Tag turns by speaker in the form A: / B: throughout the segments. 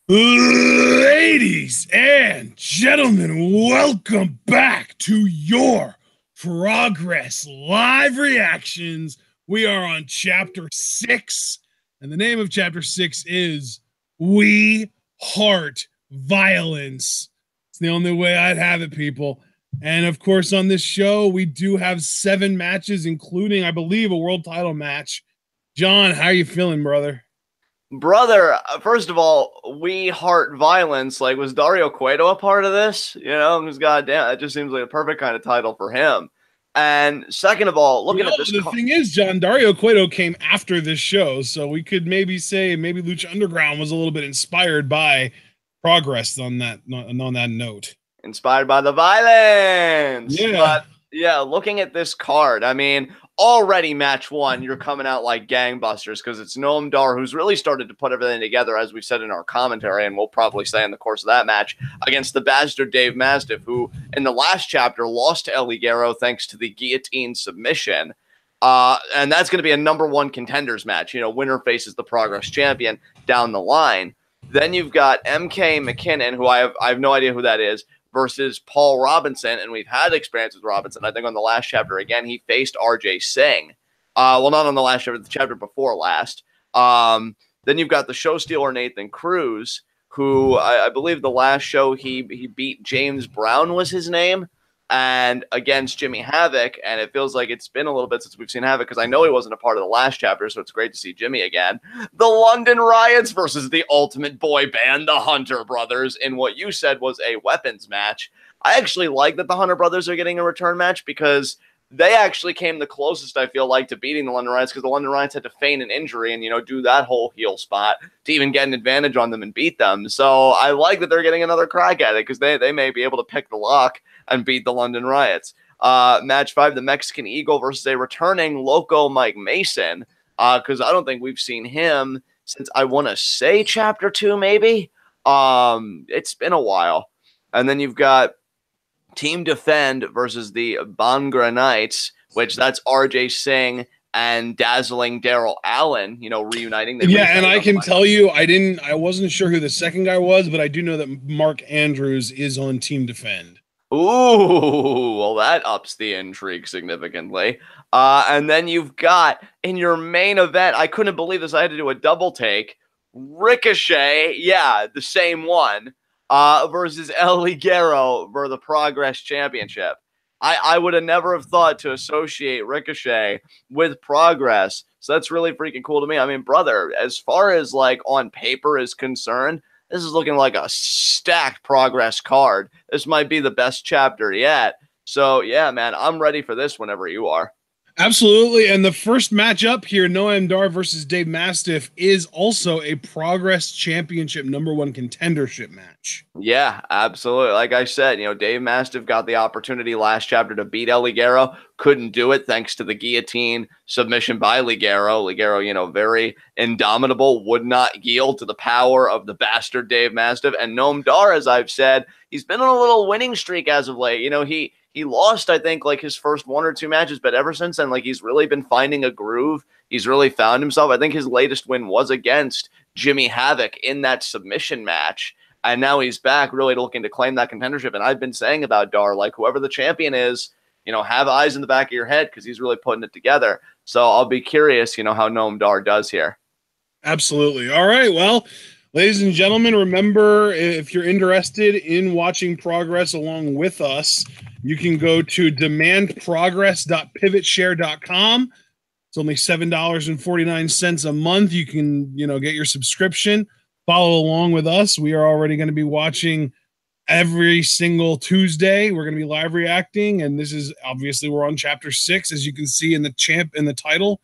A: Ladies and gentlemen, welcome back to your Progress Live Reactions. We are on Chapter 6, and the name of Chapter 6 is We Heart Violence. It's the only way I'd have it, people. And of course, on this show, we do have 7 matches, including, I believe, a world title match. John, how are you feeling, brother?
B: Brother, first of all, we heart violence. Like, was Dario Cueto a part of this? Because goddamn, it just seems like a perfect kind of title for him. And second of all, looking at this,
A: the thing is, John, Dario Cueto came after this show, so we could maybe say maybe Lucha Underground was a little bit inspired by Progress on that note.
B: Inspired by the violence.
A: Yeah.
B: But yeah, looking at this card, I mean, already match 1, you're coming out like gangbusters because it's Noam Dar who's really started to put everything together, as we said in our commentary, and we'll probably say in the course of that match, against the bastard Dave Mastiff, who in the last chapter lost to Ligero thanks to the guillotine submission. And that's going to be a #1 contenders match. Winner faces the Progress champion down the line. Then you've got McKinnan, who I have no idea who that is, versus Paul Robinson, and we've had experience with Robinson. I think on the last chapter, again, he faced RJ Singh. Well, not on the last chapter, the chapter before last. Then you've got the show stealer Nathan Cruz, who I believe the last show he beat James Brown was his name, and against Jimmy Havoc, and it feels like it's been a little bit since we've seen Havoc, because I know he wasn't a part of the last chapter, so it's great to see Jimmy again. The London Riots versus the ultimate boy band, the Hunter Brothers, in what you said was a weapons match. I actually like that the Hunter Brothers are getting a return match, because they actually came the closest, I feel like, to beating the London Riots, because the London Riots had to feign an injury and, do that whole heel spot to even get an advantage on them and beat them. So I like that they're getting another crack at it, because they may be able to pick the lock and beat the London Riots. Match 5, the Mexican Eagle versus a returning Loco Mike Mason, because I don't think we've seen him since, I want to say, Chapter 2, maybe? It's been a while. And then you've got Team Defend versus the Bhangra Knights, which that's RJ Singh and dazzling Daryl Allen, reuniting.
A: And I can tell you, I wasn't sure who the second guy was, but I do know that Mark Andrews is on Team Defend.
B: Ooh, well, that ups the intrigue significantly. And then you've got, in your main event, I couldn't believe this, I had to do a double take, Ricochet, yeah, the same one, versus Ligero for the Progress Championship. I would have never have thought to associate Ricochet with Progress, so that's really freaking cool to me. I mean, brother, as far as, like, on paper is concerned, this is looking like a stacked Progress card. This might be the best chapter yet. So, yeah, man, I'm ready for this whenever you are.
A: Absolutely. And the first matchup here, Noam Dar versus Dave Mastiff, is also a Progress Championship #1 contendership match.
B: Yeah, absolutely. Like I said, Dave Mastiff got the opportunity last chapter to beat Ligero. Couldn't do it thanks to the guillotine submission by Ligero. Ligero, very indomitable, would not yield to the power of the bastard Dave Mastiff. And Noam Dar, as I've said, he's been on a little winning streak as of late. He lost, I think, like his first 1 or 2 matches, but ever since then, like, he's really been finding a groove. He's really found himself. I think his latest win was against Jimmy Havoc in that submission match. And now he's back really looking to claim that contendership. And I've been saying about Dar, like, whoever the champion is, have eyes in the back of your head, because he's really putting it together. So I'll be curious, how Noam Dar does here.
A: Absolutely. All right. Well, ladies and gentlemen, remember, if you're interested in watching Progress along with us, you can go to demandprogress.pivotshare.com. It's only $7.49 a month. You can, get your subscription, follow along with us. We are already going to be watching every single Tuesday. We're going to be live reacting, and this is obviously, we're on Chapter 6, as you can see in the title.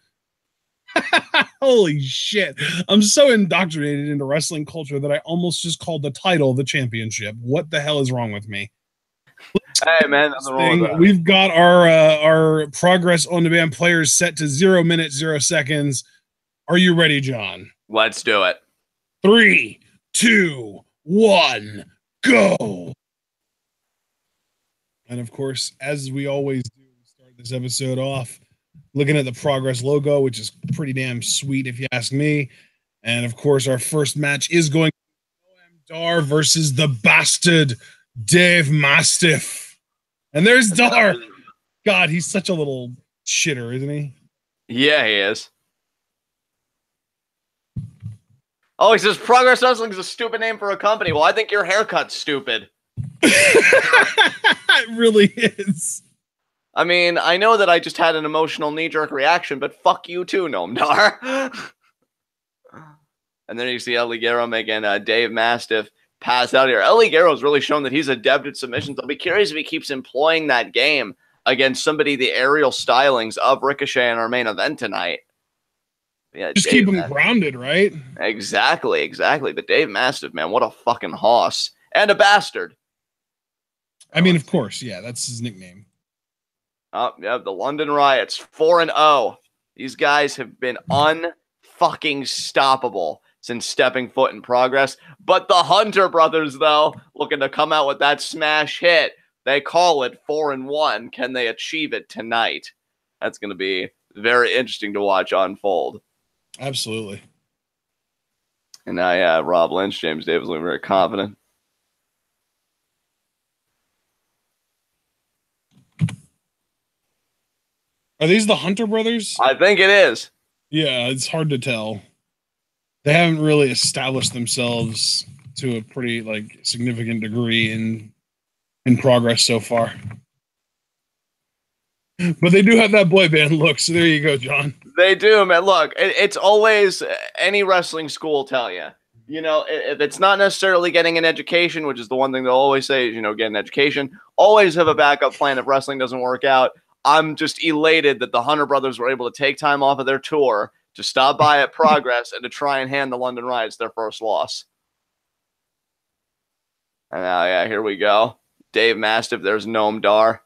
A: Holy shit. I'm so indoctrinated into wrestling culture that I almost just called the title the championship. What the hell is wrong with me?
B: Hey, man, nothing wrong with that.
A: We've got our Progress on demand players set to 0 minutes, 0 seconds. Are you ready, John?
B: Let's do it.
A: 3, 2, 1, go. And of course, as we always do, we start this episode off looking at the Progress logo, which is pretty damn sweet if you ask me. And of course, our first match is going to be Noam Dar versus the bastard Dave Mastiff. And there's Dar. God, he's such a little shitter, isn't he?
B: Yeah, he is. Oh, he says Progress Wrestling is a stupid name for a company. Well, I think your haircut's stupid.
A: It really is.
B: I mean, I know that I just had an emotional knee-jerk reaction, but fuck you too, Noam Dar. And then you see El Ligero making Dave Mastiff pass out here. El Ligero's really shown that he's adept at submissions. I'll be curious if he keeps employing that game against somebody the aerial stylings of Ricochet in our main event tonight. Yeah,
A: just
B: Dave
A: keep him grounded, right?
B: Exactly. But Dave Mastiff, man, what a fucking hoss. And a bastard.
A: I mean, of course, yeah, that's his nickname.
B: Oh, yeah, the London Riots, 4-0. These guys have been unfucking stoppable since stepping foot in Progress. But the Hunter brothers, though, looking to come out with that smash hit. They call it 4-1. Can they achieve it tonight? That's going to be very interesting to watch unfold.
A: Absolutely.
B: And now, yeah, Rob Lynch, James Davis looking very confident.
A: Are these the Hunter brothers?
B: I think it is.
A: Yeah, it's hard to tell. They haven't really established themselves to a pretty significant degree in Progress so far. But they do have that boy band look, so there you go, John.
B: They do, man. Look, it's always any wrestling school will tell you. You know, if it's not necessarily getting an education, which is the one thing they'll always say is, get an education, always have a backup plan if wrestling doesn't work out. I'm just elated that the Hunter brothers were able to take time off of their tour to stop by at Progress and to try and hand the London Riots their first loss. And now, yeah, here we go. Dave Mastiff, there's Noam Dar.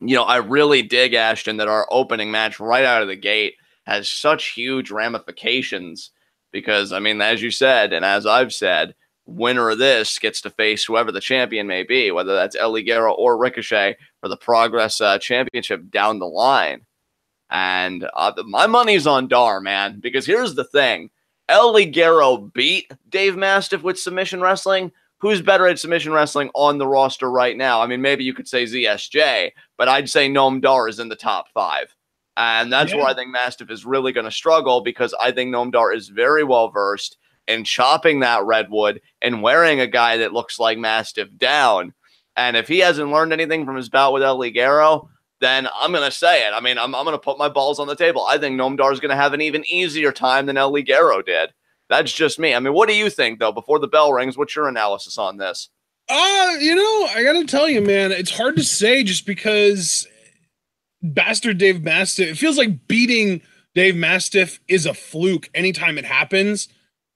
B: I really dig, Ashton, that our opening match right out of the gate has such huge ramifications because, I mean, as you said, and as I've said, winner of this gets to face whoever the champion may be, whether that's El Ligero or Ricochet for the Progress Championship down the line. And my money's on Dar, man, because here's the thing. El Ligero beat Dave Mastiff with submission wrestling. Who's better at submission wrestling on the roster right now? I mean, maybe you could say ZSJ, but I'd say Noam Dar is in the top 5. And that's where I think Mastiff is really going to struggle because I think Noam Dar is very well versed in chopping that redwood and wearing a guy that looks like Mastiff down. And if he hasn't learned anything from his bout with El Ligero, then I'm going to say it. I mean, I'm going to put my balls on the table. I think Noam Dar is going to have an even easier time than El Ligero did. That's just me. I mean, what do you think, though? Before the bell rings, what's your analysis on this?
A: I got to tell you, man, it's hard to say just because Bastard Dave Mastiff, it feels like beating Dave Mastiff is a fluke anytime it happens.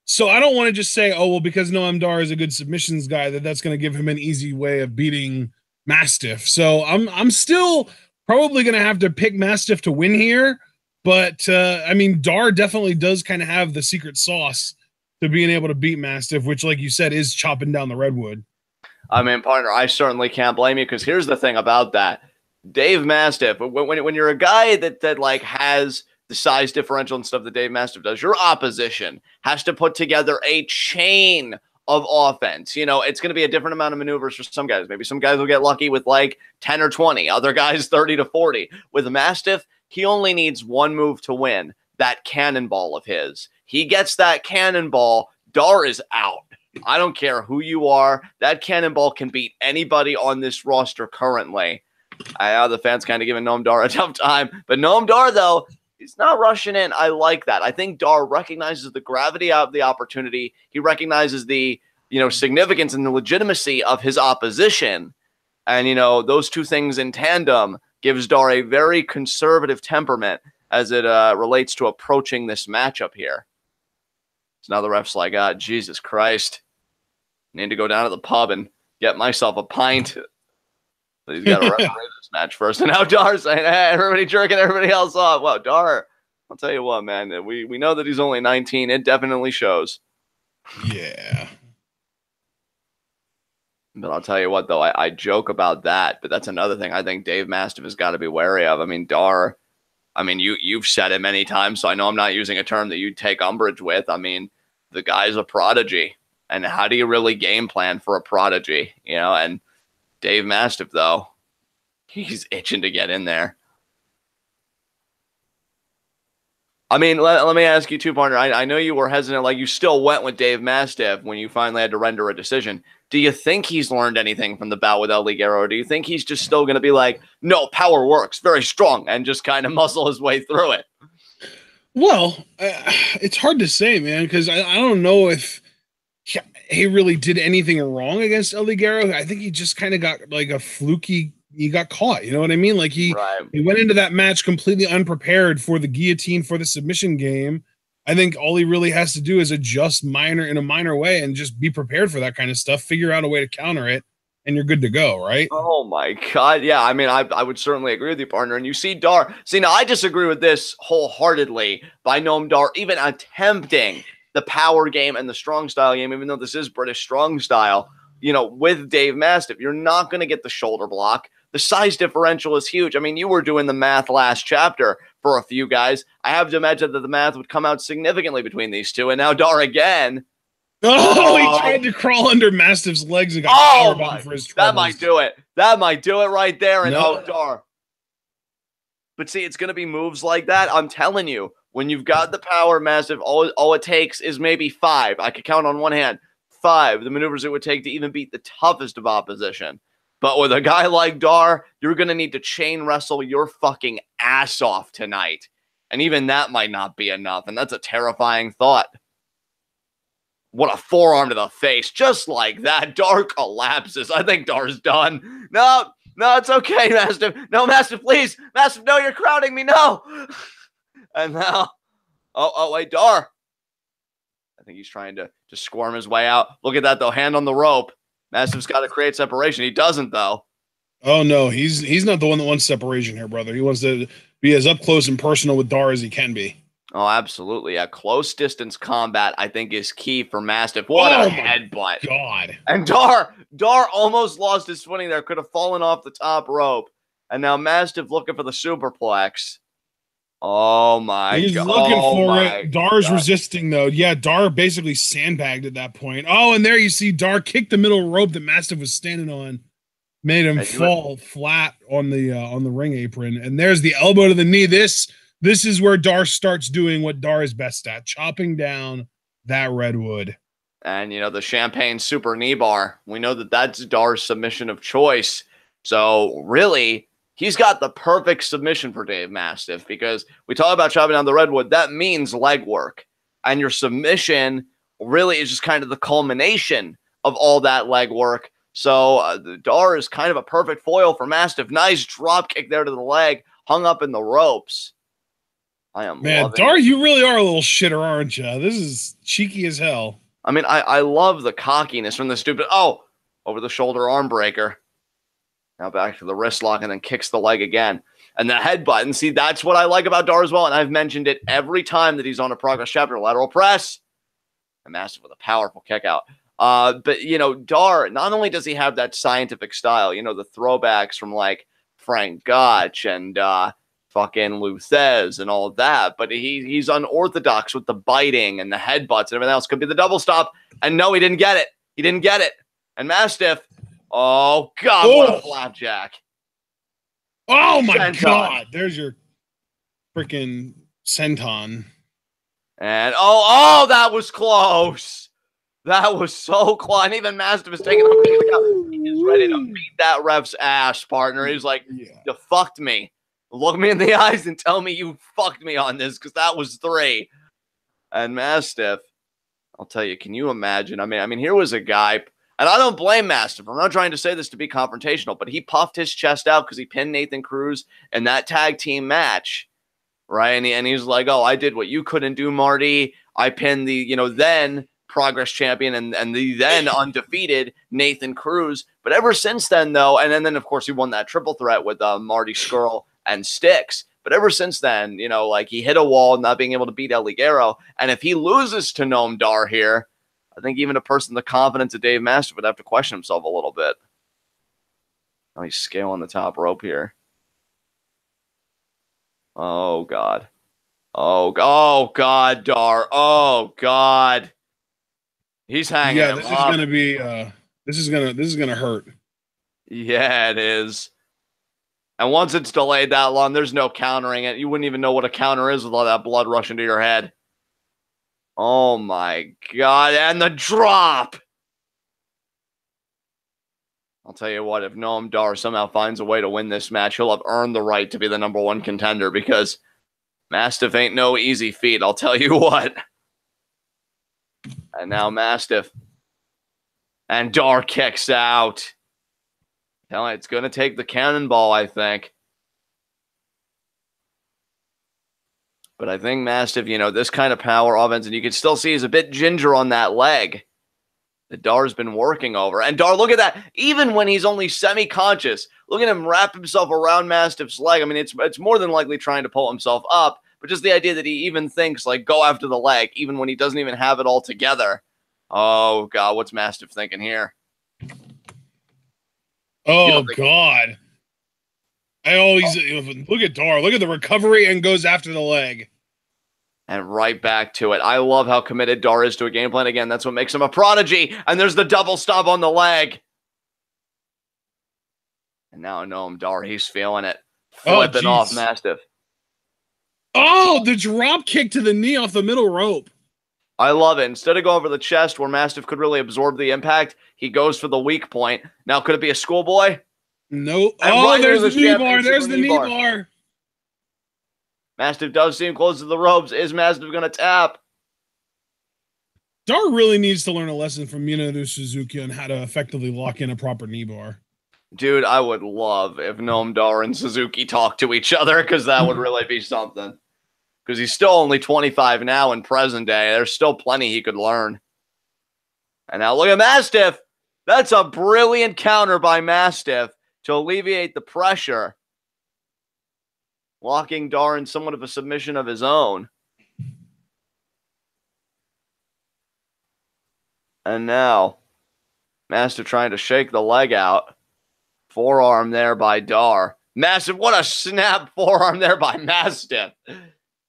A: So I don't want to just say, oh, well, because Noam Dar is a good submissions guy, that's going to give him an easy way of beating Mastiff. So I'm still probably going to have to pick Mastiff to win here. But, I mean, Dar definitely does kind of have the secret sauce to being able to beat Mastiff, which, like you said, is chopping down the redwood.
B: I mean, partner, I certainly can't blame you because here's the thing about that. Dave Mastiff, when you're a guy that has the size differential and stuff that Dave Mastiff does, your opposition has to put together a chain of offense. It's going to be a different amount of maneuvers for some guys. Maybe some guys will get lucky with 10 or 20, other guys 30 to 40. With Mastiff, he only needs one move to win, that cannonball of his. He gets that cannonball, Dar is out. I don't care who you are. That cannonball can beat anybody on this roster currently. I know the fans kind of giving Noam Dar a tough time, but Noam Dar, though, he's not rushing in. I like that. I think Dar recognizes the gravity of the opportunity. He recognizes the, significance and the legitimacy of his opposition. And, those two things in tandem gives Dar a very conservative temperament as it relates to approaching this matchup here. So now the ref's like, Jesus Christ. I need to go down to the pub and get myself a pint. But he's got to referee this match first. And now Dar's saying, hey, everybody jerking everybody else off. Well, Dar, I'll tell you what, man. We know that he's only 19. It definitely shows.
A: Yeah.
B: But I'll tell you what, though, I joke about that, but that's another thing I think Dave Mastiff has got to be wary of. I mean, Dar, you've said it many times, so I know I'm not using a term that you'd take umbrage with. I mean, the guy's a prodigy. And how do you really game plan for a prodigy? You know, and Dave Mastiff, though, he's itching to get in there. I mean, let me ask you too, partner. I know you were hesitant. Like, you still went with Dave Mastiff when you finally had to render a decision. Do you think he's learned anything from the bout with El Ligero? Or do you think he's just still going to be like, no, power works, very strong, and just kind of muscle his way through it?
A: Well, it's hard to say, man, because I don't know if he really did anything wrong against El Ligero. I think he just kind of got like a fluky. He got caught. You know what I mean? Like he went into that match completely unprepared for the guillotine, for the submission game. I think all he really has to do is adjust in a minor way and just be prepared for that kind of stuff. Figure out a way to counter it, and you're good to go, right?
B: Oh my God. Yeah, I mean, I would certainly agree with you, partner. And you see Dar. See, now I disagree with this wholeheartedly by Noam Dar even attempting the power game and the strong style game, even though this is British strong style, you know, with Dave Mastiff. You're not going to get the shoulder block. The size differential is huge. I mean, you were doing the math last chapter for a few guys. I have to imagine that the math would come out significantly between these two. And now Dar again.
A: Oh, he tried to crawl under Mastiff's legs and got powerbombed for his troubles.
B: That might do it. That might do it right there. And Dar. But see, it's going to be moves like that. I'm telling you, when you've got the power, Mastiff, all it takes is maybe 5. I could count on one hand. 5, the maneuvers it would take to even beat the toughest of opposition. But with a guy like Dar, you're going to need to chain wrestle your fucking ass off tonight. And even that might not be enough. And that's a terrifying thought. What a forearm to the face. Just like that. Dar collapses. I think Dar's done. No, it's okay, Mastiff. No, Mastiff, please. Mastiff, no, you're crowding me. No. And now, wait, Dar. I think he's trying to squirm his way out. Look at that, though. Hand on the rope. Mastiff's got to create separation. He doesn't, though.
A: Oh, no. He's not the one that wants separation here, brother. He wants to be as up close and personal with Dar as he can be.
B: Oh, absolutely. Yeah, close distance combat, I think, is key for Mastiff. What a headbutt.
A: God.
B: And Dar almost lost his footing there. Could have fallen off the top rope. And now Mastiff looking for the superplex. Oh, my God.
A: He's looking for it. Dar's resisting, though. Yeah, Dar basically sandbagged at that point. Oh, and there you see Dar kick the middle rope that Mastiff was standing on. Made him fall flat on the ring apron. And there's the elbow to the knee. This is where Dar starts doing what Dar is best at, chopping down that redwood.
B: And, you know, the champagne super knee bar. We know that that's Dar's submission of choice. So, really, he's got the perfect submission for Dave Mastiff, because we talk about chopping down the redwood. That means leg work. And your submission really is just kind of the culmination of all that leg work. So, Dar is kind of a perfect foil for Mastiff. Nice drop kick there to the leg, hung up in the ropes. I am loving
A: Dar,
B: it.
A: you really are a little shitter, aren't you? This is cheeky as hell.
B: I mean, I love the cockiness from the stupid. Oh, over the shoulder arm breaker. Now back to the wrist lock, and then kicks the leg again. And the headbutt. And see, that's what I like about Dar as well. And I've mentioned it every time that he's on a Progress chapter. Lateral press. And Mastiff with a powerful kick out. But, you know, Dar, not only does he have that scientific style, you know, the throwbacks from like Frank Gotch and fucking Luthez and all of that, but he's unorthodox with the biting and the headbutts and everything else. Could be the double stop. And no, he didn't get it. He didn't get it. And Mastiff, oh, God, what a flapjack.
A: Oh, my God. There's your freaking senton.
B: And, oh, that was close. That was so close. And even Mastiff is taking him. He's ready to beat that ref's ass, partner. He's like, you fucked me. Look me in the eyes and tell me you fucked me on this, because that was 3. And Mastiff, I'll tell you, can you imagine? I mean, here was a guy, and I don't blame Mastiff. I'm not trying to say this to be confrontational, but he puffed his chest out because he pinned Nathan Cruz in that tag team match, right? And he's like, oh, I did what you couldn't do, Marty. I pinned the, you know, then Progress champion and the then undefeated Nathan Cruz. But ever since then, though, and then of course he won that triple threat with Marty Scurll and Styx. But ever since then, you know, like he hit a wall, not being able to beat El Ligero. And if he loses to Noam Dar here, I think even a person the confidence of Dave Mastiff would have to question himself a little bit. Oh, he's scaling the top rope here. Oh, God. Oh, God, Dar. Oh, God. He's hanging
A: Yeah,
B: him
A: this
B: up.
A: is gonna be this is gonna hurt.
B: Yeah, it is. And once it's delayed that long, there's no countering it. You wouldn't even know what a counter is with all that blood rushing to your head. Oh my God. And the drop. I'll tell you what, if Noam Dar somehow finds a way to win this match, he'll have earned the right to be the #1 contender, because Mastiff ain't no easy feat, I'll tell you what. And now Mastiff. And Dar kicks out. It's going to take the cannonball, I think. But I think Mastiff, this kind of power offense, and you can still see he's a bit ginger on that leg that Dar's been working over. And Dar, look at that. Even when he's only semi-conscious, look at him wrap himself around Mastiff's leg. I mean, it's more than likely trying to pull himself up, but just the idea that he even thinks, like, go after the leg, even when he doesn't even have it all together. Oh, God, what's Mastiff thinking here?
A: Oh, God. I always look at Dar. Look at the recovery and goes after the leg.
B: And right back to it. I love how committed Dar is to a game plan. Again, that's what makes him a prodigy. And there's the double stop on the leg. And now Noam Dar, he's feeling it. Flipping off Mastiff.
A: Oh, the drop kick to the knee off the middle rope.
B: I love it. Instead of going for the chest where Mastiff could really absorb the impact, he goes for the weak point. Now, could it be a schoolboy?
A: No. Oh, there's the knee bar. There's the knee bar.
B: Mastiff does seem close to the ropes. Is Mastiff going to tap?
A: Dar really needs to learn a lesson from Minoru Suzuki on how to effectively lock in a proper knee bar.
B: Dude, I would love if Noam Dar and Suzuki talk to each other, because that would really be something. Because he's still only 25 now in present day. There's still plenty he could learn. And now look at Mastiff. That's a brilliant counter by Mastiff to alleviate the pressure, locking Dar in somewhat of a submission of his own. And now, Mastiff trying to shake the leg out. Forearm there by Dar. Mastiff, what a snap forearm there by Mastiff.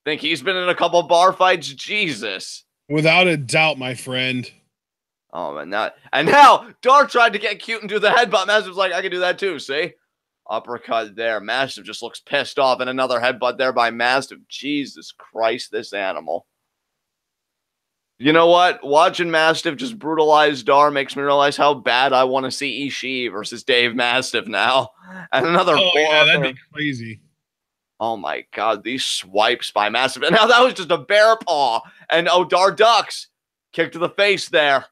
B: Think he's been in a couple bar fights? Jesus.
A: Without a doubt, my friend.
B: Oh, and now Dar tried to get cute and do the headbutt. Mastiff's like, I can do that too, see? Uppercut there. Mastiff just looks pissed off, and another headbutt there by Mastiff. Jesus Christ, this animal. You know what? Watching Mastiff just brutalize Dar makes me realize how bad I want to see Ishii versus Dave Mastiff now. And another
A: yeah, that'd be crazy.
B: Oh my God, these swipes by Mastiff. And now that was just a bear paw. And Dar ducks. Kick to the face there.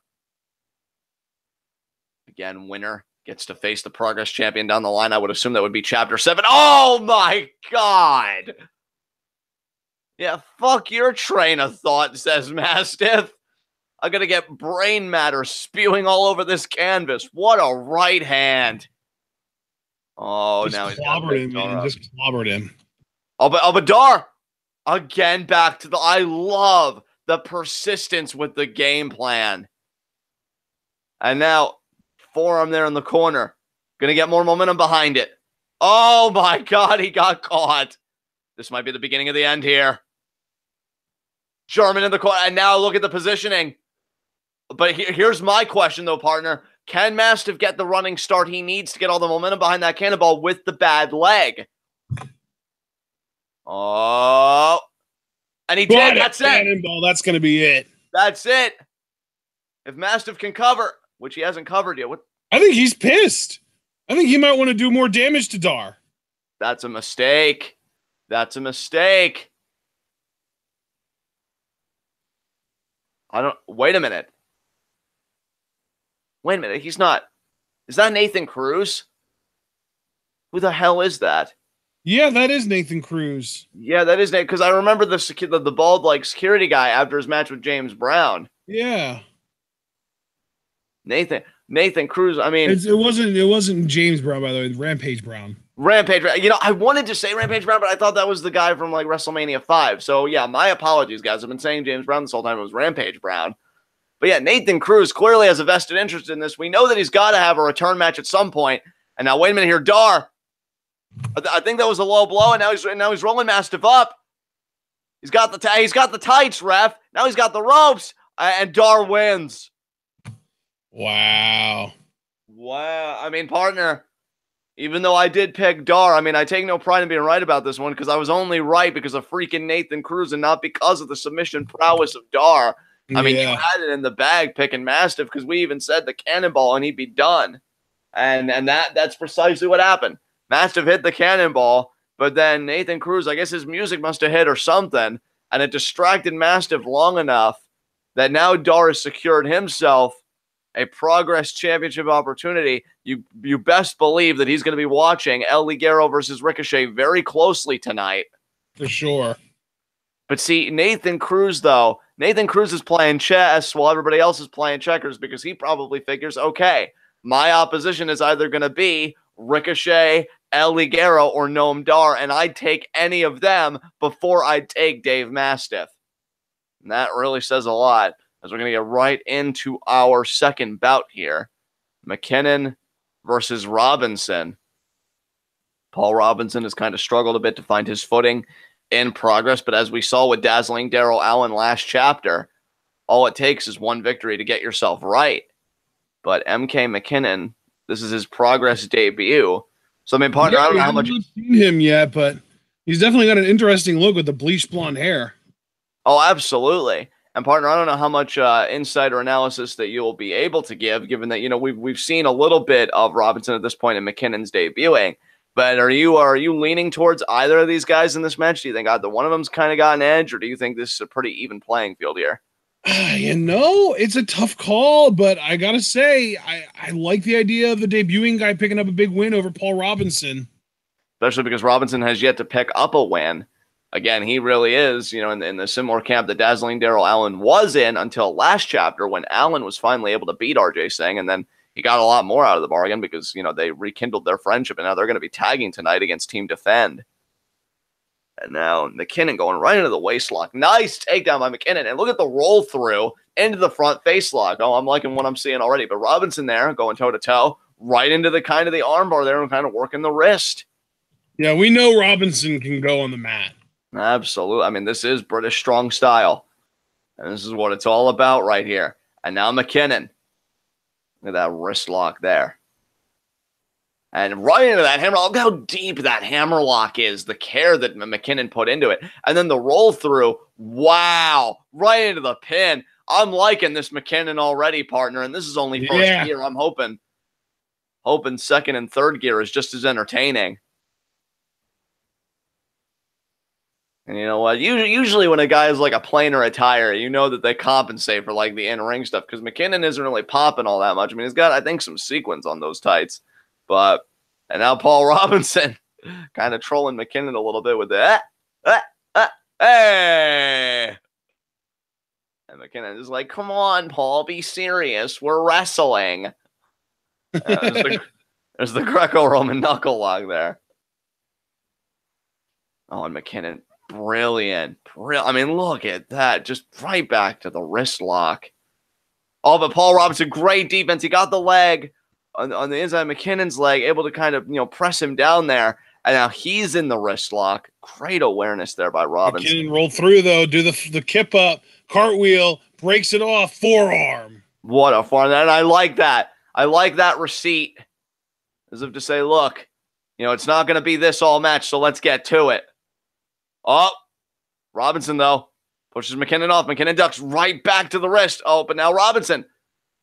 B: Again, winner gets to face the Progress champion down the line. I would assume that would be Chapter 7. Oh my God. Yeah, fuck your train of thought, says Mastiff. I'm going to get brain matter spewing all over this canvas. What a right hand. Oh,
A: just
B: now he's
A: clobbered him, man. Just clobbered him.
B: Oh, but Dar, again, back to the... I love the persistence with the game plan. And now, forearm there in the corner. Going to get more momentum behind it. Oh, my God, he got caught. This might be the beginning of the end here. German in the corner. And now look at the positioning. But here's my question, though, partner. Can Mastiff get the running start he needs to get all the momentum behind that cannonball with the bad leg? Oh. And he did. That's it.
A: Cannonball. That's going to be it.
B: That's it. If Mastiff can cover, which he hasn't covered yet.
A: I think he's pissed. I think he might want to do more damage to Dar.
B: That's a mistake. That's a mistake. Wait a minute. Wait a minute. He's not. Is that Nathan Cruz? Who the hell is that?
A: Yeah, that is Nathan Cruz.
B: Yeah, that is Nathan. Because I remember the bald like security guy after his match with James Brown.
A: Yeah.
B: Nathan Cruz. I mean,
A: it wasn't James Brown, by the way. Rampage Brown.
B: Rampage. You know, I wanted to say Rampage Brown, but I thought that was the guy from like WrestleMania 5. So yeah, my apologies, guys. I've been saying James Brown this whole time. It was Rampage Brown. But yeah, Nathan Cruz clearly has a vested interest in this. We know that he's got to have a return match at some point. And now, wait a minute here, Dar. I think that was a low blow, and now he's rolling Mastiff up. He's got the tights, ref. Now he's got the ropes, and Dar wins.
A: Wow.
B: Wow. I mean, partner, even though I did pick Dar, I mean, I take no pride in being right about this one because I was only right because of freaking Nathan Cruz and not because of the submission prowess of Dar. I mean, you had it in the bag picking Mastiff because we even said the cannonball and he'd be done. And that's precisely what happened. Mastiff hit the cannonball, but then Nathan Cruz, I guess his music must have hit or something, and it distracted Mastiff long enough that now Dar has secured himself a Progress Championship opportunity. You best believe that he's going to be watching El Ligero versus Ricochet very closely tonight.
A: For sure.
B: But see, Nathan Cruz is playing chess while everybody else is playing checkers because he probably figures, okay, my opposition is either going to be Ricochet, El Ligero, or Noam Dar, and I'd take any of them before I'd take Dave Mastiff. And that really says a lot, as we're going to get right into our second bout here. McKinnan versus Robinson. Paul Robinson has kind of struggled a bit to find his footing in Progress, but as we saw with dazzling Darryl Allen last chapter, all it takes is one victory to get yourself right. But MK McKinnan, this is his Progress debut. So, I mean, partner, I don't know how much...
A: I haven't seen him yet, but he's definitely got an interesting look with the bleached blonde hair.
B: Oh, absolutely. And, partner, I don't know how much insight or analysis that you will be able to give, given that, you know, we've seen a little bit of Robinson at this point in McKinnan's debuting. But are you leaning towards either of these guys in this match? Do you think either one of them's kind of got an edge, or do you think this is a pretty even playing field here?
A: You know, it's a tough call, but I gotta say, I like the idea of the debuting guy picking up a big win over Paul Robinson.
B: Especially because Robinson has yet to pick up a win. Again, he really is, you know, in the similar camp that dazzling Darryl Allen was in until last chapter when Allen was finally able to beat RJ Singh, and then he got a lot more out of the bargain because, you know, they rekindled their friendship, and now they're going to be tagging tonight against Team Defend. And now McKinnan going right into the waist lock. Nice takedown by McKinnan. And look at the roll through into the front face lock. Oh, I'm liking what I'm seeing already. But Robinson there going toe-to-toe right into the kind of the armbar there and kind of working the wrist.
A: Yeah, we know Robinson can go on the mat.
B: Absolutely. I mean, this is British strong style. And this is what it's all about right here. And now McKinnan. Look at that wrist lock there. And right into that hammer, look how deep that hammer lock is, the care that McKinnan put into it. And then the roll through, wow, right into the pin. I'm liking this McKinnan already, partner, and this is only first gear. I'm hoping second and third gear is just as entertaining. And you know what? Usually when a guy is like a plainer attire, you know that they compensate for like the in-ring stuff because McKinnan isn't really popping all that much. I mean, he's got, I think, some sequins on those tights. But, and now Paul Robinson kind of trolling McKinnan a little bit with the, hey! And McKinnan is like, come on, Paul, be serious. We're wrestling. There's the Greco-Roman knuckle lock there. Oh, and McKinnan, brilliant. I mean, look at that. Just right back to the wrist lock. Oh, but Paul Robinson, great defense. He got the leg on the inside of McKinnan's leg, able to kind of, you know, press him down there. And now he's in the wrist lock. Great awareness there by Robinson.
A: McKinnan rolled through, though, do the kip up, cartwheel, breaks it off, forearm.
B: What a forearm. And I like that. I like that receipt. As if to say, look, you know, it's not going to be this all match, so let's get to it. Oh, Robinson, though, pushes McKinnan off. McKinnan ducks right back to the wrist. Oh, but now Robinson.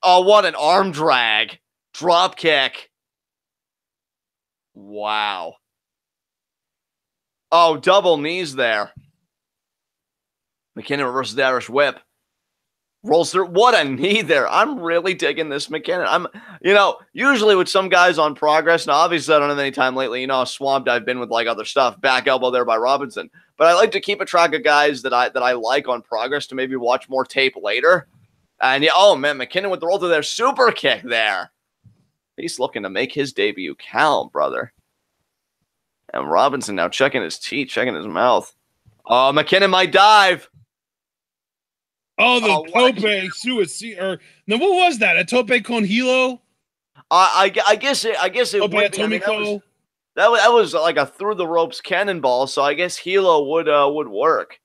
B: Oh, what an arm drag. Drop kick. Wow. Oh, double knees there. McKinnan reverses the Irish whip. Rolls through. What a knee there. I'm really digging this McKinnan. You know, usually with some guys on Progress, now obviously I don't have any time lately, you know how swamped I've been with like other stuff. Back elbow there by Robinson. But I like to keep a track of guys that I like on Progress to maybe watch more tape later. And yeah, oh man, McKinnan with the roll through there. Super kick there. He's looking to make his debut count, brother. And Robinson now checking his teeth, checking his mouth. Oh, McKinnan might dive.
A: Oh, the tope suicide. Or no, what was that? A tope con hilo?
B: I guess it would be. I mean, that was like a through the ropes cannonball. So I guess hilo would work.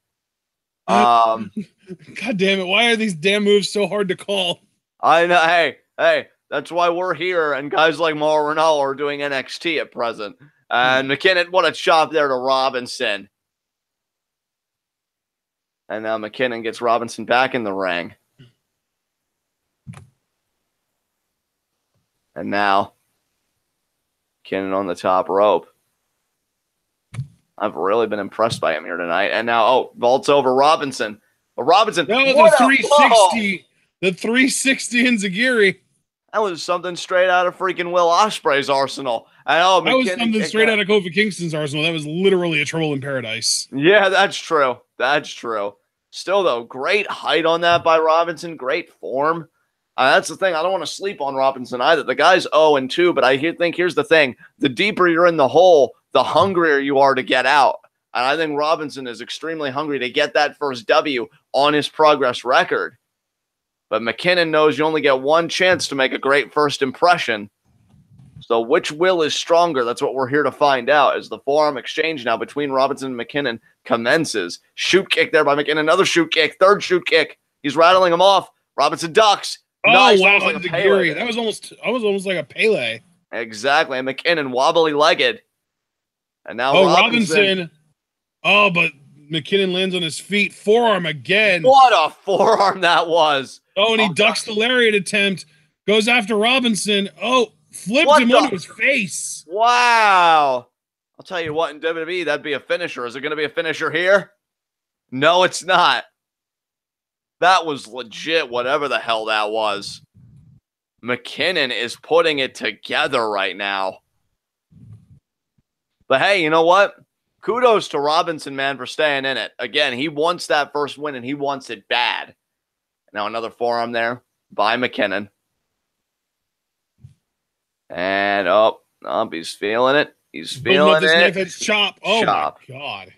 B: God
A: damn it! Why are these damn moves so hard to call?
B: I know. Hey, Hey, that's why we're here, and guys like Mauro Ranallo are doing NXT at present. And McKinnon, what a chop there to Robinson. And now McKinnon gets Robinson back in the ring. And now, McKinnon on the top rope. I've really been impressed by him here tonight. And now, vaults over Robinson. But Robinson,
A: no, the 360. The 360 in Zagiri.
B: That was something straight out of freaking Will Ospreay's arsenal. And,
A: that was something straight out of Kofi Kingston's arsenal. That was literally a troll in paradise.
B: Yeah, that's true. That's true. Still, though, great height on that by Robinson. Great form. That's the thing. I don't want to sleep on Robinson either. The guy's 0-2, but I think here's the thing. The deeper you're in the hole, the hungrier you are to get out. And I think Robinson is extremely hungry to get that first W on his Progress record. But McKinnon knows you only get one chance to make a great first impression. So which will is stronger? That's what we're here to find out as the forearm exchange now between Robinson and McKinnon commences. Shoot kick there by McKinnon. Another shoot kick. Third shoot kick. He's rattling him off. Robinson ducks.
A: Oh,
B: nice.
A: wow.
B: Like
A: that was almost like a Pele.
B: Exactly. And McKinnon wobbly-legged. And now
A: Robinson. Oh, but McKinnon lands on his feet. Forearm again.
B: What a forearm that was.
A: Oh, and he ducks the lariat attempt. Goes after Robinson. Oh, flipped him onto his face.
B: Wow. I'll tell you what, in WWE, that'd be a finisher. Is it going to be a finisher here? No, it's not. That was legit, whatever the hell that was. McKinnon is putting it together right now. But hey, you know what? Kudos to Robinson, man, for staying in it. Again, he wants that first win, and he wants it bad. Now another forearm there by McKinnon. And, he's feeling it. He's feeling it.
A: Knife edge chop. Oh, chop. My God.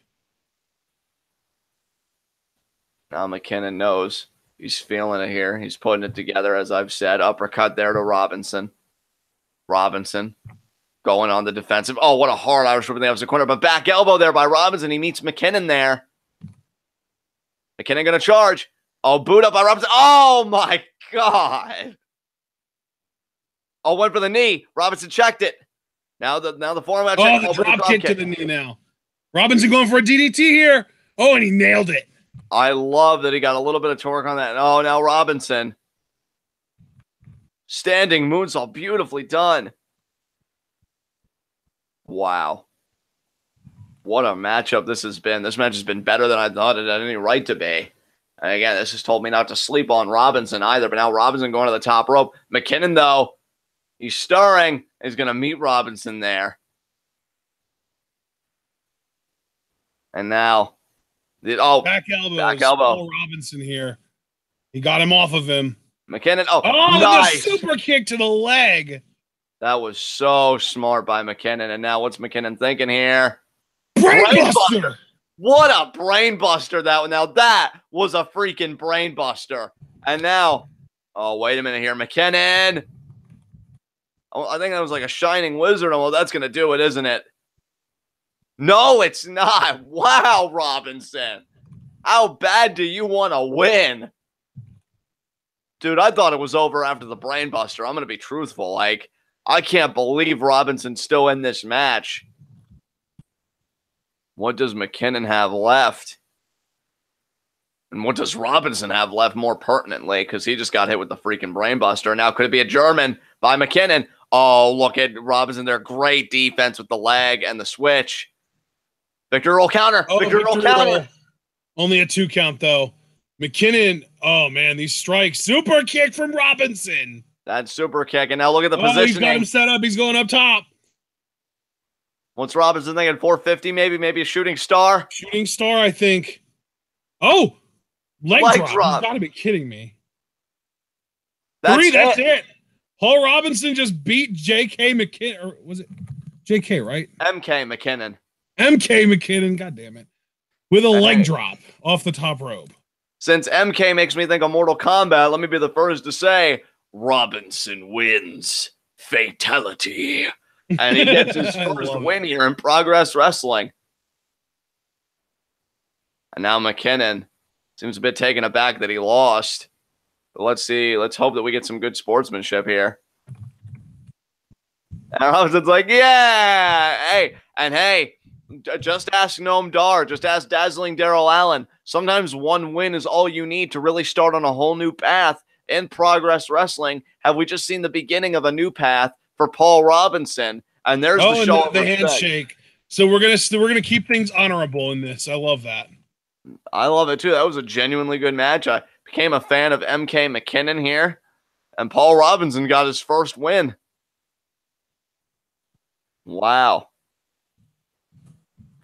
B: Now McKinnon knows he's feeling it here. He's putting it together, as I've said. Uppercut there to Robinson. Robinson going on the defensive. Oh, what a hard Irish whip in the opposite corner. But back elbow there by Robinson. He meets McKinnon there. McKinnon going to charge. Oh, boot up by Robinson. Oh, my God. Oh, went for the knee. Robinson checked it. Now the forearm.
A: The drop kick to the knee now. Robinson going for a DDT here. Oh, and he nailed it.
B: I love that he got a little bit of torque on that. Oh, now Robinson. Standing moonsault. Beautifully done. Wow. What a matchup this has been. This match has been better than I thought it had any right to be. And again, this has told me not to sleep on Robinson either. But now Robinson going to the top rope. McKinnon, though, he's stirring. He's going to meet Robinson there. And now,
A: back elbow. Robinson here. He got him off of him.
B: McKinnon.
A: Nice. The super kick to the leg.
B: That was so smart by McKinnon. And now what's McKinnon thinking here?
A: Brainbuster.
B: What a brainbuster that one. Now that was a freaking brainbuster. And now, wait a minute here. McKinnon. Oh, I think that was like a shining wizard. Well, that's going to do it, isn't it? No, it's not. Wow, Robinson. How bad do you want to win? Dude, I thought it was over after the brainbuster. I'm going to be truthful. I can't believe Robinson's still in this match. What does McKinnon have left? And what does Robinson have left more pertinently? Because he just got hit with the freaking brainbuster. Now, could it be a German by McKinnon? Oh, look at Robinson there. Great defense with the leg and the switch. Victor roll counter. Victor roll counter.
A: Only a 2 count, though. McKinnon, oh, man, these strikes. Super kick from Robinson.
B: That super kick. And now look at the positioning.
A: He's got him set up. He's going up top.
B: What's Robinson thinking? 450 maybe? Maybe a shooting star?
A: Shooting star, I think. Oh, leg drop. You've got to be kidding me. That's it. Paul Robinson just beat J.K. McKinnon. Or was it J.K., right?
B: M.K. McKinnon.
A: M.K. McKinnon, God damn it. With a leg drop off the top rope.
B: Since M.K. makes me think of Mortal Kombat, let me be the first to say, Robinson wins. Fatality. And he gets his first win here in Progress Wrestling. And now McKinnon seems a bit taken aback that he lost. But let's see. Let's hope that we get some good sportsmanship here. And Robinson's like, yeah, hey, and hey, just ask Noam Dar, just ask Dazzling Daryl Allen. Sometimes one win is all you need to really start on a whole new path in Progress Wrestling. Have we just seen the beginning of a new path for Paul Robinson? And there's the show of
A: the handshake. So we're gonna keep things honorable in this. I love that.
B: I love it too. That was a genuinely good match. I became a fan of MK McKinnon here, and Paul Robinson got his first win. Wow.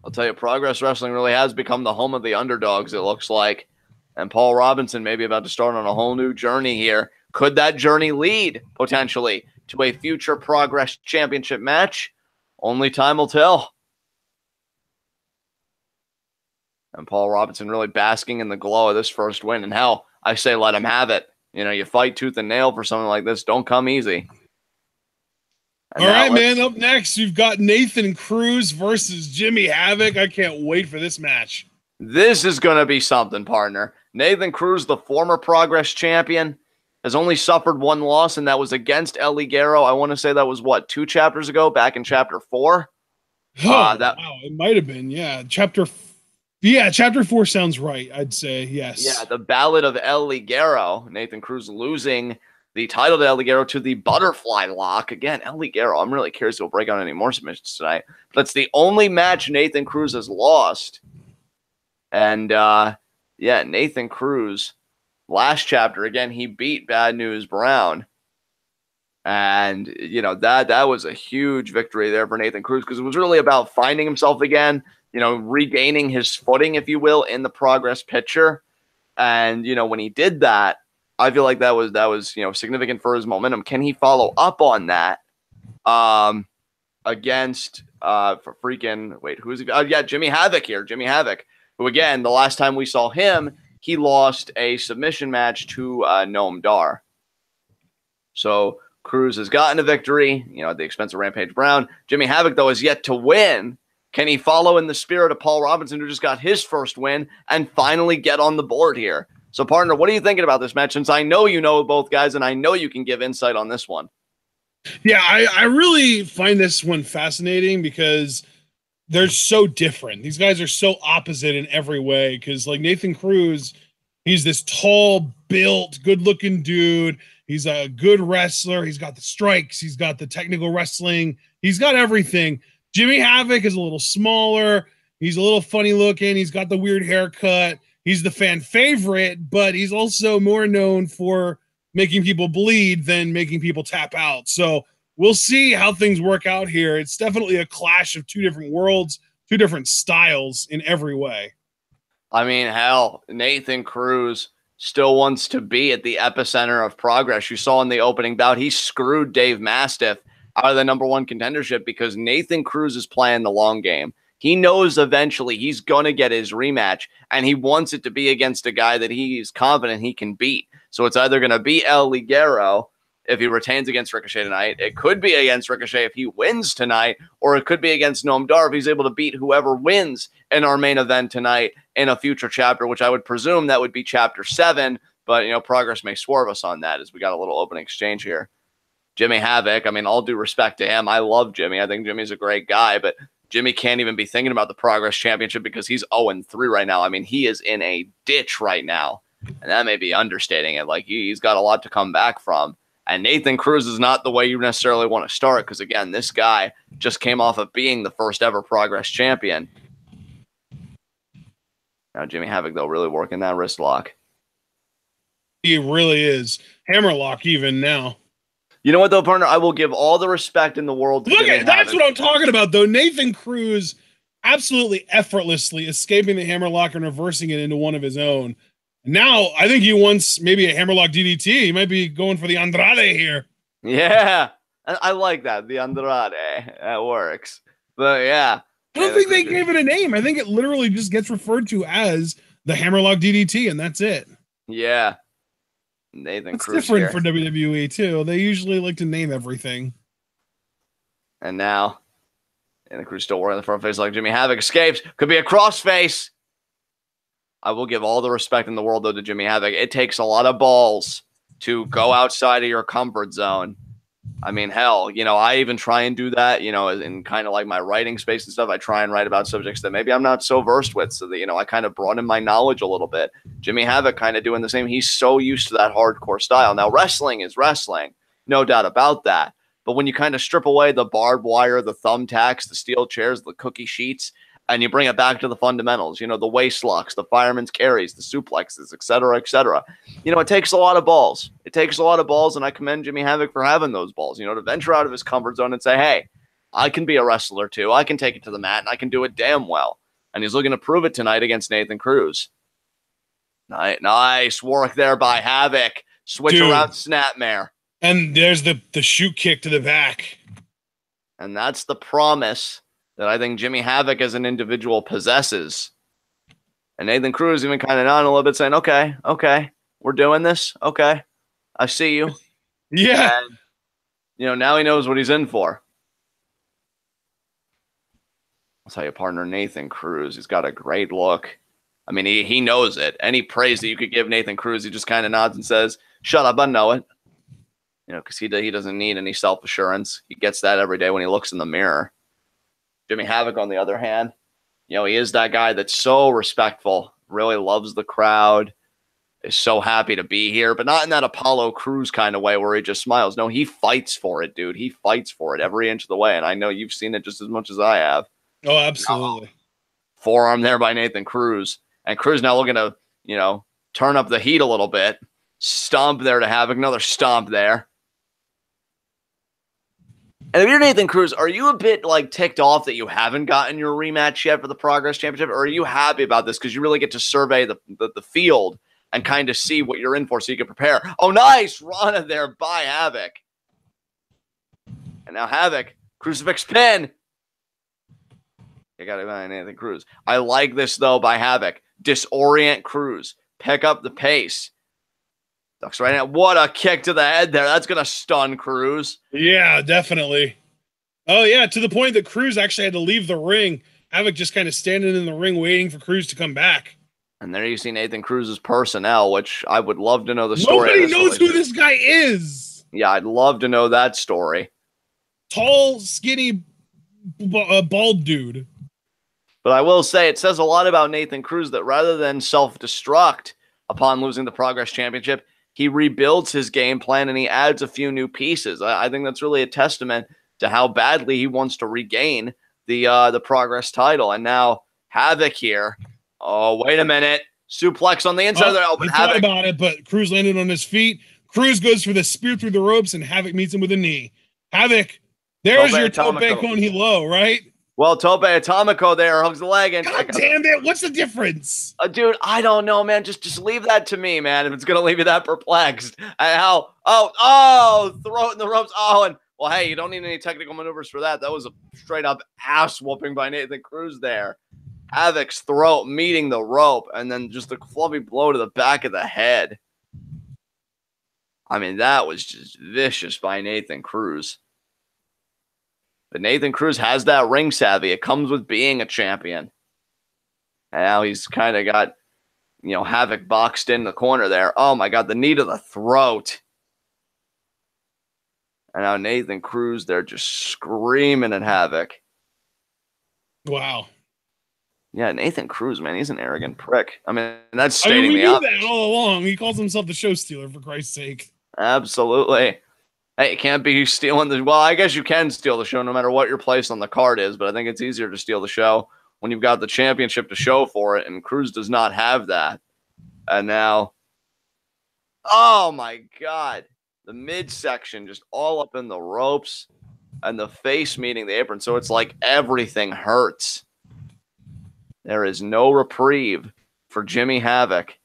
B: I'll tell you, Progress Wrestling really has become the home of the underdogs, it looks like. And Paul Robinson may be about to start on a whole new journey here. Could that journey lead, potentially, to a future Progress Championship match? Only time will tell. And Paul Robinson really basking in the glow of this first win. And hell, I say let him have it. You know, you fight tooth and nail for something like this. Don't come easy.
A: And all right, man. Up next, we've got Nathan Cruz versus Jimmy Havoc. I can't wait for this match.
B: This is going to be something, partner. Nathan Cruz, the former Progress champion, has only suffered one loss, and that was against El Ligero. I want to say that was, what, 2 chapters ago, back in Chapter 4?
A: Wow, it might have been, yeah. Chapter 4 sounds right, I'd say, yes.
B: Yeah, the Ballad of El Ligero. Nathan Cruz losing the title to El Ligero to the Butterfly Lock. Again, El Ligero, I'm really curious if he'll break out any more submissions tonight. That's the only match Nathan Cruz has lost. And, yeah, Nathan Cruz, last chapter, again, he beat Bad News Brown. And, you know, that was a huge victory there for Nathan Cruz because it was really about finding himself again, you know, regaining his footing, if you will, in the Progress picture. And, you know, when he did that, I feel like that was you know, significant for his momentum. Can he follow up on that against for freaking who is he? Yeah, Jimmy Havoc here. Jimmy Havoc, who again, the last time we saw him, he lost a submission match to Noam Dar. So Cruz has gotten a victory, you know, at the expense of Rampage Brown. Jimmy Havoc, though, is yet to win. Can he follow in the spirit of Paul Robinson, who just got his first win, and finally get on the board here? So, partner, what are you thinking about this match? Since I know you know both guys, and I know you can give insight on this one.
A: Yeah, I really find this one fascinating because they're so different. These guys are so opposite in every way. Because, like, Nathan Cruz, he's this tall, built, good-looking dude. He's a good wrestler. He's got the strikes. He's got the technical wrestling. He's got everything. Jimmy Havoc is a little smaller. He's a little funny-looking. He's got the weird haircut. He's the fan favorite, but he's also more known for making people bleed than making people tap out. So we'll see how things work out here. It's definitely a clash of 2 different worlds, 2 different styles in every way.
B: I mean, hell, Nathan Cruz still wants to be at the epicenter of Progress. You saw in the opening bout, he screwed Dave Mastiff out of the #1 contendership because Nathan Cruz is playing the long game. He knows eventually he's going to get his rematch, and he wants it to be against a guy that he's confident he can beat. So it's either going to be El Ligero if he retains against Ricochet tonight. It could be against Ricochet if he wins tonight, or it could be against Noam Dar if he's able to beat whoever wins in our main event tonight in a future chapter, which I would presume that would be Chapter 7. But, you know, Progress may swerve us on that as we got a little open exchange here. Jimmy Havoc, I mean, all due respect to him, I love Jimmy. I think Jimmy's a great guy, but Jimmy can't even be thinking about the Progress Championship because he's 0-3 right now. I mean, he is in a ditch right now, and that may be understating it. Like, he's got a lot to come back from. And Nathan Cruz is not the way you necessarily want to start because, again, this guy just came off of being the first ever Progress champion. Now, Jimmy Havoc, though, really working that wrist lock.
A: He really is. Hammerlock even now.
B: You know what, though, partner? I will give all the respect in the world to Jimmy Havoc.
A: That's what I'm talking about, though. Nathan Cruz absolutely effortlessly escaping the hammerlock and reversing it into one of his own. Now, I think he wants maybe a hammerlock DDT. He might be going for the Andrade here.
B: Yeah, I like that. The Andrade. That works. But, yeah.
A: I don't think they gave it a name. I think it literally just gets referred to as the hammerlock DDT, and that's it.
B: Yeah. Nathan Cruz
A: different
B: here.
A: For WWE too. They usually like to name everything.
B: And now, Nathan Cruz still wearing the front face like Jimmy Havoc escapes. Could be a crossface. I will give all the respect in the world though to Jimmy Havoc. It takes a lot of balls to go outside of your comfort zone. I mean, hell, I even try and do that, in kind of like my writing space and stuff. I try and write about subjects that maybe I'm not so versed with, so that, I kind of broaden my knowledge a little bit. Jimmy Havoc kind of doing the same. He's so used to that hardcore style. Now, wrestling is wrestling, no doubt about that. But when you kind of strip away the barbed wire, the thumbtacks, the steel chairs, the cookie sheets, and you bring it back to the fundamentals, the waist locks, the fireman's carries, the suplexes, et cetera, et cetera. It takes a lot of balls. It takes a lot of balls, and I commend Jimmy Havoc for having those balls, to venture out of his comfort zone and say, hey, I can be a wrestler too. I can take it to the mat, and I can do it damn well. And he's looking to prove it tonight against Nathan Cruz. Nice work there by Havoc. Switch around snapmare.
A: And there's the shoot kick to the back.
B: And that's the promise that I think Jimmy Havoc as an individual possesses. And Nathan Cruz even kind of nodding a little bit, saying, okay, we're doing this. Okay, I see you.
A: Yeah.
B: And, now he knows what he's in for. I'll tell you, partner, Nathan Cruz, he's got a great look. I mean, he knows it. Any praise that you could give Nathan Cruz, he just kind of nods and says, shut up, I know it. Because he doesn't need any self-assurance. He gets that every day when he looks in the mirror. Jimmy Havoc, on the other hand, he is that guy that's so respectful, really loves the crowd, is so happy to be here, but not in that Apollo Crews kind of way where he just smiles. No, he fights for it, dude. He fights for it every inch of the way, and I know you've seen it just as much as I have.
A: Oh, absolutely.
B: Forearm there by Nathan Cruz, and Cruz now looking to, turn up the heat a little bit. Stomp there to Havoc, another stomp there. And if you're Nathan Cruz, are you a bit ticked off that you haven't gotten your rematch yet for the Progress Championship? Or are you happy about this because you really get to survey the field and kind of see what you're in for so you can prepare? Oh, nice Rana there by Havoc. And now Havoc, crucifix pin. You got it by Nathan Cruz. I like this, though, by Havoc. Disorient Cruz. Pick up the pace. Ducks right now. What a kick to the head there. That's going to stun Cruz.
A: Yeah, definitely. Oh, yeah, to the point that Cruz actually had to leave the ring. Havoc just kind of standing in the ring waiting for Cruz to come back.
B: And there you see Nathan Cruz's personnel, which I would love to know the story.
A: Nobody knows who this guy is.
B: Yeah, I'd love to know that story.
A: Tall, skinny, bald dude.
B: But I will say it says a lot about Nathan Cruz that rather than self-destruct upon losing the Progress Championship, he rebuilds his game plan and he adds a few new pieces. I think that's really a testament to how badly he wants to regain the Progress title. And now Havoc here. Oh, wait a minute. Suplex on the inside of the elbow.
A: He thought about it, but Cruz landed on his feet. Cruz goes for the spear through the ropes, and Havoc meets him with a knee. Havoc, there's your tope con hilo, right?
B: Well, tope atomico there hugs the leg. And
A: God damn it. What's the difference?
B: Dude, I don't know, man. Just leave that to me, man, if it's going to leave you that perplexed. And how, throat in the ropes. Oh, and, well, hey, you don't need any technical maneuvers for that. That was a straight-up ass whooping by Nathan Cruz there. Havoc's throat meeting the rope, and then just a clubby blow to the back of the head. I mean, that was just vicious by Nathan Cruz. But Nathan Cruz has that ring savvy. It comes with being a champion. And now he's kind of got, Havoc boxed in the corner there. Oh, my God, the knee to the throat. And now Nathan Cruz, they're just screaming at Havoc.
A: Wow.
B: Yeah, Nathan Cruz, man, he's an arrogant prick. I mean, that's stating
A: we
B: the obvious.
A: Knew that all along. He calls himself the show stealer, for Christ's sake.
B: Absolutely. Hey, you can't be stealing the... Well, I guess you can steal the show no matter what your place on the card is, but I think it's easier to steal the show when you've got the championship to show for it, and Cruz does not have that. And now... Oh, my God. The midsection just all up in the ropes, and the face meeting the apron, so it's like everything hurts. There is no reprieve for Jimmy Havoc.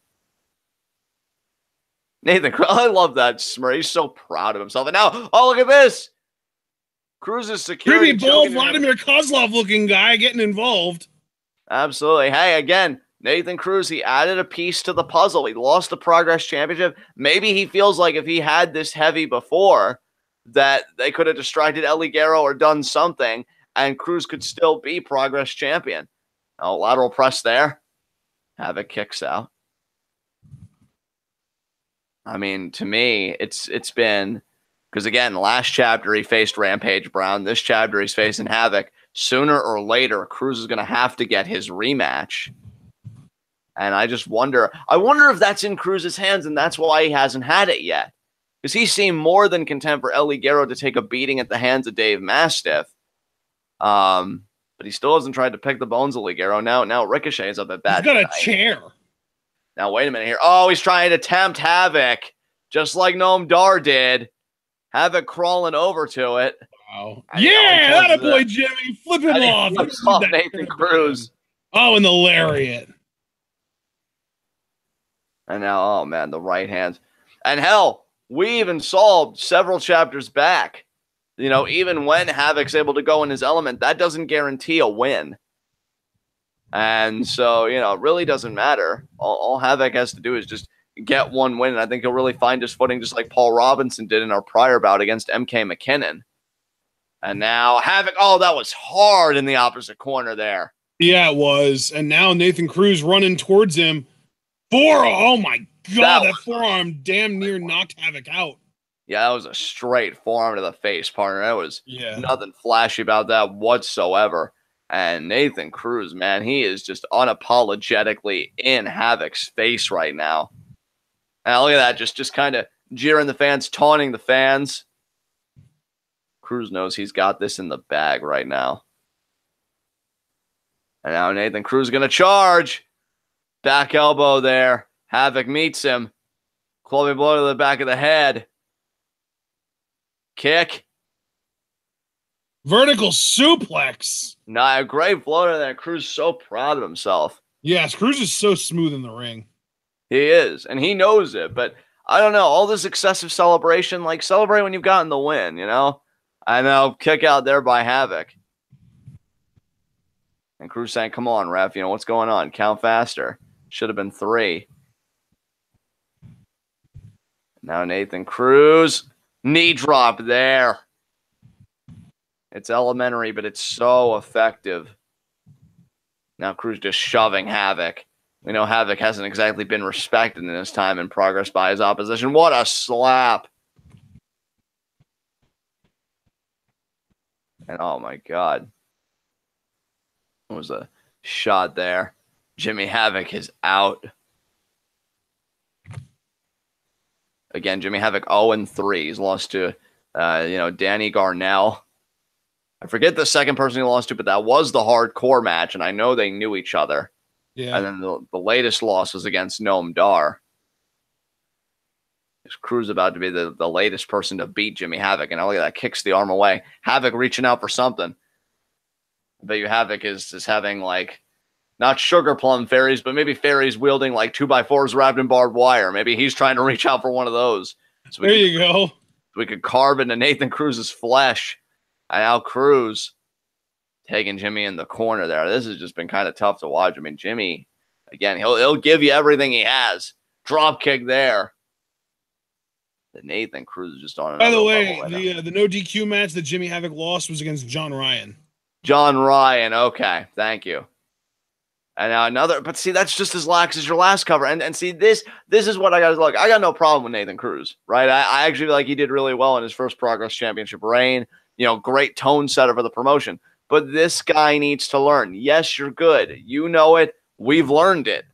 B: Nathan Cruz, I love that smirk. He's so proud of himself. And now, oh, look at this. Cruz's security.
A: Creepy, bald, Vladimir Kozlov-looking guy getting involved.
B: Absolutely. Hey, again, Nathan Cruz, he added a piece to the puzzle. He lost the Progress Championship. Maybe he feels like if he had this heavy before, that they could have distracted Ligero or done something, and Cruz could still be Progress Champion. Oh, lateral press there. Havoc kicks out. I mean, to me, it's been because again, last chapter he faced Rampage Brown. This chapter he's facing Havoc. Sooner or later, Cruz is going to have to get his rematch. And I just wonder. I wonder if that's in Cruz's hands, and that's why he hasn't had it yet. Because he seemed more than content for El Ligero to take a beating at the hands of Dave Mastiff. But he still hasn't tried to pick the bones of Ligero. Now Ricochet is up at bat.
A: He's got a chair.
B: Now, wait a minute here. Oh, he's trying to tempt Havoc, just like Noam Dar did. Havoc crawling over to it.
A: Wow. Yeah, that boy Jimmy. Flip him off.
B: Flips off Nathan Cruz.
A: Oh, and the lariat.
B: And now, oh, man, the right hand. And hell, we even saw several chapters back, even when Havoc's able to go in his element, that doesn't guarantee a win. And so, it really doesn't matter. All Havoc has to do is just get one win, and I think he'll really find his footing just like Paul Robinson did in our prior bout against MK McKinnan. And now Havoc, oh, that was hard in the opposite corner there.
A: Yeah, it was. And now Nathan Cruz running towards him. Oh, my God, that forearm damn near knocked Havoc out.
B: Yeah, that was a straight forearm to the face, partner. There was nothing flashy about that whatsoever. And Nathan Cruz, man, he is just unapologetically in Havoc's face right now. And look at that, just kind of jeering the fans, taunting the fans. Cruz knows he's got this in the bag right now. And now Nathan Cruz is going to charge. Back elbow there. Havoc meets him. Clubbing blow to the back of the head. Kick.
A: Vertical suplex.
B: Nah, a great floater there. Cruz so proud of himself.
A: Yes, Cruz is so smooth in the ring.
B: He is, and he knows it. But I don't know, all this excessive celebration, like celebrate when you've gotten the win, I know, kick out there by Havoc. And Cruz saying, come on, ref, what's going on? Count faster. Should have been 3. Now Nathan Cruz. Knee drop there. It's elementary, but it's so effective. Now Cruz just shoving Havoc. We know Havoc hasn't exactly been respected in his time in progress by his opposition. What a slap. And oh my God. What was a shot there? Jimmy Havoc is out. Again, Jimmy Havoc 0-3. He's lost to, Danny Garnell. I forget the second person he lost to, but that was the hardcore match, and I know they knew each other. Yeah. And then the latest loss was against Noam Dar. Cruz about to be the latest person to beat Jimmy Havoc, and look at that, kicks the arm away. Havoc reaching out for something. I bet you Havoc is having, not sugar plum fairies, but maybe fairies wielding 2x4s wrapped in barbed wire. Maybe he's trying to reach out for one of those.
A: So there you go.
B: So we could carve into Nathan Cruz's flesh. And now Cruz taking Jimmy in the corner there. This has just been kind of tough to watch. I mean, Jimmy, again, he'll give you everything he has. Drop kick there. The Nathan Cruz is just on another level.
A: By the way, the no DQ match that Jimmy Havoc lost was against John Ryan.
B: John Ryan, okay, thank you. And now another, but see, that's just as lax as your last cover. And see, this is what I got to look. I got no problem with Nathan Cruz, right? I actually feel like he did really well in his first Progress Championship reign. Great tone setter for the promotion. But this guy needs to learn. Yes, you're good. You know it. We've learned it,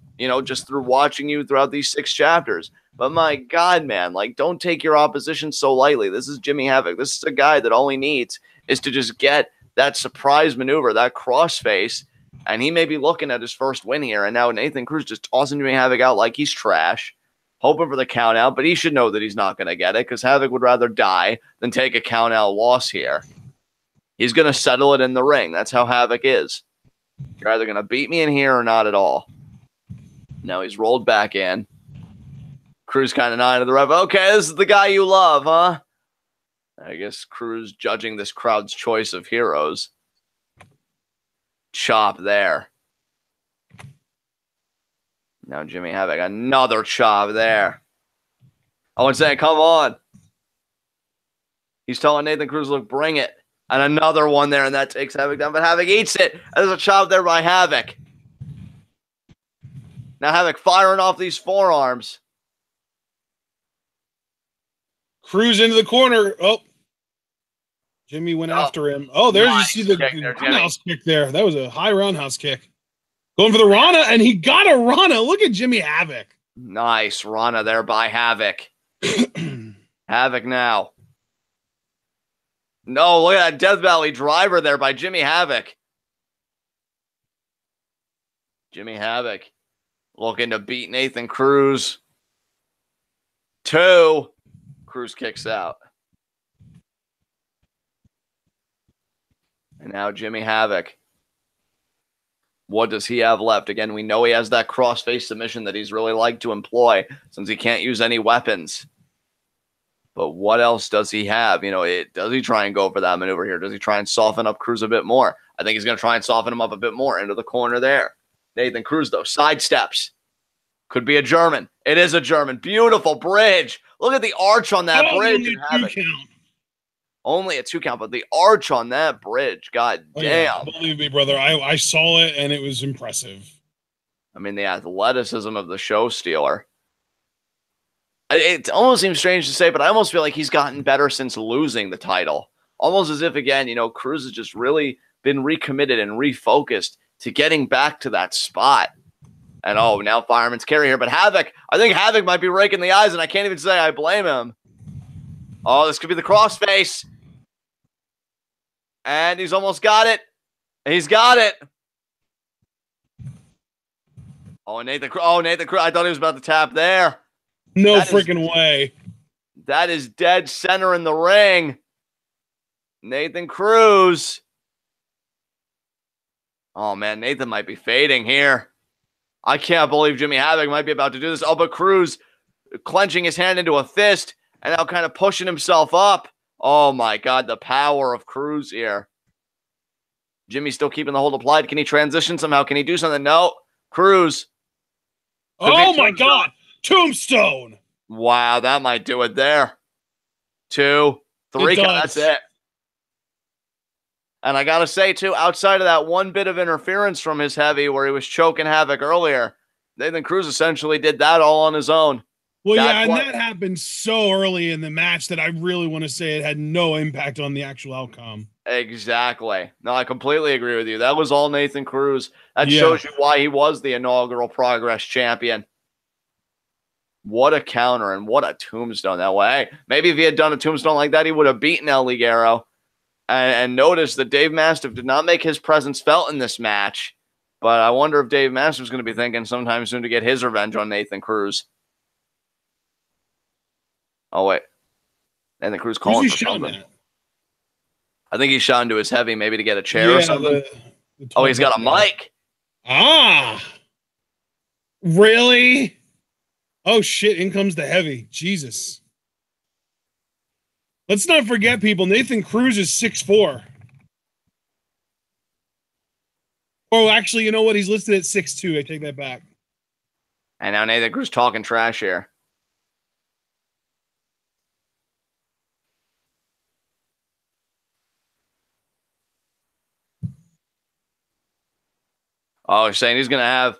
B: just through watching you throughout these 6 chapters. But my God, man, don't take your opposition so lightly. This is Jimmy Havoc. This is a guy that all he needs is to just get that surprise maneuver, that crossface, and he may be looking at his first win here. And now Nathan Cruz just tossing Jimmy Havoc out like he's trash, hoping for the count out, but he should know that he's not going to get it because Havoc would rather die than take a count out loss here. He's going to settle it in the ring. That's how Havoc is. You're either going to beat me in here or not at all. Now he's rolled back in. Cruz kind of nodding to the ref. Okay, this is the guy you love, huh? I guess Cruz judging this crowd's choice of heroes. Chop there. Now Jimmy Havoc, another chop there. Owen's saying, come on. He's telling Nathan Cruz, look, bring it. And another one there, and that takes Havoc down. But Havoc eats it. There's a chop there by Havoc. Now Havoc firing off these forearms.
A: Cruz into the corner. Oh, Jimmy went after him. Oh, there's
B: Nice
A: you see the
B: kick there,
A: roundhouse kick there. That was a high roundhouse kick. Going for the Rana, and he got a Rana. Look at Jimmy Havoc.
B: Nice Rana there by Havoc. Havoc now. No, look at that Death Valley driver there by Jimmy Havoc. Jimmy Havoc looking to beat Nathan Cruz. 2. Cruz kicks out. And now Jimmy Havoc. What does he have left? Again, we know he has that crossface submission that he's really liked to employ since he can't use any weapons. But what else does he have? You know, does he try and go for that maneuver here? Does he try and soften up Cruz a bit more? I think he's going to try and soften him up a bit more into the corner there. Nathan Cruz, though, sidesteps. Could be a German. It is a German. Beautiful bridge. Look at the arch on that bridge. Only a 2 count, but the arch on that bridge, god damn.
A: Yeah, believe me, brother, I saw it, and it was impressive.
B: I mean, the athleticism of the show stealer. It almost seems strange to say, but I almost feel like he's gotten better since losing the title. Almost as if, again, you know, Cruz has just really been recommitted and refocused to getting back to that spot. And, oh, now Fireman's carry here. But Havoc, I think Havoc might be raking the eyes, and I can't even say I blame him. Oh, this could be the crossface. And he's almost got it. He's got it. Oh, Nathan Cruz. I thought he was about to tap there.
A: No freaking way.
B: That is dead center in the ring. Nathan Cruz. Oh, man, Nathan might be fading here. I can't believe Jimmy Havoc might be about to do this. Oh, but Cruz clenching his hand into a fist and now kind of pushing himself up. Oh, my God, the power of Cruz here. Jimmy's still keeping the hold applied. Can he transition somehow? Can he do something? No. Cruz.
A: Oh, my God. Tombstone.
B: Wow, that might do it there. 2, 3, that's it. And I got to say, too, outside of that one bit of interference from his heavy where he was choking Havoc earlier, Nathan Cruz essentially did that all on his own.
A: Well, yeah, and that happened so early in the match that I really want to say it had no impact on the actual outcome.
B: Exactly. No, I completely agree with you. That was all Nathan Cruz. That shows you why he was the inaugural Progress champion. What a counter and what a tombstone that way. Maybe if he had done a tombstone like that, he would have beaten El Ligero. And notice that Dave Mastiff did not make his presence felt in this match. But I wonder if Dave Mastiff's going to be thinking sometime soon to get his revenge on Nathan Cruz. Oh, wait. Nathan Cruz calling for something. I think he shot into his heavy maybe to get a chair or something. Oh, he's got a mic.
A: Ah. Really? Oh, shit. In comes the heavy. Jesus. Let's not forget, people, Nathan Cruz is 6'4". Oh, actually, you know what? He's listed at 6'2". I take that back.
B: And now Nathan Cruz talking trash here. Oh, he's saying he's going to have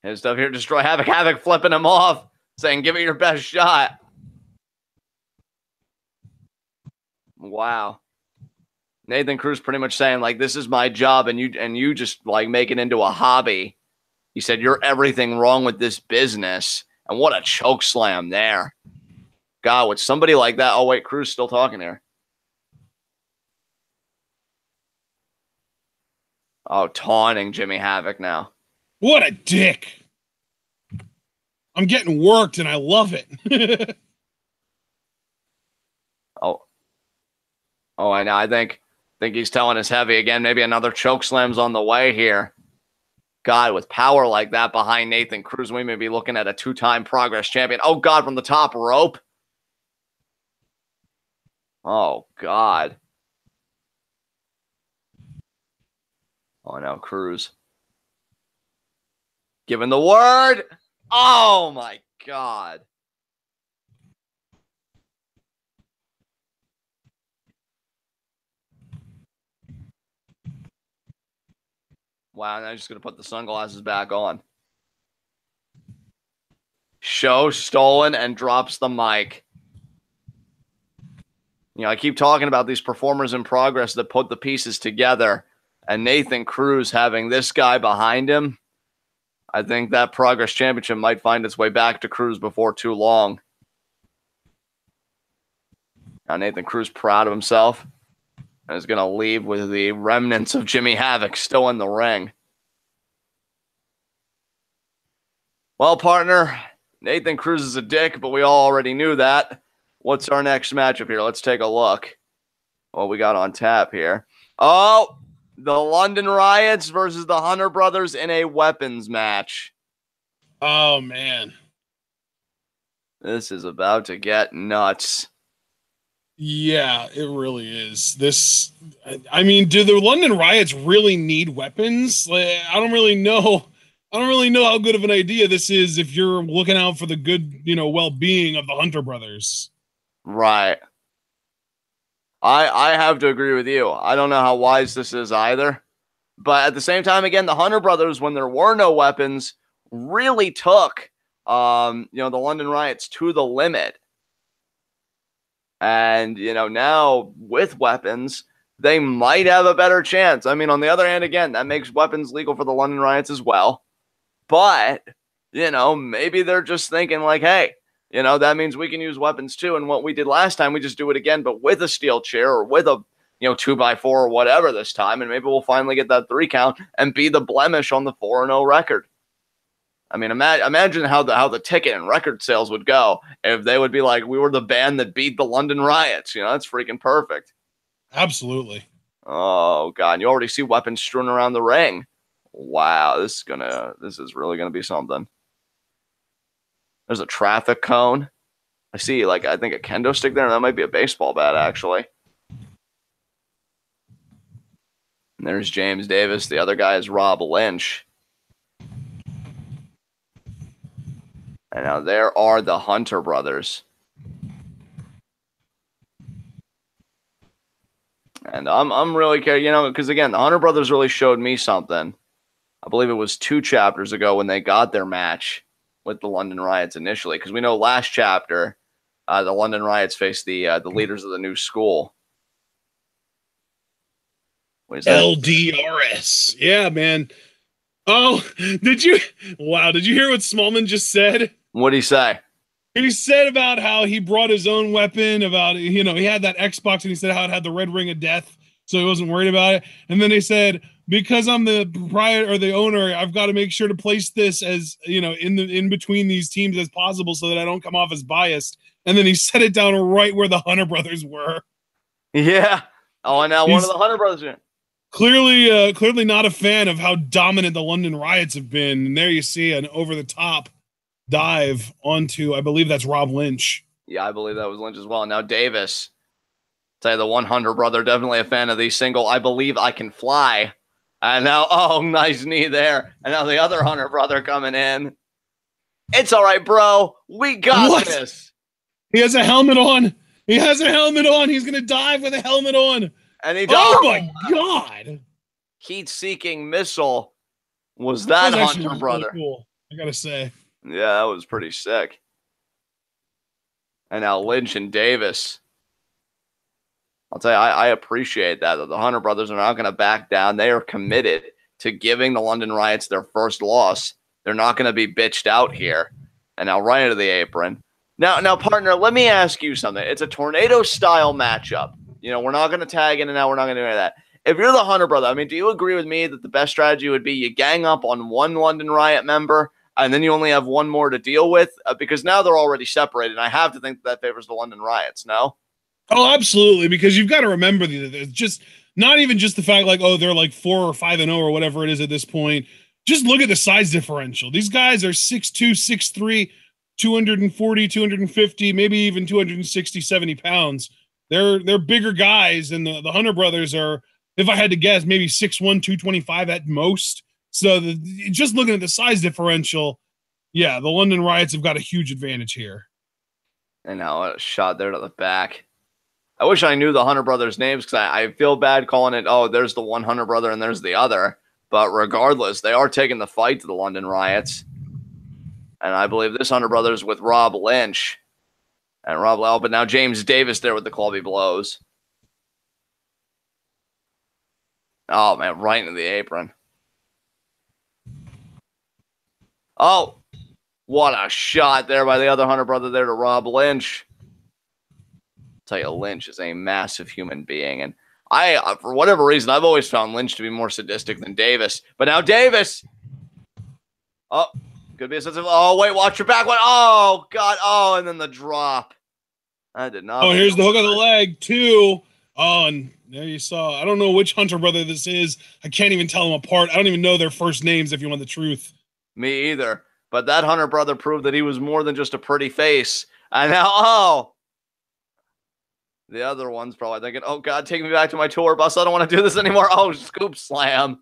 B: his stuff here destroy Havoc. Havoc flipping him off, saying, give it your best shot. Wow. Nathan Cruz pretty much saying, like, this is my job, and you just, like, make it into a hobby. He said, you're everything wrong with this business. And what a choke slam there. God, with somebody like that. Oh, wait, Cruz still talking here. Oh, taunting Jimmy Havoc now.
A: What a dick. I'm getting worked, and I love it.
B: Oh, I know. I think he's telling us heavy again. Maybe another choke slam's on the way here. God, with power like that behind Nathan Cruz, we may be looking at a 2-time Progress champion. Oh, God, from the top rope. Oh, God. Oh, no, Cruz. Giving the word. Oh, my God. Wow, now I'm just going to put the sunglasses back on. Show stolen and drops the mic. I keep talking about these performers in progress that put the pieces together, and Nathan Cruz having this guy behind him, I think that Progress Championship might find its way back to Cruz before too long. Now Nathan Cruz proud of himself and is going to leave with the remnants of Jimmy Havoc still in the ring. Well, partner, Nathan Cruz is a dick, but we all already knew that. What's our next matchup here? Let's take a look. What we got on tap here. Oh, the London Riots versus the Hunter Brothers in a weapons match.
A: Oh, man.
B: This is about to get nuts.
A: Yeah, it really is. This, I mean, do the London Riots really need weapons? Like, I don't really know how good of an idea this is if you're looking out for the good, well-being of the Hunter Brothers.
B: Right. I have to agree with you. I don't know how wise this is either. But at the same time, again, the Hunter Brothers, when there were no weapons, really took, the London Riots to the limit. And, now with weapons, they might have a better chance. I mean, on the other hand, again, that makes weapons legal for the London Riots as well. But, maybe they're just thinking like, hey, that means we can use weapons too. And what we did last time, we just do it again, but with a steel chair or with a, 2x4 or whatever this time. And maybe we'll finally get that 3 count and be the blemish on the 4-0 record. I mean, imagine how the ticket and record sales would go if they would be like, we were the band that beat the London Riots. That's freaking perfect.
A: Absolutely.
B: Oh, God. And you already see weapons strewn around the ring. Wow, this is really gonna be something. There's a traffic cone. I see, I think a kendo stick there. That might be a baseball bat, actually. And there's James Davis. The other guy is Rob Lynch. And now there are the Hunter Brothers. And I'm really curious, because again, the Hunter Brothers really showed me something. I believe it was 2 chapters ago when they got their match with the London Riots initially. Because we know last chapter, the London Riots faced the leaders of the new school. What is that?
A: LDRS. Yeah, man. Oh, did you hear what Smallman just said?
B: What'd he say?
A: He said about how he brought his own weapon, about, he had that Xbox, and he said how it had the red ring of death, so he wasn't worried about it. And then they said, because I'm the proprietor or the owner, I've got to make sure to place this as, in between these teams as possible so that I don't come off as biased. And then he set it down right where the Hunter Brothers were.
B: Yeah. Oh, and now one of the Hunter Brothers are
A: clearly not a fan of how dominant the London Riots have been. And there you see an over-the-top dive onto, I believe that's Rob Lynch.
B: Yeah, I believe that was Lynch as well. Now Davis, say the 100 brother, definitely a fan of the single I Believe I Can Fly. And now, oh, nice knee there. And now the other Hunter brother coming in. It's all right, bro. We got this.
A: He has a helmet on. He's going to dive with a helmet on.
B: And he
A: oh, my God.
B: Heat-seeking missile was that Hunter brother.
A: Really cool, I got to say.
B: Yeah, that was pretty sick. And now Lynch and Davis. I'll tell you, I appreciate that. The Hunter Brothers are not going to back down. They are committed to giving the London Riots their first loss. They're not going to be bitched out here. And now right into the apron. Now, partner, let me ask you something. It's a tornado-style matchup. We're not going to tag in and out. We're not going to do any of that. If you're the Hunter Brother, I mean, do you agree with me that the best strategy would be you gang up on one London Riot member and then you only have one more to deal with? Because now they're already separated. And I have to think that favors the London Riots, no?
A: Oh, absolutely, because you've got to remember that it's just not even just the fact they're 4 or 5-0 or whatever it is at this point. Just look at the size differential. These guys are 6'2", 6'3", 240, 250, maybe even 260, 70 pounds. They're bigger guys, and the Hunter Brothers are, if I had to guess, maybe 6'1", 225 at most. So just looking at the size differential, yeah, the London Riots have got a huge advantage here.
B: And now a shot there to the back. I wish I knew the Hunter Brothers' names because I feel bad calling it, oh, there's the one Hunter brother and there's the other. But regardless, they are taking the fight to the London Riots. And I believe this Hunter Brothers with Rob Lynch. And Rob Lau, but now James Davis there with the clubby blows. Oh, man, right into the apron. Oh, what a shot there by the other Hunter brother there to Rob Lynch. I'll tell you, Lynch is a massive human being. And I, for whatever reason, I've always found Lynch to be more sadistic than Davis. But now Davis. Oh, could be a sense of, oh, wait, watch your back. What? Oh, God. Oh, and then the drop. I did not.
A: Oh, here's the hook of the leg, too. Oh, and there you saw. I don't know which Hunter brother this is. I can't even tell them apart. I don't even know their first names, if you want the truth.
B: Me either. But that Hunter brother proved that he was more than just a pretty face. And now, oh. The other one's probably thinking, oh, God, take me back to my tour bus. I don't want to do this anymore. Oh, scoop slam.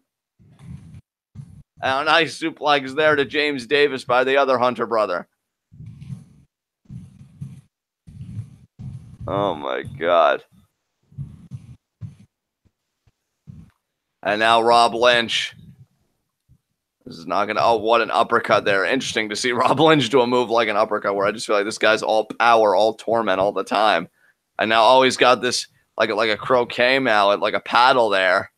B: And a nice suplex there to James Davis by the other Hunter brother. Oh, my God. And now Rob Lynch. This is not going to... Oh, what an uppercut there. Interesting to see Rob Lynch do a move like an uppercut where I just feel like this guy's all power, all torment all the time. And now, oh, he's got this like a croquet mallet, like a paddle there.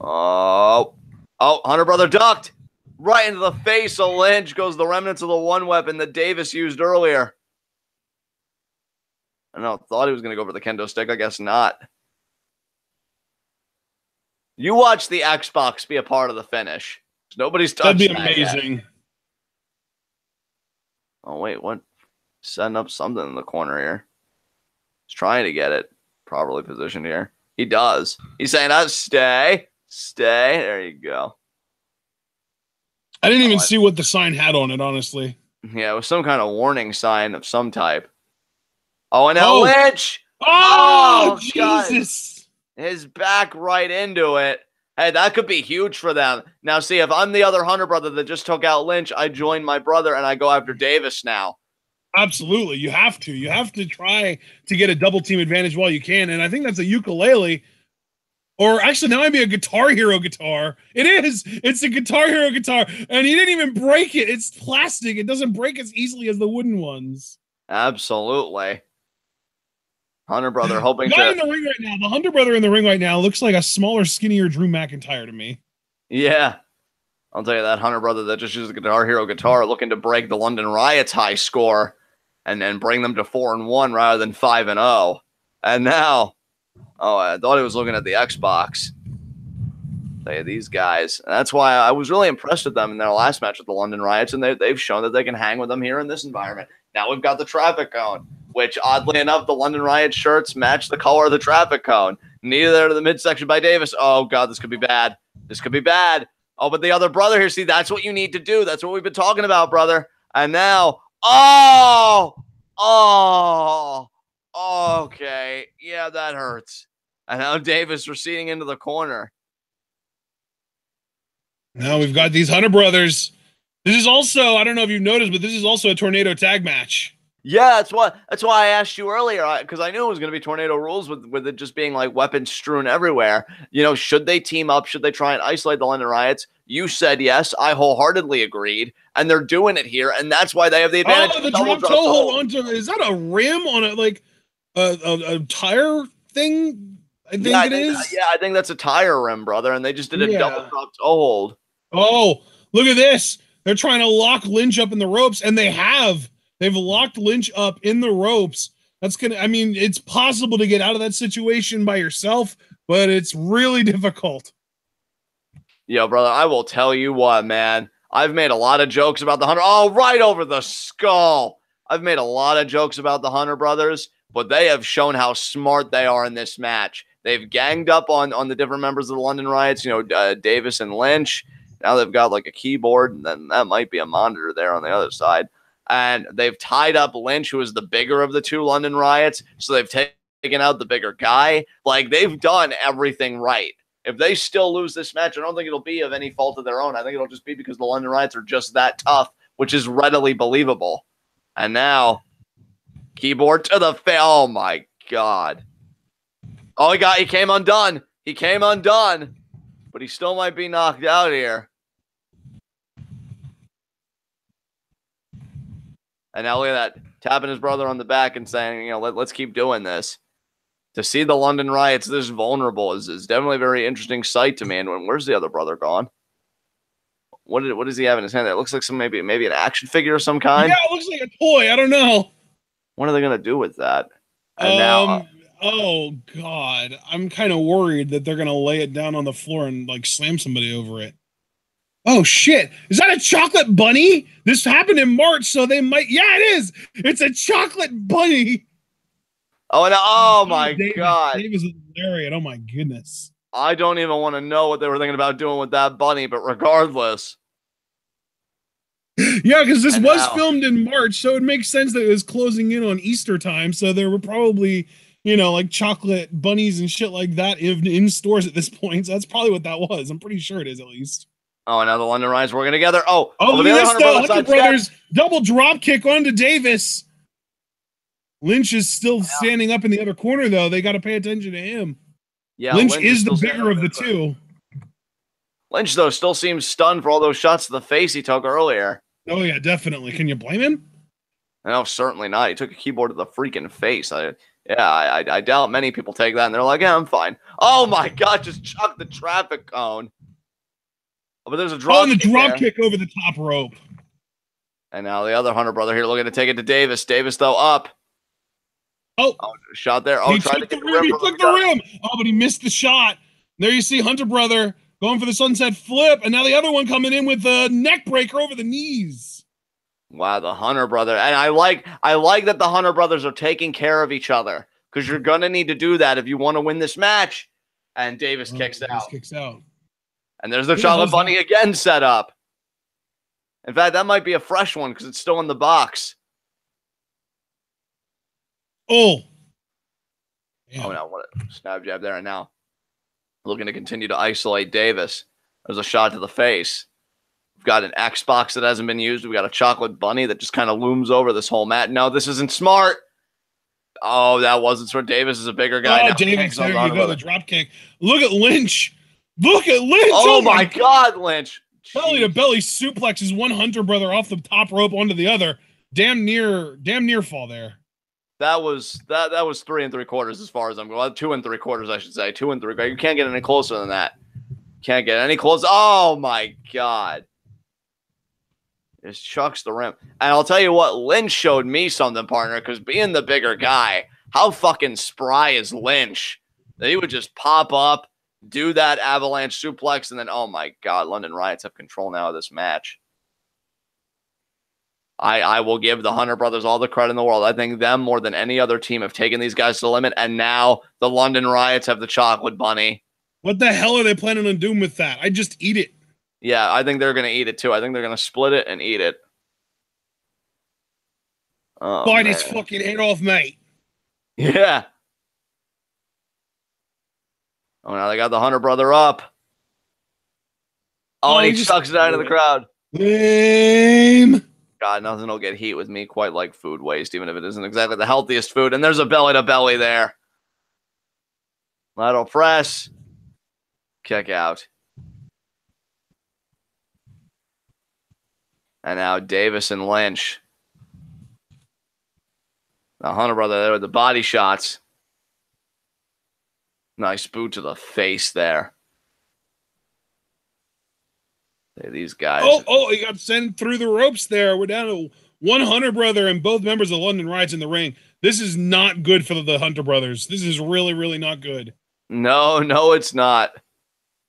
B: Oh, Hunter brother ducked. Right into the face of Lynch goes the remnants of the one weapon that Davis used earlier. I don't know, thought he was going to go for the kendo stick. I guess not. You watch the Xbox be a part of the finish. Nobody's touching that.
A: That'd be amazing.
B: Yet. Oh, wait, what? Setting up something in the corner here. He's trying to get it properly positioned here. He does. He's saying, stay. Stay. There you go.
A: I didn't even see what the sign had on it, honestly.
B: Yeah, it was some kind of warning sign of some type. Oh, and now Lynch!
A: Oh, Jesus!
B: God. His back right into it. Hey, that could be huge for them. Now, see, if I'm the other Hunter brother that just took out Lynch, I join my brother and I go after Davis now.
A: Absolutely. You have to. You have to try to get a double team advantage while you can. And I think that's a ukulele. Or actually, that might be a Guitar Hero guitar. It is. It's a Guitar Hero guitar. And he didn't even break it. It's plastic. It doesn't break as easily as the wooden ones.
B: Absolutely. Hunter brother hoping
A: to... in the ring right now. The Hunter brother in the ring right now looks like a smaller, skinnier Drew McIntyre to me.
B: Yeah. I'll tell you that Hunter brother that just used a Guitar Hero guitar looking to break the London Riots high score and then bring them to 4-1 rather than 5-0. And now, oh, I thought he was looking at the Xbox. Hey, these guys. And that's why I was really impressed with them in their last match with the London Riots, and they've shown that they can hang with them here in this environment. Now we've got the traffic cone, which oddly enough, the London Riot shirts match the color of the traffic cone. Neither there to the midsection by Davis. Oh, God, this could be bad. This could be bad. Oh, but the other brother here, see, that's what you need to do. That's what we've been talking about, brother. And now, okay. Yeah, that hurts. And now Davis receding into the corner.
A: Now we've got these Hunter brothers. This is also, I don't know if you've noticed, but this is also a tornado tag match.
B: Yeah, that's why I asked you earlier, because I knew it was going to be tornado rules with it just being like weapons strewn everywhere. You know, should they team up? Should they try and isolate the London Riots? You said yes. I wholeheartedly agreed, and they're doing it here, and that's why they have the advantage.
A: Oh, the drop toe hold onto, is that a rim on a like a tire thing? I think it is.
B: Yeah, I think that's a tire rim, brother, and they just did a double drop toe hold.
A: Oh, look at this! They're trying to lock Lynch up in the ropes, and they have. They've locked Lynch up in the ropes. That's gonna. I mean, it's possible to get out of that situation by yourself, but it's really difficult.
B: Yo, brother, I will tell you what, man. I've made a lot of jokes about the Hunter. Oh, right over the skull. I've made a lot of jokes about the Hunter brothers, but they have shown how smart they are in this match. They've ganged up on the different members of the London Riots, you know, Davis and Lynch. Now they've got like a keyboard, and then that might be a monitor there on the other side. And they've tied up Lynch, who is the bigger of the two London Riots. So they've taken out the bigger guy. Like, they've done everything right. If they still lose this match, I don't think it'll be of any fault of their own. I think it'll just be because the London Riots are just that tough, which is readily believable. And now, keyboard to the face. Oh, my God. Oh, he came undone. He came undone. But he still might be knocked out here. And now look at that. tapping his brother on the back and saying, let's keep doing this. To see the London Riots this vulnerable is definitely a very interesting sight to me. And where's the other brother gone? What does he have in his hand? That looks like maybe an action figure of some kind.
A: Yeah, it looks like a toy. I don't know.
B: What are they gonna do with that? And now,
A: oh God, I'm kind of worried that they're gonna lay it down on the floor and like slam somebody over it. Oh shit! Is that a chocolate bunny? This happened in March, so they might. Yeah, it is. It's a chocolate bunny.
B: Oh, and oh my God,
A: Dave is hilarious. Oh my goodness.
B: I don't even want to know what they were thinking about doing with that bunny, but regardless.
A: Yeah, because this was filmed in March, so it makes sense that it was closing in on Easter time. So there were probably, like chocolate bunnies and shit like that in stores at this point. So that's probably what that was. I'm pretty sure it is, at least.
B: Oh, and now the London Riots working together. Oh,
A: look at this, Hunter Brothers double drop kick onto Davis. Lynch is still standing up in the other corner, though. They got to pay attention to him. Yeah, Lynch is the bigger of the two.
B: Lynch, though, still seems stunned for all those shots to the face he took earlier.
A: Oh, yeah, definitely. Can you blame him?
B: No, certainly not. He took a keyboard to the freaking face. I doubt many people take that, and they're like, yeah, I'm fine. Oh, my God, just chuck the traffic cone. Oh, but there's a drop kick.
A: The drop kick over the top rope.
B: And now the other Hunter brother here looking to take it to Davis. Davis, though, up.
A: Oh,
B: shot there. Oh,
A: he took the rim. He took the rim. Oh, but he missed the shot. There you see Hunter brother going for the sunset flip, and now the other one coming in with the neck breaker over the knees.
B: Wow, the Hunter brother. And I like that the Hunter brothers are taking care of each other, because you're going to need to do that if you want to win this match. And Davis kicks out. And there's the chocolate bunny again set up. In fact, that might be a fresh one because it's still in the box.
A: Oh.
B: Yeah. Oh, no, what a snap jab there. And now looking to continue to isolate Davis. There's a shot to the face. We've got an Xbox that hasn't been used. We've got a chocolate bunny that just kind of looms over this whole mat. No, this isn't smart. Oh, that wasn't smart. Davis is a bigger guy.
A: Oh, Davis, there you go, the drop kick. Look at Lynch. Look at Lynch.
B: Oh my God, Lynch.
A: Belly to belly suplexes one Hunter brother off the top rope onto the other. Damn near fall there.
B: That was 3 3/4 as far as I'm going. Well, 2 3/4, I should say. 2 3/4. You can't get any closer than that. Can't get any closer. Oh my God. Just chucks the rim. And I'll tell you what, Lynch showed me something, partner, because being the bigger guy, how fucking spry is Lynch? That he would just pop up, do that avalanche suplex, and then, oh my God, London Riots have control now of this match. I will give the Hunter brothers all the credit in the world. I think them more than any other team have taken these guys to the limit, and now the London Riots have the chocolate bunny.
A: What the hell are they planning on doing with that? I just eat it.
B: Yeah, I think they're going to eat it too. I think they're going to split it and eat it.
A: Oh, bite his fucking head off, mate.
B: Yeah. Oh, now they got the Hunter brother up. Oh, and he chucks it out of the crowd.
A: Lame.
B: God, nothing will get heat with me quite like food waste, even if it isn't exactly the healthiest food. And there's a belly-to-belly there. Lateral press. Kick out. And now Davis and Lynch. The Hunter brother there with the body shots. Nice boot to the face there. Hey, these guys.
A: Oh, he got sent through the ropes there. We're down to one Hunter brother and both members of London Riots in the ring. This is not good for the Hunter brothers. This is really, really not good.
B: No, it's not.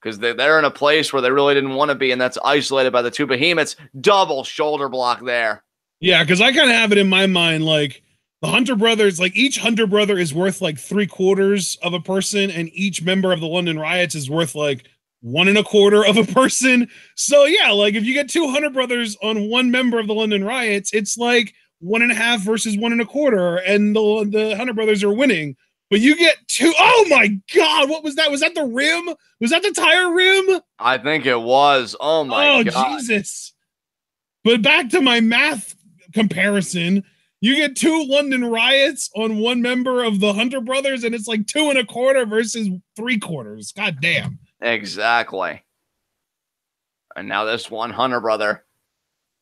B: Because they're in a place where they really didn't want to be, and that's isolated by the two behemoths. Double shoulder block there.
A: Yeah, because I kind of have it in my mind, like, the Hunter brothers, like, each Hunter brother is worth, like, 3/4 of a person, and each member of the London Riots is worth, like, 1 1/4 of a person. So, yeah, like, if you get 2 Hunter brothers on one member of the London Riots, it's, like, 1.5 versus 1 1/4, and the Hunter brothers are winning. But you get 2. Oh my God, what was that? Was that the rim? Was that the tire rim?
B: I think it was. Oh my God.
A: Oh, Jesus. But back to my math comparison, you get 2 London Riots on one member of the Hunter brothers, and it's like 2 1/4 versus 3/4. God damn.
B: Exactly. And now this one Hunter brother,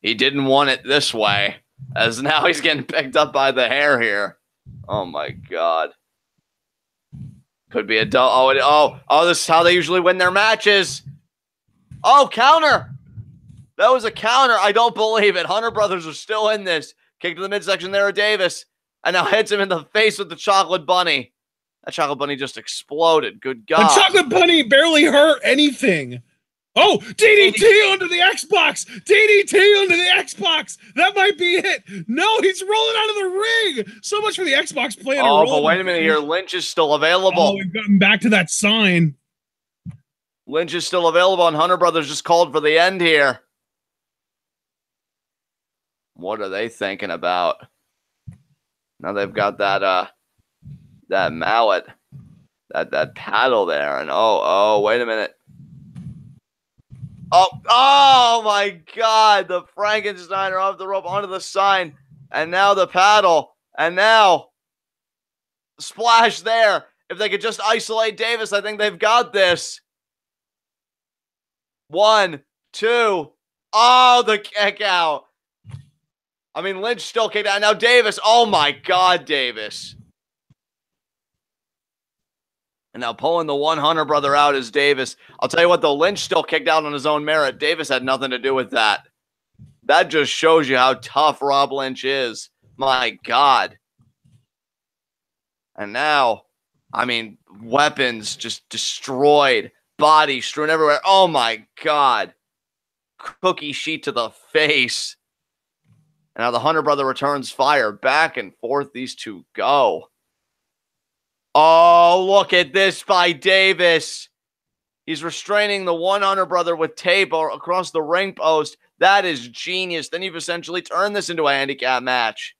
B: he didn't want it this way. as now he's getting picked up by the hair here. Oh my God. Could be a this is how they usually win their matches. Oh, counter. That was a counter. I don't believe it. Hunter Brothers are still in this. Kick to the midsection there of Davis. And now hits him in the face with the chocolate bunny. That chocolate bunny just exploded. Good God.
A: The chocolate bunny barely hurt anything. Oh, DDT onto the Xbox! DDT onto the Xbox! That might be it! No, he's rolling out of the ring! So much for the Xbox playing a role.
B: Oh, but wait a minute here. Lynch is still available.
A: Oh, we've gotten back to that sign.
B: Lynch is still available, and Hunter Brothers just called for the end here. What are they thinking about? Now they've got that mallet, that paddle there, and oh, wait a minute. Oh my God, the Frankensteiner off the rope onto the sign, and now the paddle, and now splash there. If they could just isolate Davis, I think they've got this. 1, 2, oh, the kick out. I mean, Lynch still kicked out. Now Davis, oh my God, Davis. And now pulling the one Hunter brother out is Davis. I'll tell you what, though, Lynch still kicked out on his own merit. Davis had nothing to do with that. That just shows you how tough Rob Lynch is. My God. And now, I mean, weapons just destroyed. Body strewn everywhere. Oh, my God. Cookie sheet to the face. And now the Hunter brother returns fire. Back and forth these two go. Oh, look at this by Davis. He's restraining the one Hunter brother with tape across the ring post. That is genius. Then you've essentially turned this into a handicap match.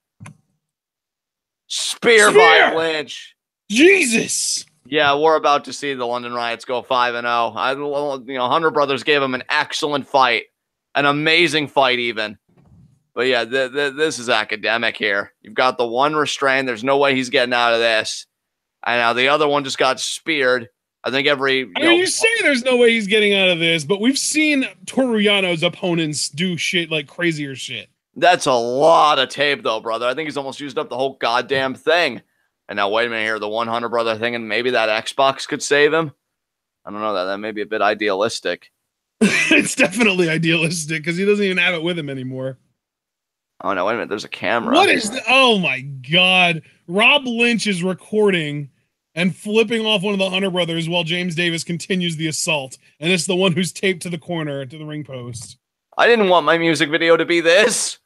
B: Spear by Lynch.
A: Jesus.
B: Yeah, we're about to see the London Riots go 5-0. Hunter brothers gave him an excellent fight. An amazing fight even. But yeah, this is academic here. You've got the one restrained. There's no way he's getting out of this. And now the other one just got speared. I think
A: you say there's no way he's getting out of this, but we've seen Toru Yano's opponents do shit like crazier shit.
B: That's a lot of tape, though, brother. I think he's almost used up the whole goddamn thing. And now, wait a minute here. The one Hunter brother thing, and maybe that Xbox could save him? I don't know. That may be a bit idealistic.
A: It's definitely idealistic because he doesn't even have it with him anymore.
B: Oh, no, wait a minute. There's a camera.
A: What is that? Oh, my God. Rob Lynch is recording and flipping off one of the Hunter brothers while James Davis continues the assault. And it's the one who's taped to the corner, to the ring post.
B: I didn't want my music video to be this.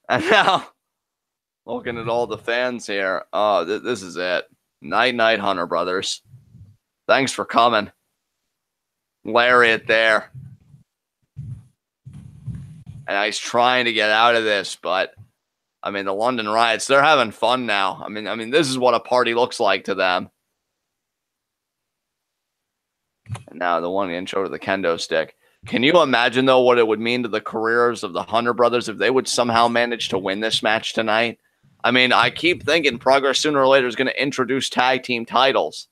B: And now, looking at all the fans here. Oh, this is it. Night, Hunter brothers. Thanks for coming. Lariat there. And he's trying to get out of this, but I mean, the London Riots, they're having fun now. I mean, this is what a party looks like to them. And now the one intro to the kendo stick. Can you imagine, though, what it would mean to the careers of the Hunter brothers if they would somehow manage to win this match tonight? I mean, I keep thinking Progress sooner or later is going to introduce tag team titles.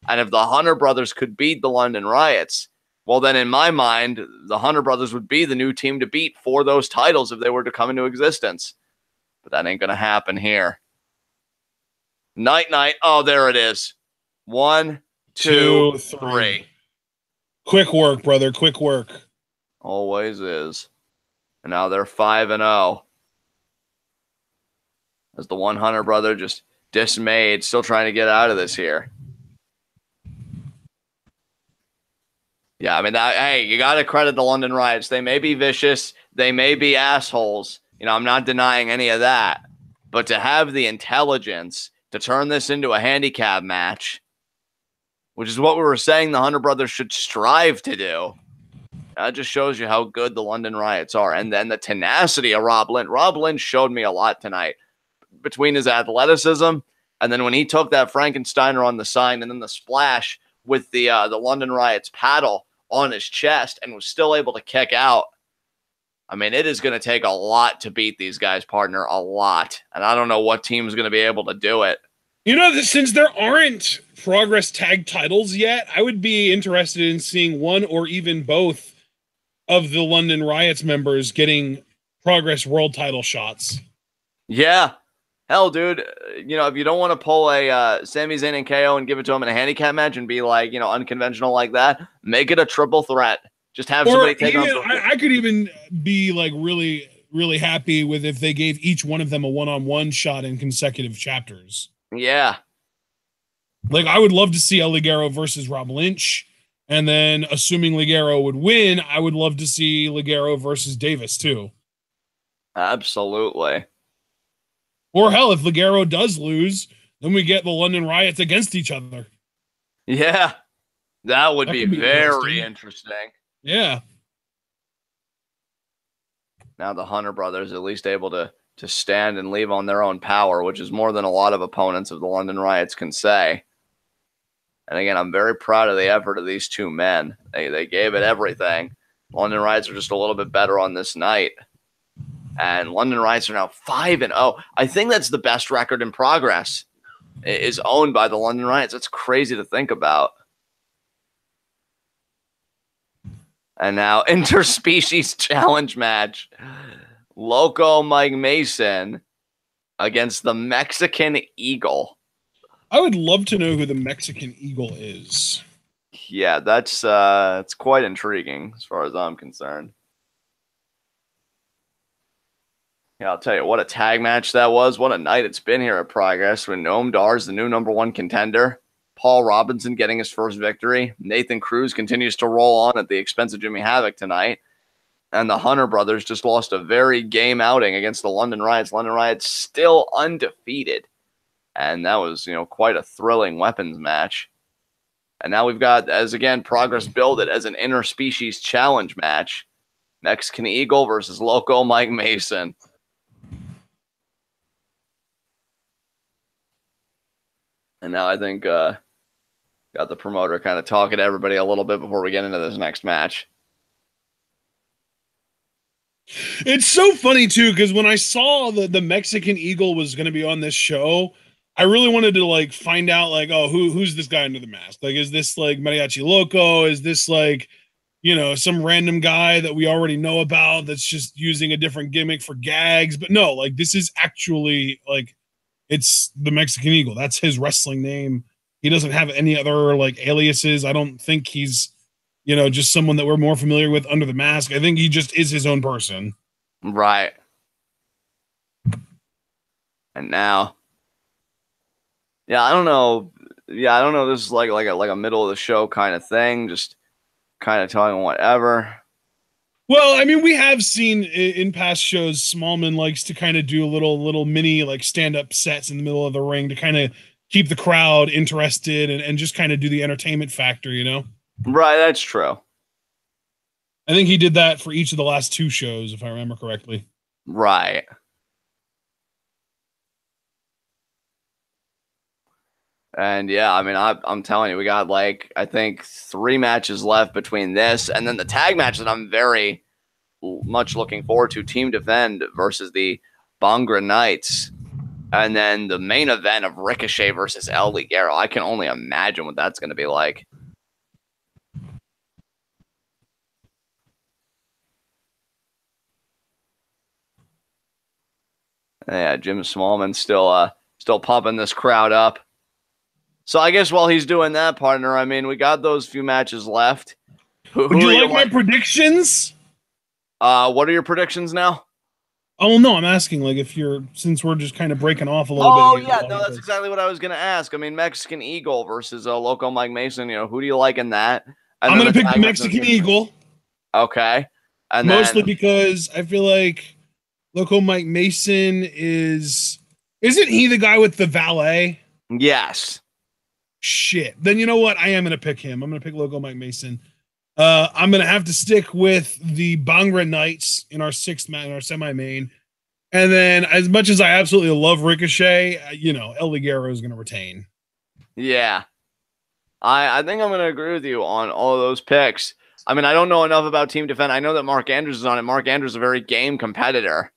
B: And if the Hunter brothers could beat the London Riots, well, then in my mind, the Hunter brothers would be the new team to beat for those titles if they were to come into existence. But that ain't going to happen here. Night. Oh, there it is. 1, 2, 3.
A: Quick work, brother. Quick work.
B: Always is. And now they're 5-0. As the one Hunter brother just dismayed, still trying to get out of this here. Yeah, I mean, hey, you got to credit the London Riots. They may be vicious. They may be assholes. I'm not denying any of that. But to have the intelligence to turn this into a handicap match, which is what we were saying the Hunter brothers should strive to do, that just shows you how good the London Riots are. And then the tenacity of Rob Lynch. Rob Lynch showed me a lot tonight between his athleticism and then when he took that Frankensteiner on the sign and then the splash with the London Riots paddle on his chest and was still able to kick out. I mean, it is going to take a lot to beat these guys, partner, a lot. And I don't know what team is going to be able to do it.
A: Since there aren't Progress tag titles yet, I would be interested in seeing one or even both of the London Riots members getting Progress world title shots.
B: Yeah. Hell, dude, if you don't want to pull a Sami Zayn and KO and give it to him in a handicap match and be like, unconventional like that, make it a triple threat. Just have somebody take on.
A: I could even be like really, really happy with if they gave each one of them a one-on-one shot in consecutive chapters.
B: Yeah.
A: Like, I would love to see El Ligero versus Rob Lynch. And then, assuming Ligero would win, I would love to see Ligero versus Davis, too.
B: Absolutely.
A: Or hell, if Ligero does lose, then we get the London Riots against each other.
B: Yeah. That would be very interesting.
A: Yeah.
B: Now the Hunter brothers at least able to stand and leave on their own power, which is more than a lot of opponents of the London Riots can say. And again, I'm very proud of the effort of these two men. They gave it everything. London Riots are just a little bit better on this night. And London Riots are now 5-0. I think that's the best record in Progress. It is owned by the London Riots. That's crazy to think about. And now, interspecies challenge match. Loco Mike Mason against the Mexican Eagle.
A: I would love to know who the Mexican Eagle is.
B: Yeah, that's it's quite intriguing as far as I'm concerned. Yeah, I'll tell you what a tag match that was. What a night it's been here at Progress when Noam Dar is the new #1 contender. Paul Robinson getting his first victory. Nathan Cruz continues to roll on at the expense of Jimmy Havoc tonight. And the Hunter brothers just lost a very game outing against the London Riots. London Riots still undefeated. And that was, quite a thrilling weapons match. And now we've got, as again, Progress billed it as an interspecies challenge match. Mexican Eagle versus Loco Mike Mason. And now I think got the promoter kind of talking to everybody a little bit before we get into this next match.
A: It's so funny, too, because when I saw the Mexican Eagle was going to be on this show, I really wanted to, find out, who's this guy under the mask? Like, is this, Mariachi Loco? Is this, some random guy that we already know about that's just using a different gimmick for gags? But no, this is actually, it's the Mexican Eagle. That's his wrestling name. He doesn't have any other aliases. I don't think he's, just someone that we're more familiar with under the mask. I think he just is his own person.
B: Right. And now, I don't know. Yeah, I don't know. This is like a middle of the show kind of thing. Just kind of talking whatever.
A: Well, I mean, we have seen in past shows, Smallman likes to kind of do little mini stand-up sets in the middle of the ring to kind of keep the crowd interested and just kind of do the entertainment factor,
B: Right, that's true.
A: I think he did that for each of the last 2 shows, if I remember correctly.
B: Right. And yeah, I mean, I'm telling you, we got I think 3 matches left between this and then the tag match that I'm very much looking forward to, Team Defend versus the Bhangra Knights. And then the main event of Ricochet versus El Ligero. I can only imagine what that's going to be like. Yeah, Jim Smallman still pumping this crowd up. So I guess while he's doing that, partner, I mean, we got those few matches left.
A: Would you like my predictions?
B: What are your predictions now?
A: Oh, no, I'm asking, since we're just kind of breaking off a little bit.
B: Oh, yeah, no, that's exactly what I was going to ask. I mean, Mexican Eagle versus Loco Mike Mason, who do you like in that? And
A: I'm going to pick the Mexican Eagle.
B: Okay. And
A: mostly because I feel like Loco Mike Mason isn't he the guy with the valet?
B: Yes.
A: Shit. Then you know what? I am going to pick him. I'm going to pick Loco Mike Mason. I'm going to have to stick with the Bhangra Knights in our 6th match, in our semi-main. And then as much as I absolutely love Ricochet, El Ligero is going to retain.
B: Yeah. I think I'm going to agree with you on all of those picks. I mean, I don't know enough about Team Defend. I know that Mark Andrews is on it. Mark Andrews is a very game competitor.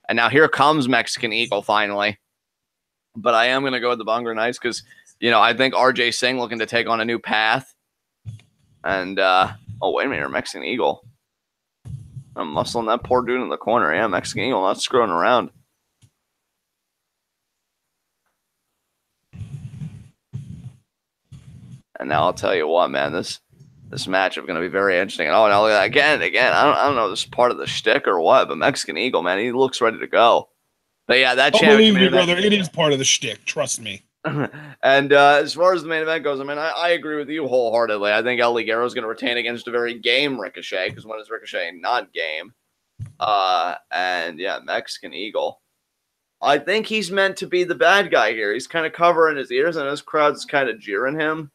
B: And now here comes Mexican Eagle finally. But I am going to go with the Bhangra Knights because, I think RJ Singh looking to take on a new path. And, oh, wait a minute, Mexican Eagle. I'm muscling that poor dude in the corner. Yeah, Mexican Eagle, not screwing around. And now I'll tell you what, man, this matchup is going to be very interesting. And now look at that. Again, I don't know if this is part of the shtick or what, but Mexican Eagle, man, he looks ready to go. But yeah, that
A: championship. Believe me, brother, it is part of the shtick. Trust me.
B: And as far as the main event goes, I mean, I agree with you wholeheartedly. I think El Ligero is going to retain against a very game Ricochet, because when is Ricochet not game? And yeah, Mexican Eagle. I think he's meant to be the bad guy here. He's kind of covering his ears, and his crowd's kind of jeering him.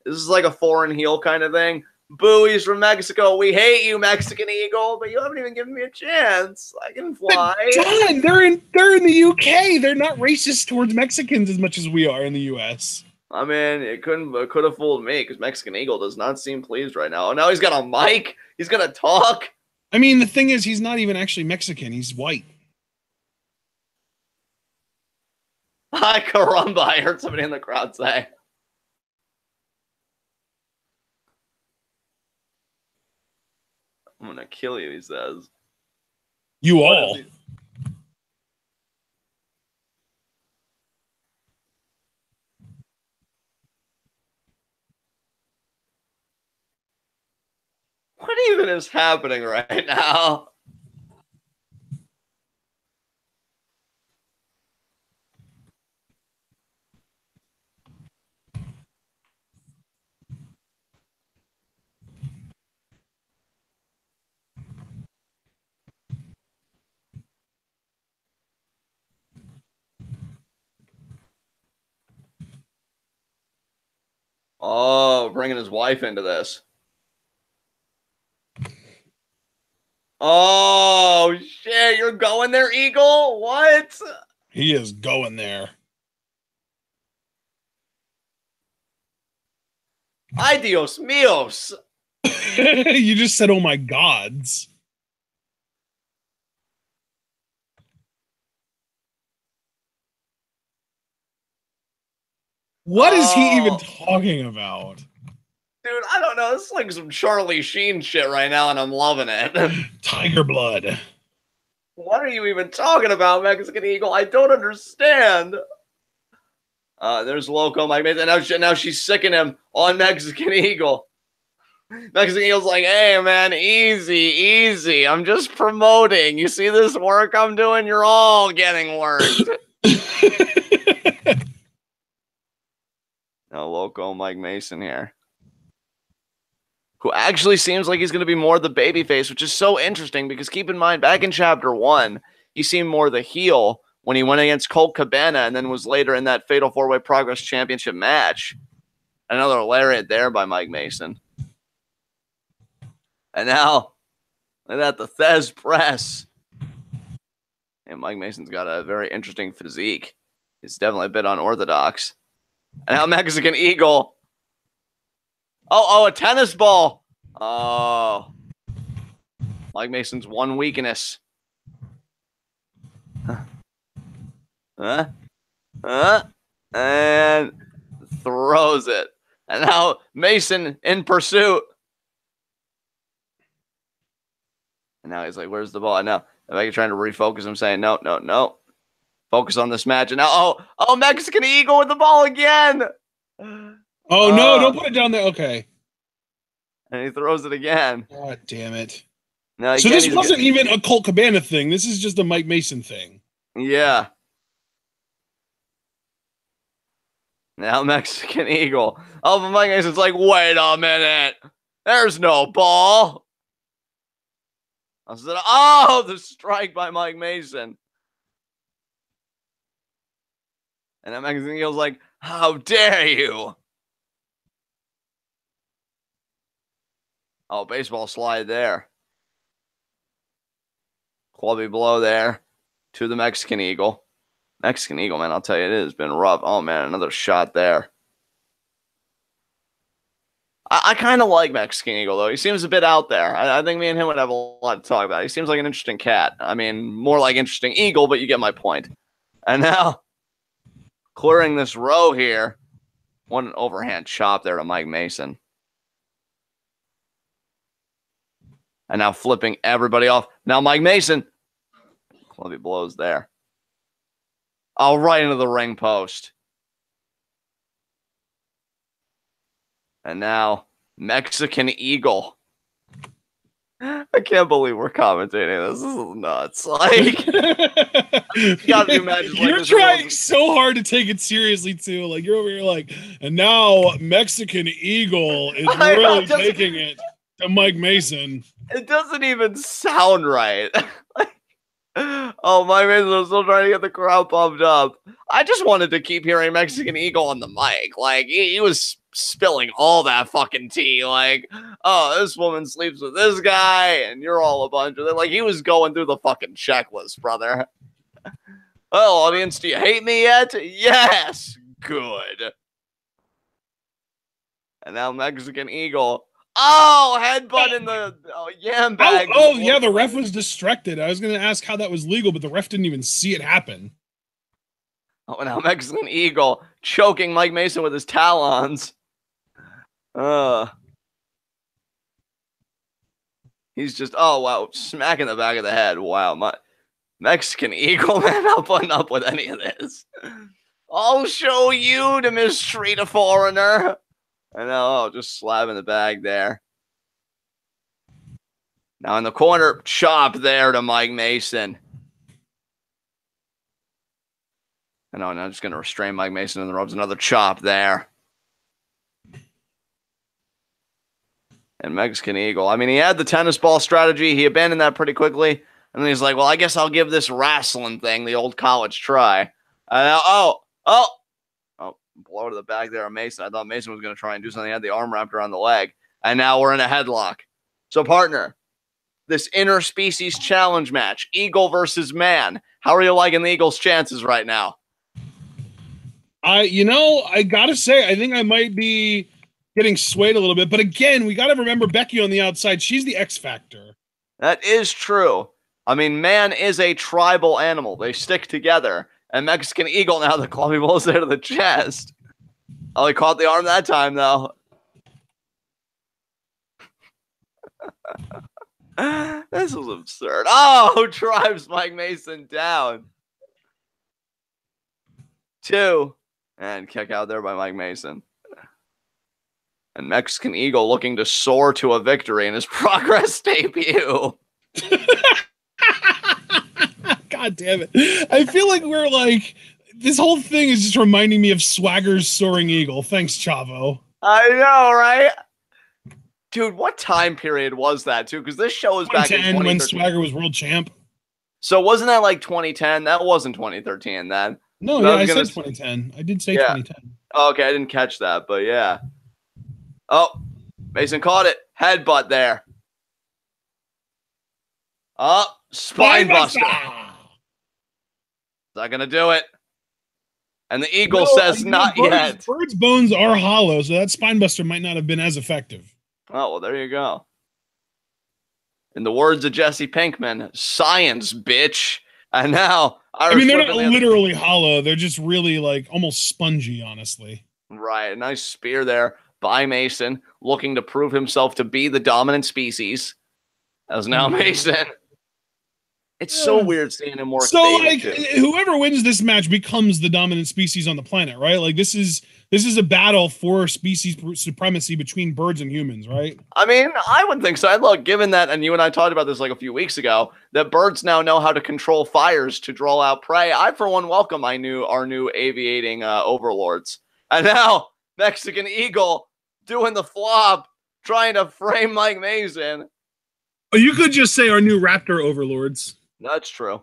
B: This is like a foreign heel kind of thing. Boo, he's from Mexico. We hate you, Mexican Eagle, but you haven't even given me a chance. I can fly.
A: John, they're in the UK. They're not racist towards Mexicans as much as we are in the US.
B: I mean, it could have fooled me, because Mexican Eagle does not seem pleased right now. Oh, now he's got a mic. He's gonna talk.
A: I mean, the thing is, he's not even actually Mexican. He's white.
B: Hi, caramba, I heard somebody in the crowd say. I'm gonna kill you, he says.
A: You all.
B: What even is happening right now? Oh, bringing his wife into this. Oh, shit. You're going there, Eagle? What?
A: He is going there.
B: Ay, Dios míos.
A: You just said, oh, my gods. What is he even talking about?
B: Dude, I don't know. This is like some Charlie Sheen shit right now, and I'm loving it.
A: Tiger blood.
B: What are you even talking about, Mexican Eagle? I don't understand. There's Loco, Mike Mason. Now she's sicking him on Mexican Eagle. Mexican Eagle's like, hey, man, easy. I'm just promoting. You see this work I'm doing? You're all getting worked. Now Loco, Mike Mason here, who actually seems like he's going to be more the babyface, which is so interesting because keep in mind, back in Chapter 1, he seemed more the heel when he went against Colt Cabana and then was later in that Fatal 4-Way Progress Championship match. Another lariat there by Mike Mason. And now, look at that, the Thez press. And Mike Mason's got a very interesting physique. He's definitely a bit unorthodox. And now Mexican Eagle. Oh, a tennis ball. Oh. Mike Mason's one weakness. And throws it. And now Mason in pursuit. And now he's like, where's the ball? And now Mike trying to refocus him, saying, no. Focus on this match. And now, Mexican Eagle with the ball again.
A: Oh, no, don't put it down there. Okay.
B: And he throws it again.
A: God damn it.
B: Now,
A: so this wasn't even a Colt Cabana thing. This is just a Mike Mason thing.
B: Yeah. Now Mexican Eagle. Oh, but Mike Mason's like, wait a minute. There's no ball. I said, the strike by Mike Mason. And that Mexican Eagle's like, how dare you? Oh, baseball slide there. Clubby blow there to the Mexican Eagle. Mexican Eagle, man, I'll tell you, it has been rough. Oh, man, another shot there. I kind of like Mexican Eagle, though. He seems a bit out there. I think me and him would have a lot to talk about. He seems like an interesting cat. I mean, more like interesting eagle, but you get my point. And now, clearing this row here. One overhand chop there to Mike Mason. And now flipping everybody off. Now Mike Mason. Clubby blows there. Oh, right into the ring post. And now, Mexican Eagle. I can't believe we're commentating this. This is nuts. Like, you gotta do matches like
A: you're
B: this.
A: trying so hard to take it seriously too. Like you're over here like, and now Mexican Eagle is really taking it to Mike Mason.
B: It doesn't even sound right. Oh, Mike Mason was still trying to get the crowd pumped up. I just wanted to keep hearing Mexican Eagle on the mic. Like, he was spilling all that fucking tea. Like, oh, this woman sleeps with this guy, and you're all a bunch of them. Like, he was going through the fucking checklist, brother. Well, audience, do you hate me yet? Yes. Good. And now Mexican Eagle. Oh, headbutt in the yam bag.
A: Oh, yeah, the ref was distracted. I was going to ask how that was legal, but the ref didn't even see it happen.
B: Oh, now Mexican Eagle choking Mike Mason with his talons. He's just, oh, wow, smacking the back of the head. Wow, my Mexican Eagle, man, not putting up with any of this. I'll show you to mistreat a foreigner. I know, just slapping the bag there. Now in the corner, chop there to Mike Mason. I know, now just going to restrain Mike Mason in the ropes. Another chop there. And Mexican Eagle. I mean, he had the tennis ball strategy. He abandoned that pretty quickly. And then he's like, well, I guess I'll give this wrestling thing the old college try. Blow to the back there of Mason. I thought Mason was going to try and do something. He had the arm wrapped around the leg. And now we're in a headlock. So, partner, this interspecies challenge match, Eagle versus man. How are you liking the Eagles' chances right now?
A: I got to say, I think I might be getting swayed a little bit. But again, we got to remember Becky on the outside. She's the X factor.
B: That is true. I mean, man is a tribal animal. They stick together. And Mexican Eagle now, the clubby blows there to the chest. Oh, he caught the arm that time, though. This was absurd. Oh, drives Mike Mason down. 2. And kick out there by Mike Mason. And Mexican Eagle looking to soar to a victory in his Progress debut.
A: God damn it. I feel like we're like, this whole thing is just reminding me of Swagger's Soaring Eagle. Thanks, Chavo.
B: I know, right? Dude, what time period was that, too? Because this show was back in 2013.
A: When Swagger was world champ.
B: So wasn't that like 2010? That wasn't 2013 then.
A: No, yeah, I said 2010. I did say 2010.
B: Oh, okay, I didn't catch that, but yeah. Oh, Mason caught it. Headbutt there. Oh, spine buster. Is that going to do it? And the Eagle says not yet.
A: Bird's bones are hollow, so that spine buster might not have been as effective.
B: Oh, well, there you go. In the words of Jesse Pinkman, science, bitch. And now,
A: they're not literally hollow. They're just really like almost spongy, honestly.
B: Right. A nice spear there by Mason, looking to prove himself to be the dominant species. As now Mason. It's so weird seeing him work.
A: So, like, whoever wins this match becomes the dominant species on the planet, right? Like, this is a battle for species supremacy between birds and humans, right?
B: I mean, I would think so. Look, given that, and you and I talked about this like a few weeks ago, that birds now know how to control fires to draw out prey. I, for one, welcome our new aviating overlords. And now, Mexican Eagle doing the flop, trying to frame Mike Mason.
A: Oh, you could just say our new Raptor overlords.
B: That's true.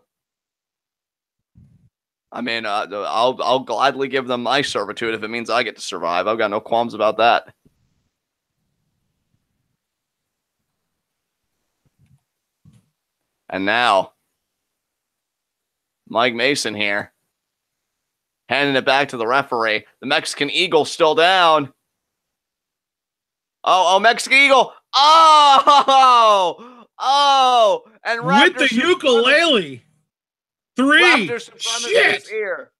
B: I mean, I'll gladly give them my servitude if it means I get to survive. I've got no qualms about that. And now, Mike Mason here, handing it back to the referee. The Mexican Eagle still down. Oh, Mexican Eagle. Oh, and
A: Raptor with the ukulele. 3. Shit.
B: Here.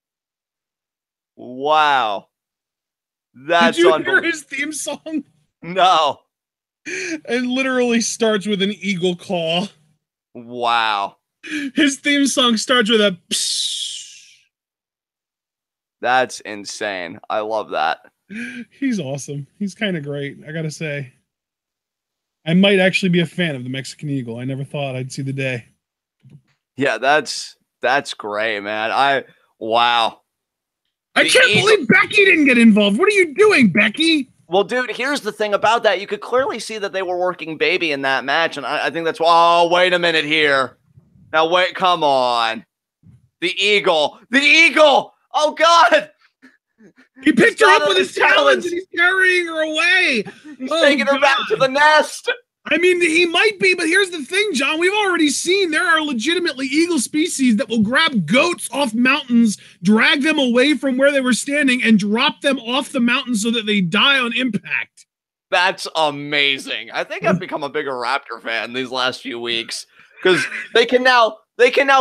B: Wow. That's
A: Did you hear his theme song?
B: No.
A: It literally starts with an eagle claw.
B: Wow.
A: His theme song starts with a psh.
B: That's insane. I love that.
A: He's awesome. He's kind of great, I gotta say. I might actually be a fan of the Mexican Eagle. I never thought I'd see the day.
B: Yeah, that's great, man. Wow.
A: I can't believe Becky didn't get involved. What are you doing, Becky?
B: Well, dude, here's the thing about that. You could clearly see that they were working baby in that match, and I think that's why. Oh, wait a minute here. Now, wait, come on. The Eagle. The Eagle! Oh, God!
A: He picked her up with his talons and he's carrying her away.
B: He's taking her back to the nest.
A: I mean, he might be, but here's the thing, John. We've already seen there are legitimately eagle species that will grab goats off mountains, drag them away from where they were standing, and drop them off the mountain so that they die on impact.
B: That's amazing. I think I've become a bigger Raptor fan these last few weeks because they can now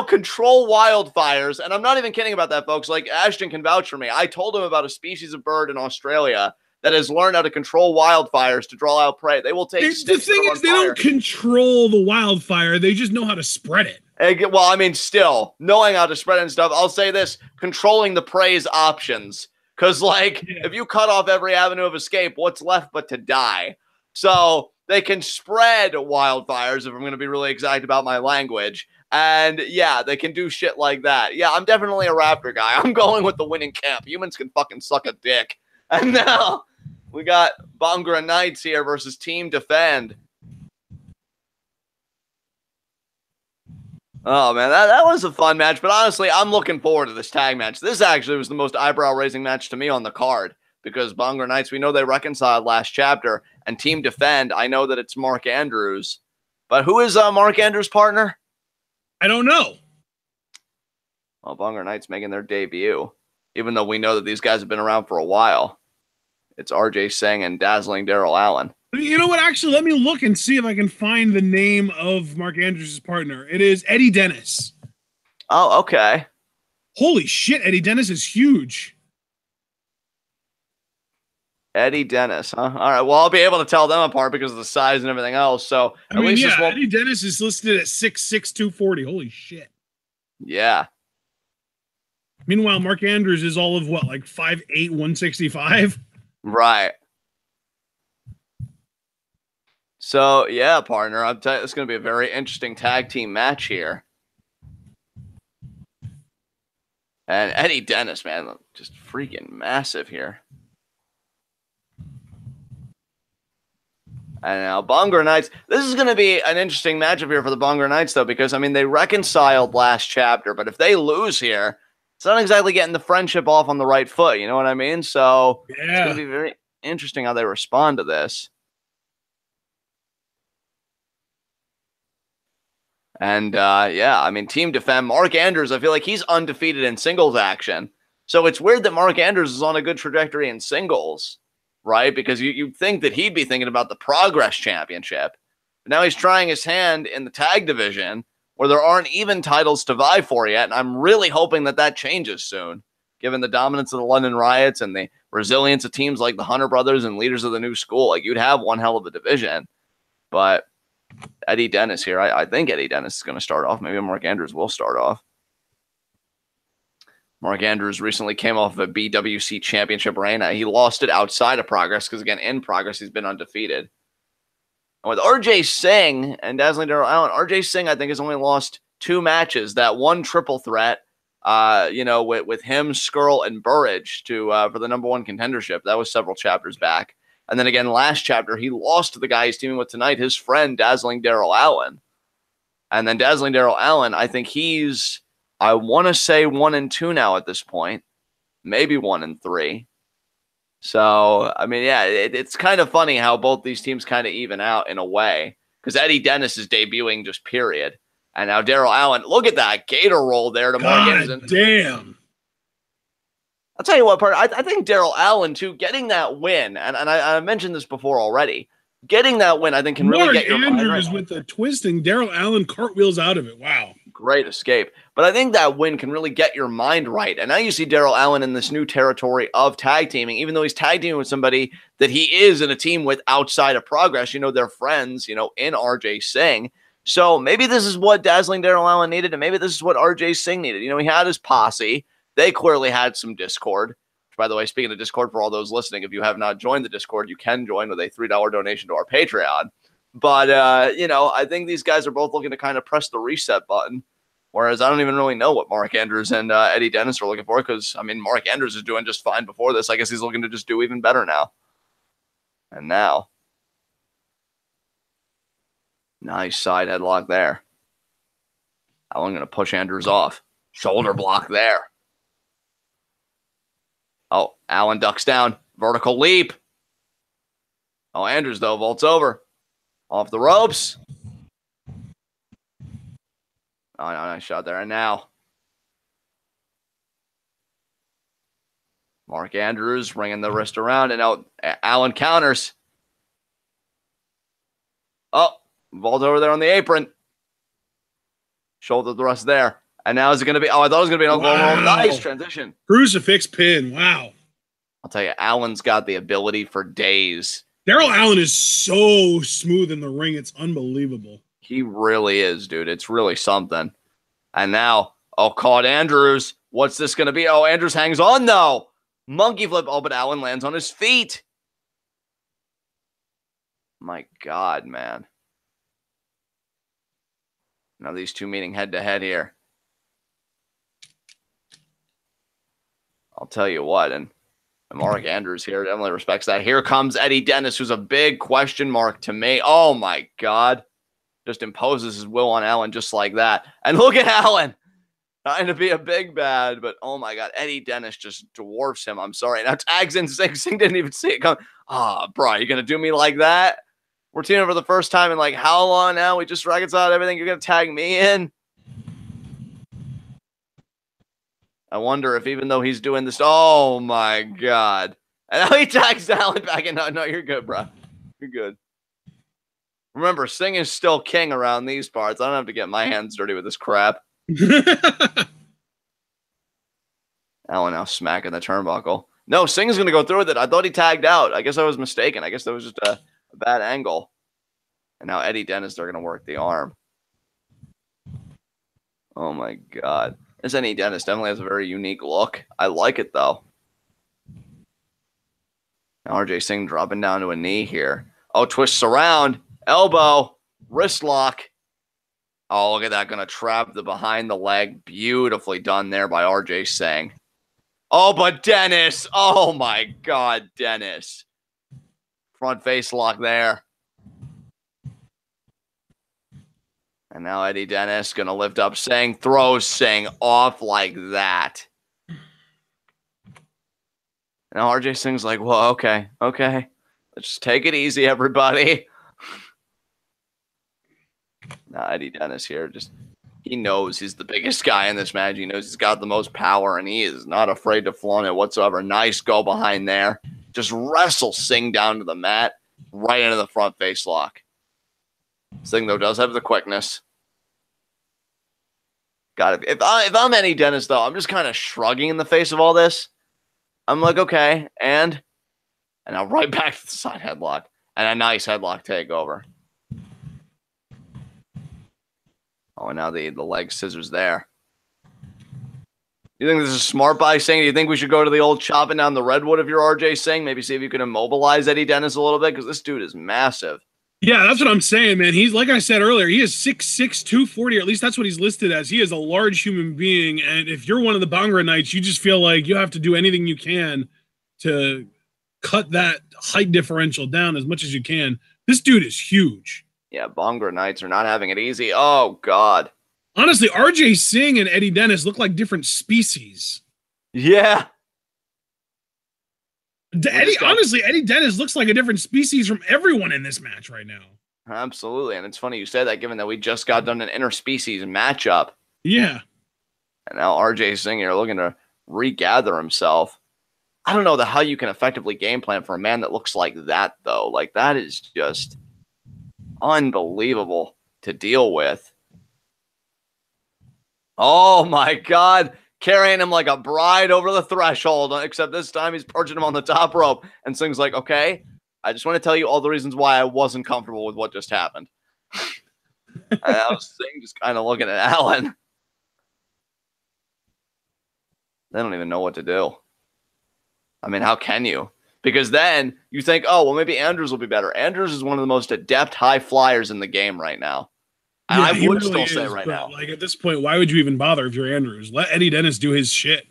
B: control wildfires. And I'm not even kidding about that, folks. Like, Ashton can vouch for me. I told him about a species of bird in Australia that has learned how to control wildfires to draw out prey. They will take
A: the thing is, they don't control the wildfire. They just know how to spread it.
B: Well, I mean, still, knowing how to spread it and stuff, I'll say this, controlling the prey's options. Because, like, if you cut off every avenue of escape, what's left but to die? So they can spread wildfires, if I'm going to be really exact about my language. And, yeah, they can do shit like that. Yeah, I'm definitely a Raptor guy. I'm going with the winning camp. Humans can fucking suck a dick. And now we got Bhangra Knights here versus Team Defend. Oh, man, that was a fun match. But honestly, I'm looking forward to this tag match. This actually was the most eyebrow-raising match to me on the card. Because Bhangra Knights, we know they reconciled last chapter. And Team Defend, I know that it's Mark Andrews. But who is Mark Andrews' partner?
A: I don't know.
B: Well, Bhangra Knights making their debut. Even though we know that these guys have been around for a while. It's RJ Singh and Dazzling Daryl Allen.
A: You know what? Actually, let me look and see if I can find the name of Mark Andrews' partner. It is Eddie Dennis.
B: Oh, okay.
A: Holy shit, Eddie Dennis is huge.
B: Eddie Dennis, huh? All right, well, I'll be able to tell them apart because of the size and everything else. So
A: at least Eddie Dennis is listed at 6'6", 240. Holy shit.
B: Yeah.
A: Meanwhile, Mark Andrews is all of what, like 5'8", 165?
B: Right. So, yeah, partner, I'm telling you, it's going to be a very interesting tag team match here. And Eddie Dennis, man, just freaking massive here. And now Bhangra Knights. This is going to be an interesting matchup here for the Bhangra Knights, though, because, I mean, they reconciled last chapter, but if they lose here, it's not exactly getting the friendship off on the right foot. You know what I mean? So It's going to be very interesting how they respond to this. And, yeah, I mean, Team Defend, Mark Andrews, I feel like he's undefeated in singles action. So it's weird that Mark Andrews is on a good trajectory in singles, right? Because you'd think that he'd be thinking about the Progress Championship. But now he's trying his hand in the tag division, where there aren't even titles to vie for yet, and I'm really hoping that that changes soon, given the dominance of the London Riots and the resilience of teams like the Hunter Brothers and Leaders of the New School. Like, you'd have one hell of a division. But Eddie Dennis here, I think Eddie Dennis is going to start off. Maybe Mark Andrews will start off. Mark Andrews recently came off of a BWC Championship reign. He lost it outside of Progress because, again, in Progress, he's been undefeated. With RJ Singh and Dazzling Daryl Allen, RJ Singh, I think, has only lost 2 matches. That one triple threat, with him, Skrull, and Burridge for the #1 contendership. That was several chapters back. And then again, last chapter, he lost to the guy he's teaming with tonight, his friend, Dazzling Daryl Allen. And then Dazzling Daryl Allen, I think he's, I want to say 1-2 now at this point. Maybe 1-3. So, I mean, yeah, it's kind of funny how both these teams kind of even out in a way. Because Eddie Dennis is debuting just period. And now Daryl Allen, look at that gator roll there to Mark Anderson.
A: Damn.
B: I'll tell you what, part I think Daryl Allen, too, getting that win, and I mentioned this before already, getting that win, I think, can really get your mind right.
A: Andrews with the twisting, Daryl Allen cartwheels out of it. Wow.
B: Great escape. But I think that win can really get your mind right. And now you see Daryl Allen in this new territory of tag teaming, even though he's tag teaming with somebody that he is in a team with outside of Progress. You know, they're friends, in RJ Singh. So maybe this is what Dazzling Daryl Allen needed, and maybe this is what RJ Singh needed. He had his posse. They clearly had some discord. By the way, speaking of Discord, for all those listening, if you have not joined the Discord, you can join with a $3 donation to our Patreon. But, I think these guys are both looking to kind of press the reset button. Whereas I don't even really know what Mark Andrews and Eddie Dennis are looking for because, Mark Andrews is doing just fine before this. I guess he's looking to just do even better now. And now, nice side headlock there. Allen going to push Andrews off. Shoulder block there. Oh, Allen ducks down. Vertical leap. Oh, Andrews, though, vaults over. Off the ropes. Oh, no, nice shot there. And now, Mark Andrews bringing the wrist around. And now Allen counters. Oh, vault over there on the apron. Shoulder thrust there. And now is it going to be? Oh, I thought it was going to be an Oklahoma. Nice transition.
A: Crucifix pin. Wow.
B: I'll tell you, Allen's got the ability for days.
A: Daryl Allen is so smooth in the ring. It's unbelievable.
B: He really is, dude. It's really something. And now, caught Andrews. What's this going to be? Oh, Andrews hangs on, though. Monkey flip. Oh, but Allen lands on his feet. My God, man. Now these two meeting head-to-head here. I'll tell you what, and Mark Andrews here definitely respects that. Here comes Eddie Dennis, who's a big question mark to me. Oh, my God. Just imposes his will on Allen just like that. And look at Allen. Trying to be a big bad, but oh, my God. Eddie Dennis just dwarfs him. I'm sorry. Now tags in Singh. Singh didn't even see it come. Oh, bro, you going to do me like that? We're teaming for the first time in like how long now? We just reconciled everything. You're going to tag me in? I wonder if even though he's doing this, oh my God. And now he tags Allen back in. No, you're good, bro. You're good. Remember, Singh is still king around these parts. I don't have to get my hands dirty with this crap. Allen now smacking the turnbuckle. No, Singh's going to go through with it. I thought he tagged out. I guess I was mistaken. I guess that was just a bad angle. And now Eddie Dennis, they're going to work the arm. Oh my God. This Eddie Dennis definitely has a very unique look. I like it, though. Now RJ Singh dropping down to a knee here. Oh, twists around. Elbow. Wrist lock. Oh, look at that. Going to trap the behind the leg. Beautifully done there by RJ Singh. Oh, but Dennis. Oh, my God, Dennis. Front face lock there. And now Eddie Dennis going to lift up Singh, throws Singh off like that. Now RJ Singh's like, well, okay. Let's just take it easy, everybody. Now Eddie Dennis here, he knows he's the biggest guy in this match. He knows he's got the most power, and he is not afraid to flaunt it whatsoever. Nice go behind there. Just wrestle Singh down to the mat, right into the front face lock. Singh, though, does have the quickness. Got it. If I'm Eddie Dennis, though, I'm just kind of shrugging in the face of all this. I'm like, okay, and now right back to the side headlock. And a nice headlock takeover. Oh, and now the leg scissors there. You think this is smart by Singh? Do you think we should go to the old chopping down the redwood if you're RJ Singh? Maybe see if you can immobilize Eddie Dennis a little bit? Because this dude is massive.
A: Yeah, that's what I'm saying, man. He's, like I said earlier, he is 6'6", 240, or at least that's what he's listed as. He is a large human being, and if you're one of the Bhangra Knights, you just feel like you have to do anything you can to cut that height differential down as much as you can. This dude is huge.
B: Yeah, Bhangra Knights are not having it easy. Oh, God.
A: Honestly, RJ Singh and Eddie Dennis look like different species.
B: Yeah.
A: Eddie Dennis looks like a different species from everyone in this match right now.
B: Absolutely. And it's funny you said that, given that we just got done an interspecies matchup.
A: Yeah.
B: And now RJ Singh here looking to regather himself. I don't know how you can effectively game plan for a man that looks like that, though. Like, that is just unbelievable to deal with. Oh, my God. Carrying him like a bride over the threshold, except this time he's perching him on the top rope. And Singh's like, okay, I just want to tell you all the reasons why I wasn't comfortable with what just happened. And I was Singh just kind of looking at Allen. They don't even know what to do. I mean, how can you? Because then you think, oh, well, maybe Andrews will be better. Andrews is one of the most adept high flyers in the game right now. And
A: Yeah,
B: I
A: he
B: would
A: really
B: still say
A: is,
B: right
A: but
B: now.
A: like at this point, why would you even bother if you're Andrews? Let Eddie Dennis do his shit.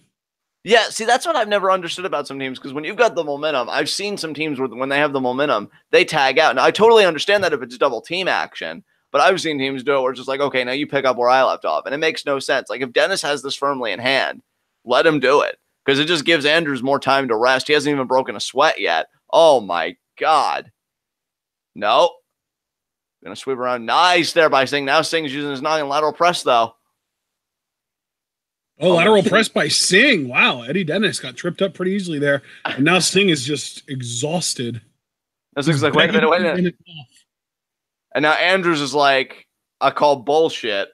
B: Yeah, see, that's what I've never understood about some teams, because when you've got the momentum, I've seen some teams where when they have the momentum, they tag out. Now, I totally understand that if it's double team action, but I've seen teams do it where it's just like, okay, now you pick up where I left off, and it makes no sense. Like, if Dennis has this firmly in hand, let him do it, because it just gives Andrews more time to rest. He hasn't even broken a sweat yet. Oh, my God. No. Going to sweep around. Nice there by Singh. Now Singh's using his noggin lateral press, though.
A: Oh, lateral press by Singh. Wow, Eddie Dennis got tripped up pretty easily there. And now Singh is just exhausted.
B: That's like, wait a minute. And now Andrews is like, I call bullshit.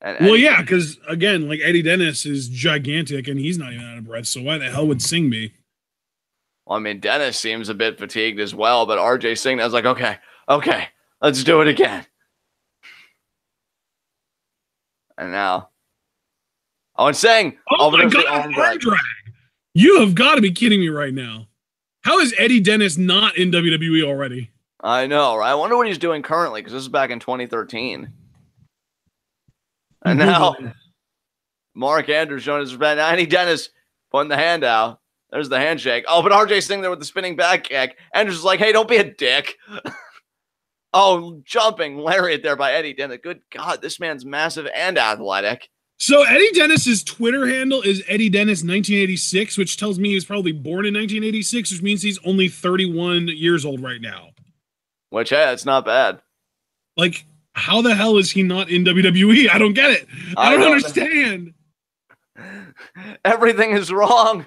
A: Well, yeah, because, again, like Eddie Dennis is gigantic, and he's not even out of breath, so why the hell would Singh be?
B: Well, I mean, Dennis seems a bit fatigued as well, but RJ Singh was like, okay, let's do it again. And now, and Singh.
A: Oh my God, arm drag. You have got to be kidding me right now. How is Eddie Dennis not in WWE already?
B: I know, right? I wonder what he's doing currently, because this is back in 2013. And now, Mark Andrews showing his respect. Now, Eddie Dennis putting the hand out. There's the handshake. Oh, but RJ Singh there with the spinning back kick. Andrews is like, hey, don't be a dick. Oh, jumping lariat there by Eddie Dennis. Good God, this man's massive and athletic.
A: So Eddie Dennis's Twitter handle is Eddie Dennis 1986, which tells me he was probably born in 1986, which means he's only 31 years old right now.
B: Which, hey, it's not bad.
A: Like, how the hell is he not in WWE? I don't get it. I don't understand.
B: Everything is wrong.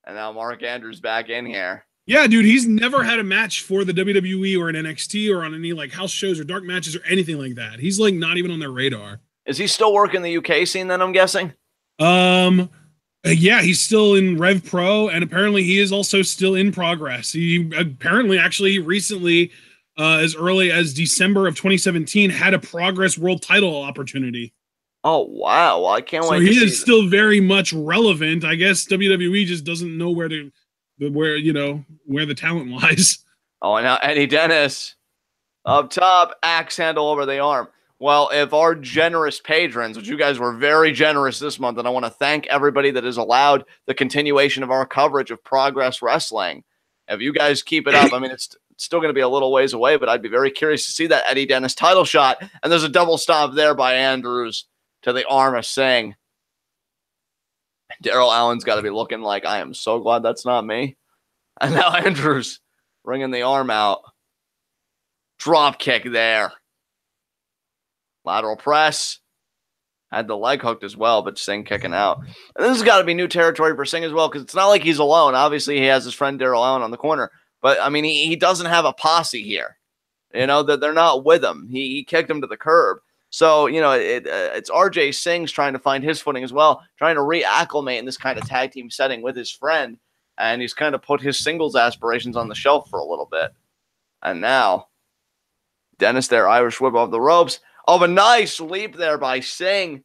B: And now Mark Andrews back in here.
A: Yeah, dude, he's never had a match for the WWE or an NXT or on any like house shows or dark matches or anything like that. He's like not even on their radar.
B: Is he still working the UK scene then, I'm guessing?
A: Yeah, he's still in Rev Pro, and apparently he is also still in Progress. He apparently actually recently, as early as December of 2017, had a Progress World title opportunity.
B: Oh, wow. Well, I can't wait.
A: So he is still very much relevant. I guess WWE just doesn't know where the talent lies.
B: Oh, and now Eddie Dennis up top, axe handle over the arm. Well, if our generous patrons, which you guys were very generous this month, and I want to thank everybody that has allowed the continuation of our coverage of Progress Wrestling. If you guys keep it up, I mean, it's still going to be a little ways away, but I'd be very curious to see that Eddie Dennis title shot. And there's a double stomp there by Andrews to the arm of Singh. Daryl Allen's got to be looking like, I am so glad that's not me. And now Andrews bringing the arm out. Drop kick there. Lateral press. Had the leg hooked as well, but Singh kicking out. And this has got to be new territory for Singh as well, because it's not like he's alone. Obviously, he has his friend Daryl Allen on the corner. But, I mean, he doesn't have a posse here. You know, that they're not with him. He kicked him to the curb. So, you know, it's RJ Singh's trying to find his footing as well, trying to reacclimate in this kind of tag team setting with his friend. And he's kind of put his singles aspirations on the shelf for a little bit. And now, Dennis there, Irish whip off the ropes. Oh, a nice leap there by Singh.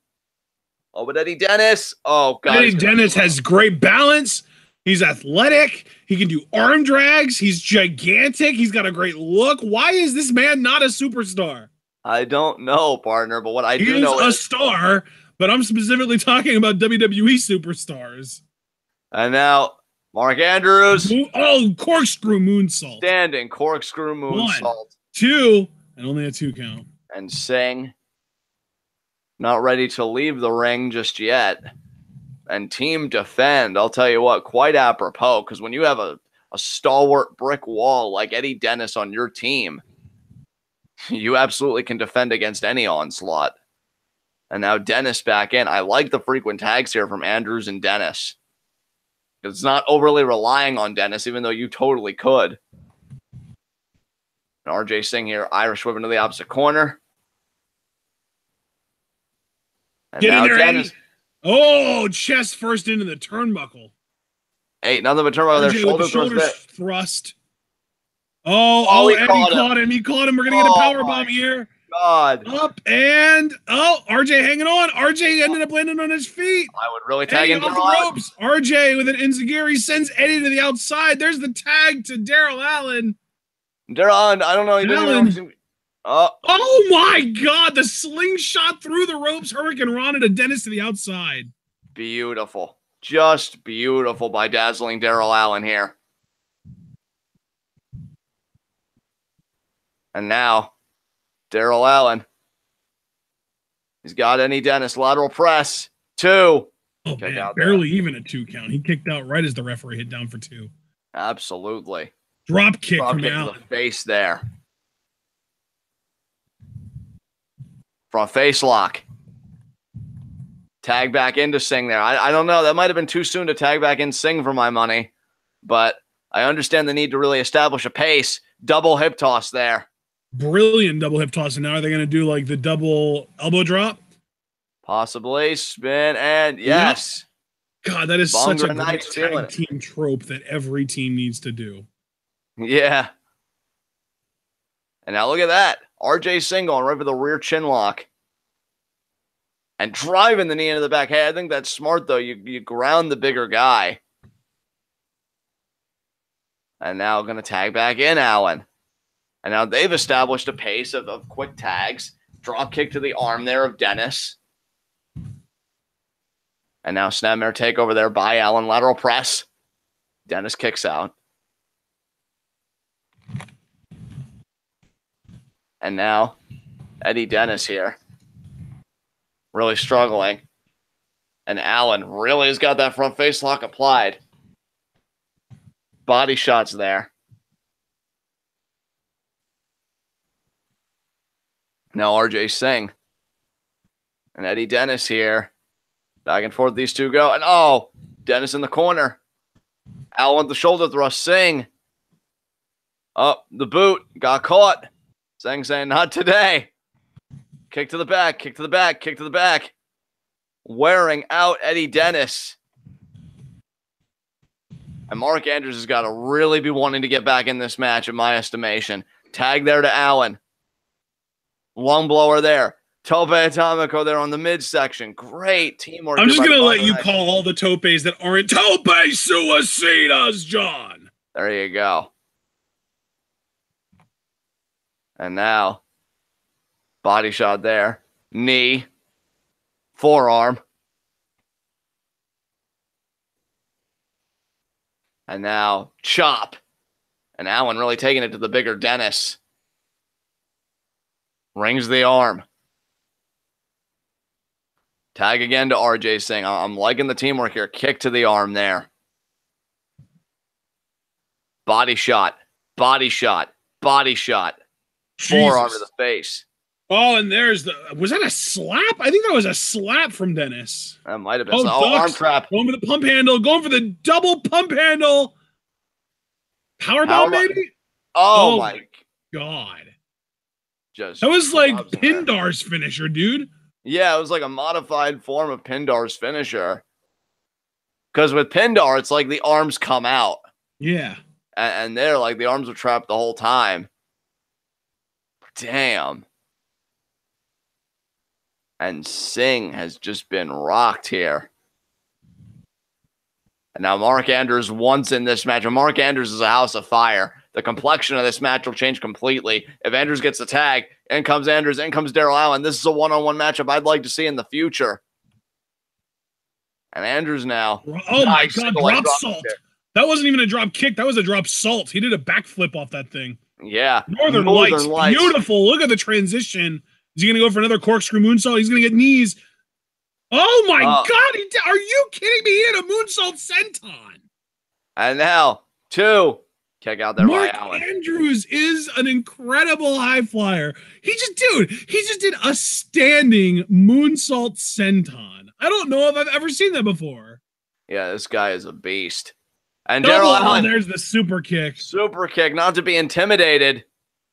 B: Oh, but Eddie Dennis. Oh, God.
A: Eddie Dennis has great balance. He's athletic. He can do arm drags. He's gigantic. He's got a great look. Why is this man not a superstar?
B: I don't know, partner, but what I do know
A: is a star, but I'm specifically talking about WWE superstars.
B: And now, Mark Andrews.
A: Corkscrew moonsault.
B: Standing corkscrew moonsault.
A: 1, 2, and only a 2 count.
B: And Singh not ready to leave the ring just yet. And team defend, I'll tell you what, quite apropos, because when you have a stalwart brick wall like Eddie Dennis on your team, you absolutely can defend against any onslaught. And now Dennis back in. I like the frequent tags here from Andrews and Dennis. It's not overly relying on Dennis, even though you totally could. And RJ Singh here, Irish whip into the opposite corner. And
A: get in there, Dennis. Oh, chest first into the turnbuckle.
B: Hey, nothing but turnbuckle there.
A: Shoulder thrust. Oh, and he caught him. He caught him. We're going to get a power bomb here.
B: God.
A: Up and RJ hanging on. RJ ended up landing on his feet.
B: I would really tag in
A: off the ropes. RJ with an enziguri sends Eddie to the outside. There's the tag to Daryl Allen.
B: Daryl Allen, I don't know. He didn't
A: oh my God. The slingshot through the ropes. Hurricane Rana to Dennis to the outside.
B: Beautiful. Just beautiful by dazzling Daryl Allen here. And now, Daryl Allen. He's got Eddie Dennis. Lateral press. 2.
A: Oh, man. Barely even a 2 count. He kicked out right as the referee hit down for 2.
B: Absolutely.
A: Drop kick from Allen.
B: To the face there. Front face lock. Tag back into Singh there. I don't know. That might have been too soon to tag back in Singh for my money. But I understand the need to really establish a pace. Double hip toss there.
A: Brilliant double hip toss. And now are they going to do like the double elbow drop?
B: Possibly. Spin and yes.
A: Yep. God, that is
B: Bhangra
A: such a great tag team trope that every team needs to do.
B: Yeah. And now look at that. RJ Singh going right for the rear chin lock. And driving the knee into the back. Hey, I think that's smart, though. You ground the bigger guy. And now going to tag back in Allen. And now they've established a pace of quick tags. Drop kick to the arm there of Dennis. And now snapmare takeover there by Allen. Lateral press. Dennis kicks out. And now Eddie Dennis here. Really struggling. And Allen really has got that front face lock applied. Body shots there. Now RJ Singh. And Eddie Dennis here. Back and forth these two go. And Dennis in the corner. Allen with the shoulder thrust. Singh. Up the boot. Got caught. Singh saying, not today. Kick to the back. Kick to the back. Kick to the back. Wearing out Eddie Dennis. And Mark Andrews has got to really be wanting to get back in this match, in my estimation. Tag there to Allen. Long blower there. Tope Atomico there on the midsection. Great teamwork.
A: I'm just going to let you call all the topes that aren't Tope Suicidas, John.
B: There you go. And now, body shot there. Knee. Forearm. And now, chop. And Allen really taking it to the bigger Dennis. Rings the arm. Tag again to RJ Singh. I'm liking the teamwork here. Kick to the arm there. Body shot. Body shot. Body shot. Forearm to the face.
A: Oh, and was that a slap? I think that was a slap from Dennis.
B: That might have been. Arm trap.
A: Going for the pump handle. Going for the double pump handle. Powerbomb, maybe?
B: Oh my
A: God.
B: Just
A: that was like Pindar's finisher, dude.
B: Yeah, it was like a modified form of Pindar's finisher. Because with Pindar, it's like the arms come out.
A: Yeah.
B: And they're like the arms were trapped the whole time. Damn. And Singh has just been rocked here. And now Mark Andrews once in this match. And Mark Andrews is a house of fire. The complexion of this match will change completely. If Andrews gets the tag, in comes Andrews, in comes Daryl Allen. This is a one-on-one matchup I'd like to see in the future. And Andrews now.
A: Oh, my God, drop salt. That wasn't even a drop kick. That was a drop salt. He did a backflip off that thing.
B: Yeah.
A: Northern Lights. Beautiful. Look at the transition. Is he going to go for another corkscrew moonsault? He's going to get knees. Oh, my God. Are you kidding me? He hit a moonsault senton.
B: And now, 2. Kick out there
A: Mark
B: by Allen.
A: Andrews is an incredible high flyer. He just did a standing moonsault senton. I don't know if I've ever seen that before.
B: Yeah, this guy is a beast. And
A: Daryl Allen. There's the super kick.
B: Super kick, not to be intimidated.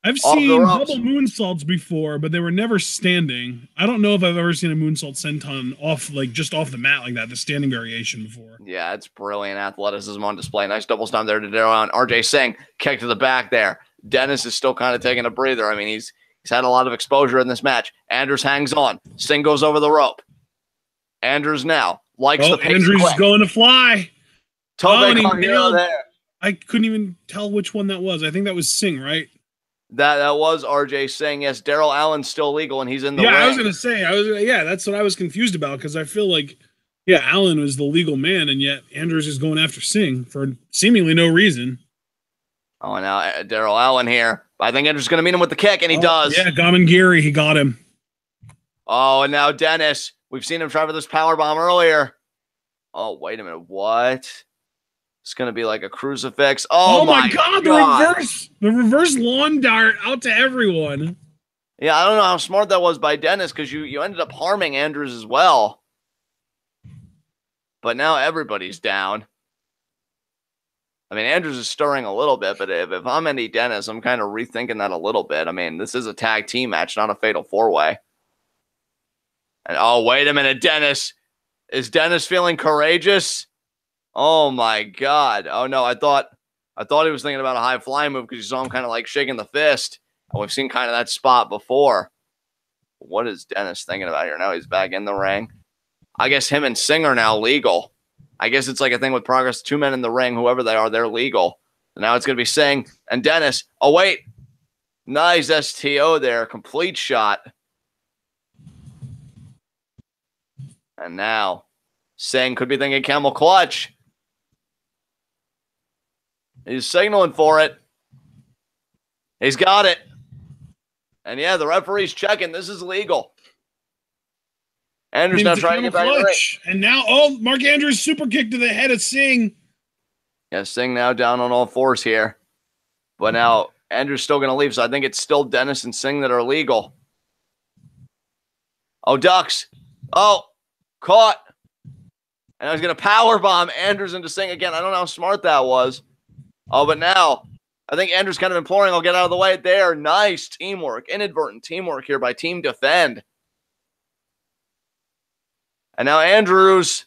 A: I've seen double moonsaults before, but they were never standing. I don't know if I've ever seen a moonsault senton just off the mat like that, the standing variation before.
B: Yeah, it's brilliant athleticism on display. Nice double stomp there to Daryl Allen. RJ Singh, kick to the back there. Dennis is still kind of taking a breather. I mean, He's had a lot of exposure in this match. Andrews hangs on. Singh goes over the rope. Andrews now likes the pace.
A: Andrews is going to fly.
B: Tope con hilo there.
A: I couldn't even tell which one that was. I think that was Singh, right?
B: That was RJ Singh. Yes, Daryl Allen's still legal, and he's in the ring.
A: I was going to say. That's what I was confused about, because I feel like, Allen was the legal man, and yet Andrews is going after Singh for seemingly no reason.
B: Oh, and now Daryl Allen here. I think Andrews is going to meet him with the kick, and he does.
A: Yeah, Gamangiri, he got him.
B: Oh, and now Dennis. We've seen him try for this powerbomb earlier. Oh, wait a minute. What? It's going to be like a crucifix. Oh my God.
A: The reverse lawn dart out to everyone.
B: Yeah, I don't know how smart that was by Dennis, because you ended up harming Andrews as well. But now everybody's down. I mean, Andrews is stirring a little bit, but if I'm Andy Dennis, I'm kind of rethinking that a little bit. I mean, this is a tag team match, not a fatal four-way. And oh, wait a minute, Dennis. Is Dennis feeling courageous? Oh my God. Oh no, I thought he was thinking about a high flying move, because you saw him kind of like shaking the fist. And we've seen kind of that spot before. What is Dennis thinking about here? Now he's back in the ring. I guess him and Singh are now legal. I guess it's like a thing with Progress. 2 men in the ring, whoever they are, they're legal. And now it's going to be Singh and Dennis. Oh, wait. Nice STO there. Complete shot. And now Singh could be thinking camel clutch. He's signaling for it. He's got it. And yeah, the referee's checking. This is legal. Andrews now trying to get back in the ring.
A: And now, Mark Andrews super kick to the head of Singh.
B: Yeah, Singh now down on all fours here. But now Andrews still going to leave, so I think it's still Dennis and Singh that are legal. Oh, ducks. Oh, caught. And I was going to powerbomb Andrews into Singh again. I don't know how smart that was. Oh, but now I think Andrews kind of imploring, I'll get out of the way there. Nice teamwork. Inadvertent teamwork here by Team Defend. And now Andrews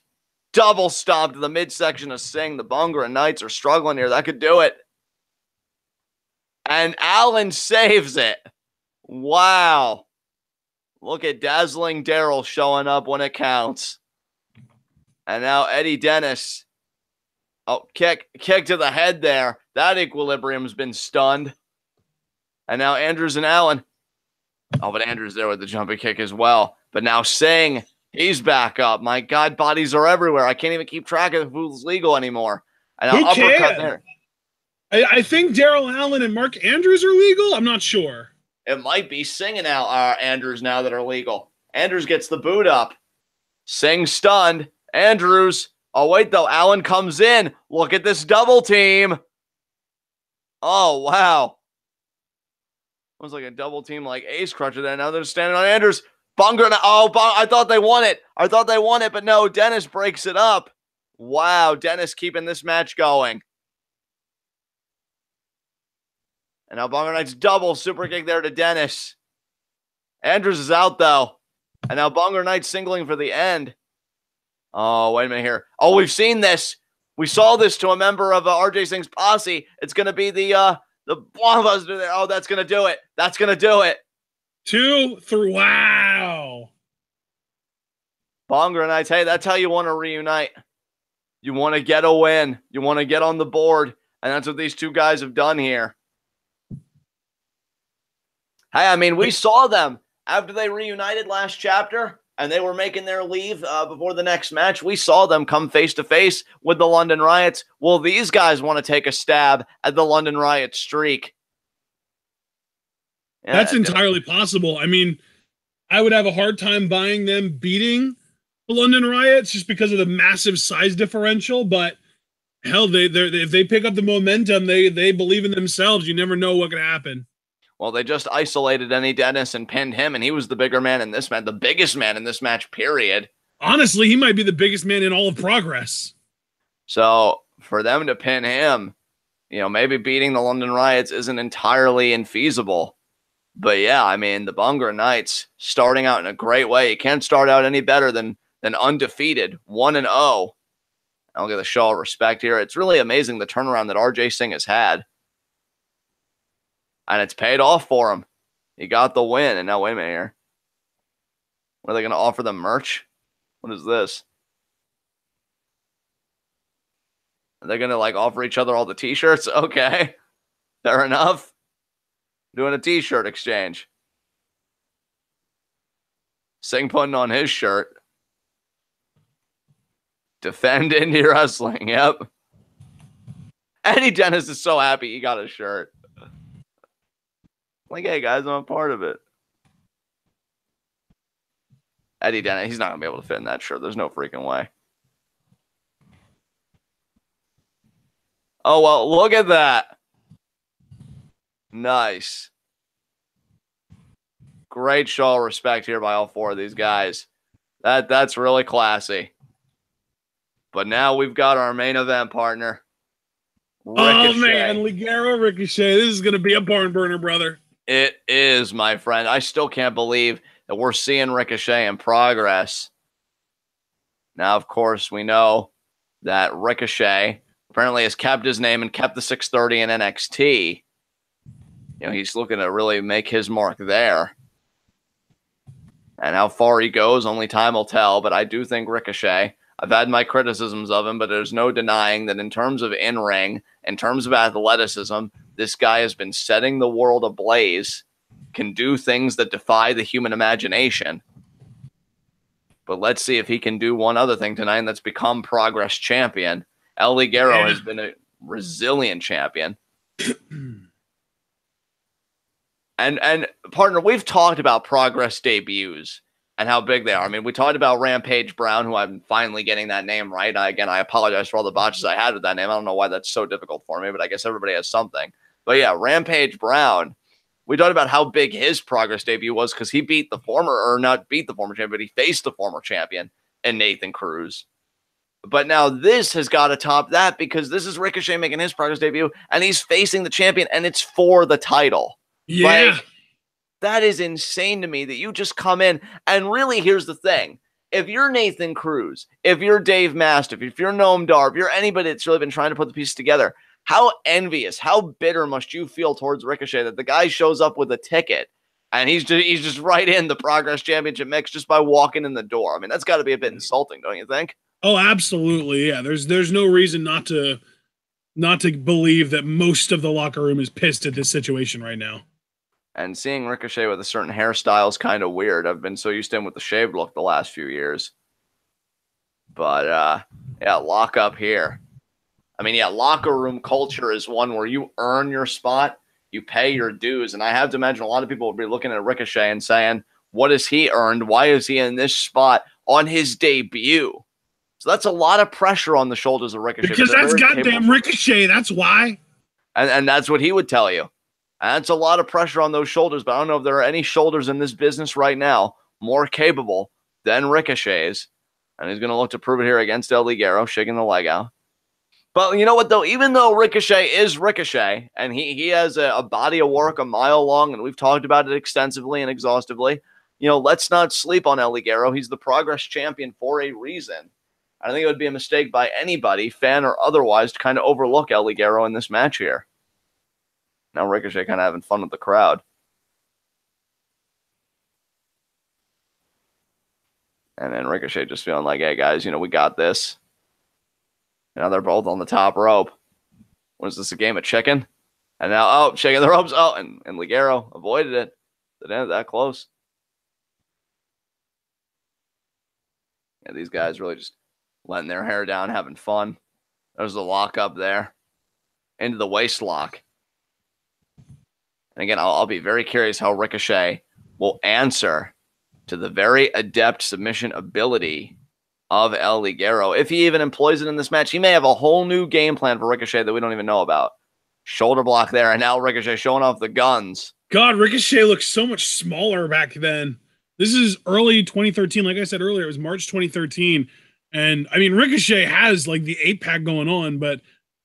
B: double stomp to the midsection of Singh. The Bhangra Knights are struggling here. That could do it. And Allen saves it. Wow. Look at Dazzling Daryl showing up when it counts. And now Eddie Dennis. Oh, kick to the head there. That equilibrium's been stunned. And now Andrews and Allen. Oh, but Andrews there with the jumping kick as well. But now Singh. He's back up. My God, bodies are everywhere. I can't even keep track of who's legal anymore. And I'll uppercut there.
A: I think Daryl Allen and Mark Andrews are legal. I'm not sure.
B: It might be Singh and Andrews now that are legal. Andrews gets the boot up. Singh stunned. Andrews. Oh, wait, though. Allen comes in. Look at this double team. Oh, wow. It was like a double team like Ace Crusher there. Now they're standing on Andrews. Bhangra. Oh, I thought they won it. But no, Dennis breaks it up. Wow, Dennis keeping this match going. And now Bhangra Knights double super kick there to Dennis. Andrews is out, though. And now Bhangra Knights singling for the end. Oh, wait a minute here. Oh, we've seen this. We saw this to a member of RJ Singh's posse. It's going to be the Blockbuster there. Oh, that's going to do it.
A: 2 through. Wow.
B: Bhangra Knights, hey, that's how you want to reunite. You want to get a win. You want to get on the board. And that's what these two guys have done here. Hey, I mean, we saw them after they reunited last chapter and they were making their leave before the next match. We saw them come face to face with the London Riots. Well, these guys want to take a stab at the London Riot streak.
A: Yeah, that's entirely possible. I mean, I would have a hard time buying them beating the London Riots just because of the massive size differential. But hell, if they pick up the momentum, they believe in themselves. You never know what can happen.
B: Well, they just isolated Eddie Dennis and pinned him, and he was the bigger man in this match, the biggest man in this match, period.
A: Honestly, he might be the biggest man in all of Progress.
B: So for them to pin him, maybe beating the London Riots isn't entirely infeasible. But yeah, I mean, the Bhangra Knights starting out in a great way. You can't start out any better than undefeated, 1-0. I'll give a show of respect here. It's really amazing the turnaround that RJ Singh has had. And it's paid off for him. He got the win, and now wait a minute here. What, are they going to offer them merch? What is this? Are they going to like offer each other all the t-shirts? Okay. Fair enough. Doing a t-shirt exchange. Singh putting on his shirt. Defend indie wrestling. Yep. Eddie Dennis is so happy he got a shirt. Like, hey guys, I'm a part of it. Eddie Dennis, he's not going to be able to fit in that shirt. There's no freaking way. Oh, well, look at that. Nice. Great show of respect here by all four of these guys. That's really classy. But now we've got our main event partner, Ricochet.
A: Oh, man, Ligero Ricochet. This is going to be a barn burner, brother.
B: It is, my friend. I still can't believe that we're seeing Ricochet in Progress. Now, of course, we know that Ricochet apparently has kept his name and kept the 630 in NXT. You know, he's looking to really make his mark there. And how far he goes, only time will tell. But I do think Ricochet, I've had my criticisms of him, but there's no denying that in terms of in-ring, in terms of athleticism, this guy has been setting the world ablaze, can do things that defy the human imagination. But let's see if he can do one other thing tonight, and that's become Progress champion. El Ligero has been a resilient champion. And partner, we've talked about Progress debuts and how big they are. I mean, we talked about Rampage Brown, who I'm finally getting that name right. Again, I apologize for all the botches I had with that name. I don't know why that's so difficult for me, but I guess everybody has something. But yeah, Rampage Brown, we talked about how big his Progress debut was because he beat the former, or not beat the former champion, but he faced the former champion in Nathan Cruz. But now this has got to top that because this is Ricochet making his Progress debut, and he's facing the champion, and it's for the title.
A: Yeah.
B: Like, that is insane to me that you just come in, and really, here's the thing. If you're Nathan Cruz, if you're Dave Mastiff, if you're Noam Dar, if you're anybody that's really been trying to put the pieces together, how envious, how bitter must you feel towards Ricochet that the guy shows up with a ticket and he's just right in the Progress Championship mix just by walking in the door? I mean, that's got to be a bit insulting, don't you think?
A: Oh, absolutely. Yeah, there's no reason not to believe that most of the locker room is pissed at this situation right now.
B: And seeing Ricochet with a certain hairstyle is kind of weird. I've been so used to him with the shaved look the last few years. But, yeah, lock up here. I mean, yeah, locker room culture is one where you earn your spot, you pay your dues. And I have to imagine a lot of people will be looking at Ricochet and saying, what has he earned? Why is he in this spot on his debut? So that's a lot of pressure on the shoulders of Ricochet.
A: Because that's goddamn Ricochet. That's why.
B: And that's what he would tell you. And that's a lot of pressure on those shoulders, but I don't know if there are any shoulders in this business right now more capable than Ricochet's. And he's going to look to prove it here against El Ligero, shaking the leg out. But you know what, though? Even though Ricochet is Ricochet, and he has a body of work a mile long, and we've talked about it extensively and exhaustively, you know, let's not sleep on El Ligero. He's the Progress champion for a reason. I think it would be a mistake by anybody, fan or otherwise, to kind of overlook El Ligero in this match here. Now Ricochet kind of having fun with the crowd. And then Ricochet just feeling like, hey, guys, you know, we got this. Now they're both on the top rope. What is this, a game of chicken? And now, oh, shaking the ropes. Oh, and Ligero avoided it. It ended that close. Yeah, these guys really just letting their hair down, having fun. There's the lock up there. Into the waist lock. And again, I'll be very curious how Ricochet will answer to the very adept submission ability of El Ligero. If he even employs it in this match, he may have a whole new game plan for Ricochet that we don't even know about. Shoulder block there, and now Ricochet showing off the guns.
A: God, Ricochet looks so much smaller back then. This is early 2013. Like I said earlier, it was March 2013. And, I mean, Ricochet has, like, the 8-pack going on, but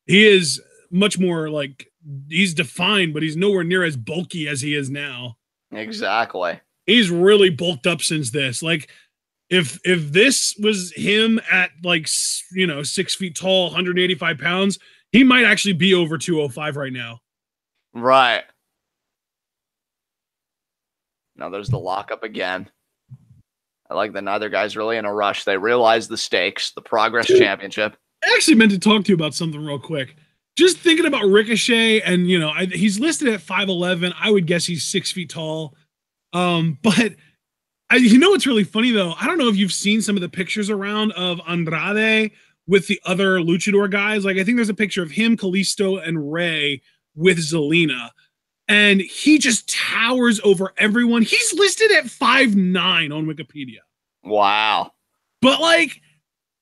A: he is much more, like, he's defined, but he's nowhere near as bulky as he is now.
B: Exactly.
A: He's really bulked up since this. Like, if this was him at, like, you know, 6 feet tall, 185 pounds, he might actually be over 205 right now.
B: Right. Now there's the lockup again. I like that neither guy's really in a rush. They realize the stakes, the Progress Championship.
A: I actually meant to talk to you about something real quick. Just thinking about Ricochet, and he's listed at 5'11". I would guess he's 6 feet tall. But what's really funny though? I don't know if you've seen some of the pictures around of Andrade with the other luchador guys. Like I think there's a picture of him, Kalisto, and Rey with Zelina. And he just towers over everyone. He's listed at 5'9" on Wikipedia.
B: Wow.
A: But like,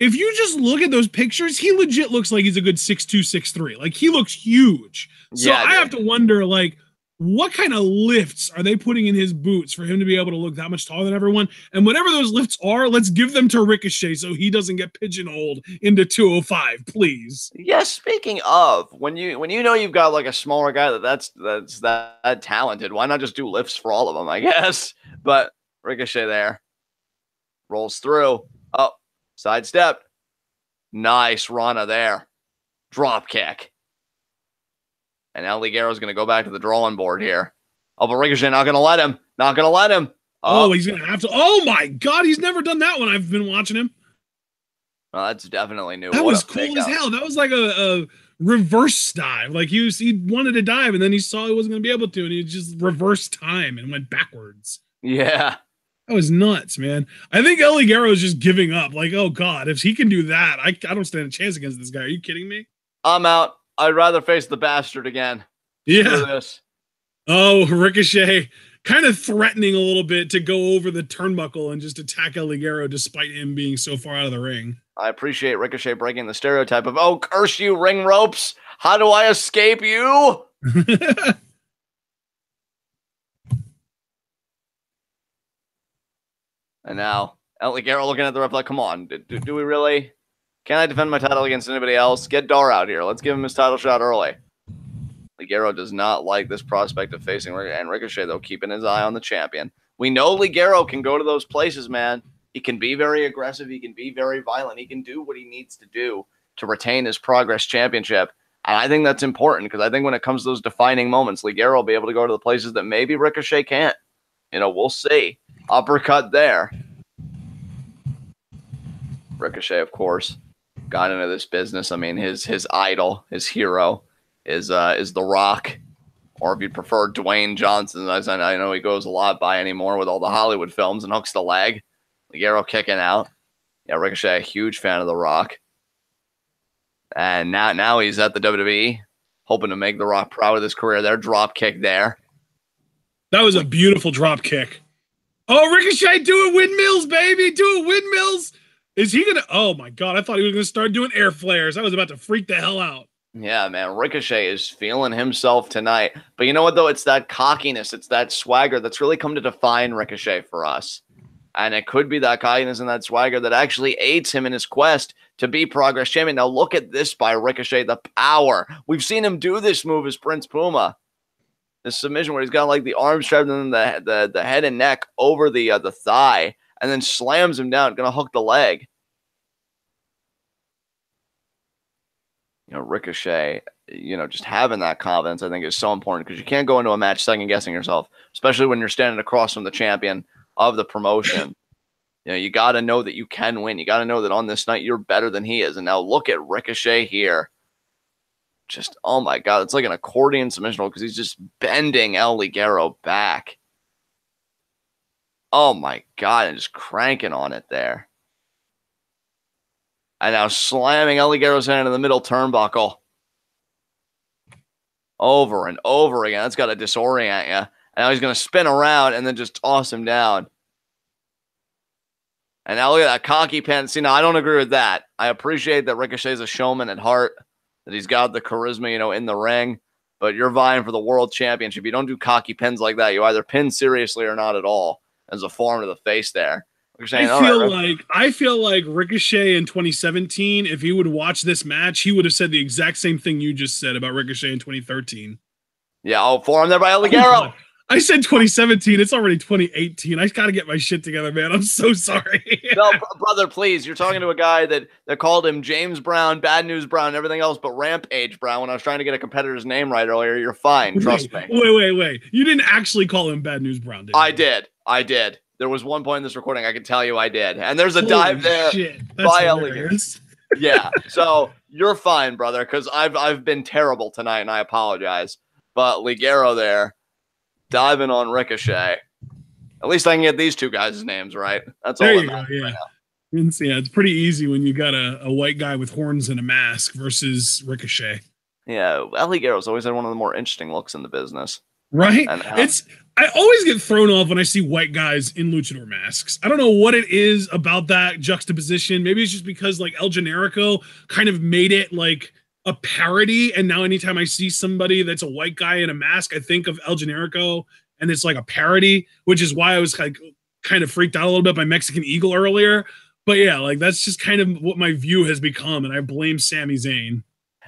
A: if you just look at those pictures, he legit looks like he's a good 6'2", 6'3". Like he looks huge. So yeah, I have to wonder, like, what kind of lifts are they putting in his boots for him to be able to look that much taller than everyone? And whatever those lifts are, let's give them to Ricochet so he doesn't get pigeonholed into 205, please.
B: Yeah, speaking of, when you know you've got like a smaller guy that's that talented, why not just do lifts for all of them, I guess? But Ricochet there. Rolls through. Oh, sidestep. Nice Rana there. Drop kick. And now Ligero's going to go back to the drawing board here. Oh, but Ricochet not going to let him. Not going to let him.
A: Oh, he's going to have to. Oh, my God. He's never done that when I've been watching him.
B: Well, that's definitely new.
A: That was cool as hell. That was like a reverse dive. Like he wanted to dive, and then he saw he wasn't going to be able to, and he just reversed time and went backwards.
B: Yeah.
A: That was nuts, man. I think El Ligero is just giving up. Like, oh, God, if he can do that, I don't stand a chance against this guy. Are you kidding me?
B: I'm out. I'd rather face the bastard again.
A: Yeah. Oh, Ricochet kind of threatening a little bit to go over the turnbuckle and just attack El Ligero despite him being so far out of the ring.
B: I appreciate Ricochet breaking the stereotype of, oh, curse you, ring ropes. How do I escape you? And now El Ligero looking at the ref like, come on, do we really? Can I defend my title against anybody else? Get Dar out here. Let's give him his title shot early. Ligero does not like this prospect of facing Ricochet, though, keeping his eye on the champion. We know Ligero can go to those places, man. He can be very aggressive. He can be very violent. He can do what he needs to do to retain his Progress Championship. And I think that's important because I think when it comes to those defining moments, Ligero will be able to go to the places that maybe Ricochet can't. We'll see. Uppercut there. Ricochet, of course, got into this business. I mean, his idol, his hero is The Rock, or if you'd prefer, Dwayne Johnson, as I know he goes a lot by anymore with all the Hollywood films, and hooks the leg. Ligero kicking out. Yeah, Ricochet, a huge fan of The Rock. And now he's at the WWE, hoping to make The Rock proud of his career there. Drop kick there.
A: That was a beautiful drop kick. Oh, Ricochet doing windmills, baby. Doing windmills. Is he going to? Oh, my God. I thought he was going to start doing air flares. I was about to freak the hell out.
B: Yeah, man. Ricochet is feeling himself tonight. But you know what, though? It's that cockiness. It's that swagger that's really come to define Ricochet for us. And it could be that cockiness and that swagger that actually aids him in his quest to be Progress Champion. Now, look at this by Ricochet, the power. We've seen him do this move as Prince Puma. This submission where he's got like the arm strap and then the head and neck over the thigh and then slams him down, going to hook the leg. Ricochet, just having that confidence, I think, is so important because you can't go into a match second-guessing yourself, especially when you're standing across from the champion of the promotion. You got to know that you can win. You got to know that on this night you're better than he is. And now look at Ricochet here. Just, oh my God, it's like an accordion submission because he's just bending El Ligero back. Oh my God, and just cranking on it there. And now slamming El Ligero's hand in the middle turnbuckle. Over and over again. That's got to disorient you. And now he's going to spin around and then just toss him down. And now look at that cocky pen. See, now I don't agree with that. I appreciate that Ricochet's a showman at heart, that he's got the charisma, in the ring. But you're vying for the world championship. You don't do cocky pins like that. You either pin seriously or not at all. As a form to the face there.
A: I feel like Ricochet in 2017, if he would watch this match, he would have said the exact same thing you just said about Ricochet in 2013.
B: Yeah, forearm there by El Ligero.
A: I said 2017. It's already 2018. I got to get my shit together, man. I'm so sorry.
B: No, brother, please. You're talking to a guy that called him James Brown, Bad News Brown, everything else but Rampage Brown when I was trying to get a competitor's name right earlier. You're fine. Trust me.
A: Wait. You didn't actually call him Bad News Brown, did you?
B: I did. There was one point in this recording I can tell you I did. And there's a dive there by Elegance. Yeah. So you're fine, brother, because I've been terrible tonight and I apologize. But Ligero there diving on Ricochet. At least I can get these two guys' names right. That's all. There you go.
A: Yeah. Right yeah, it's pretty easy when you got a white guy with horns and a mask versus Ricochet.
B: Yeah, Ligero's always had one of the more interesting looks in the business.
A: Right? I always get thrown off when I see white guys in luchador masks. I don't know what it is about that juxtaposition. Maybe it's just because like El Generico kind of made it like a parody, and now anytime I see somebody that's a white guy in a mask, I think of El Generico, and it's like a parody, which is why I was like kind of freaked out a little bit by Mexican Eagle earlier. But yeah, like that's just kind of what my view has become, and I blame Sami Zayn.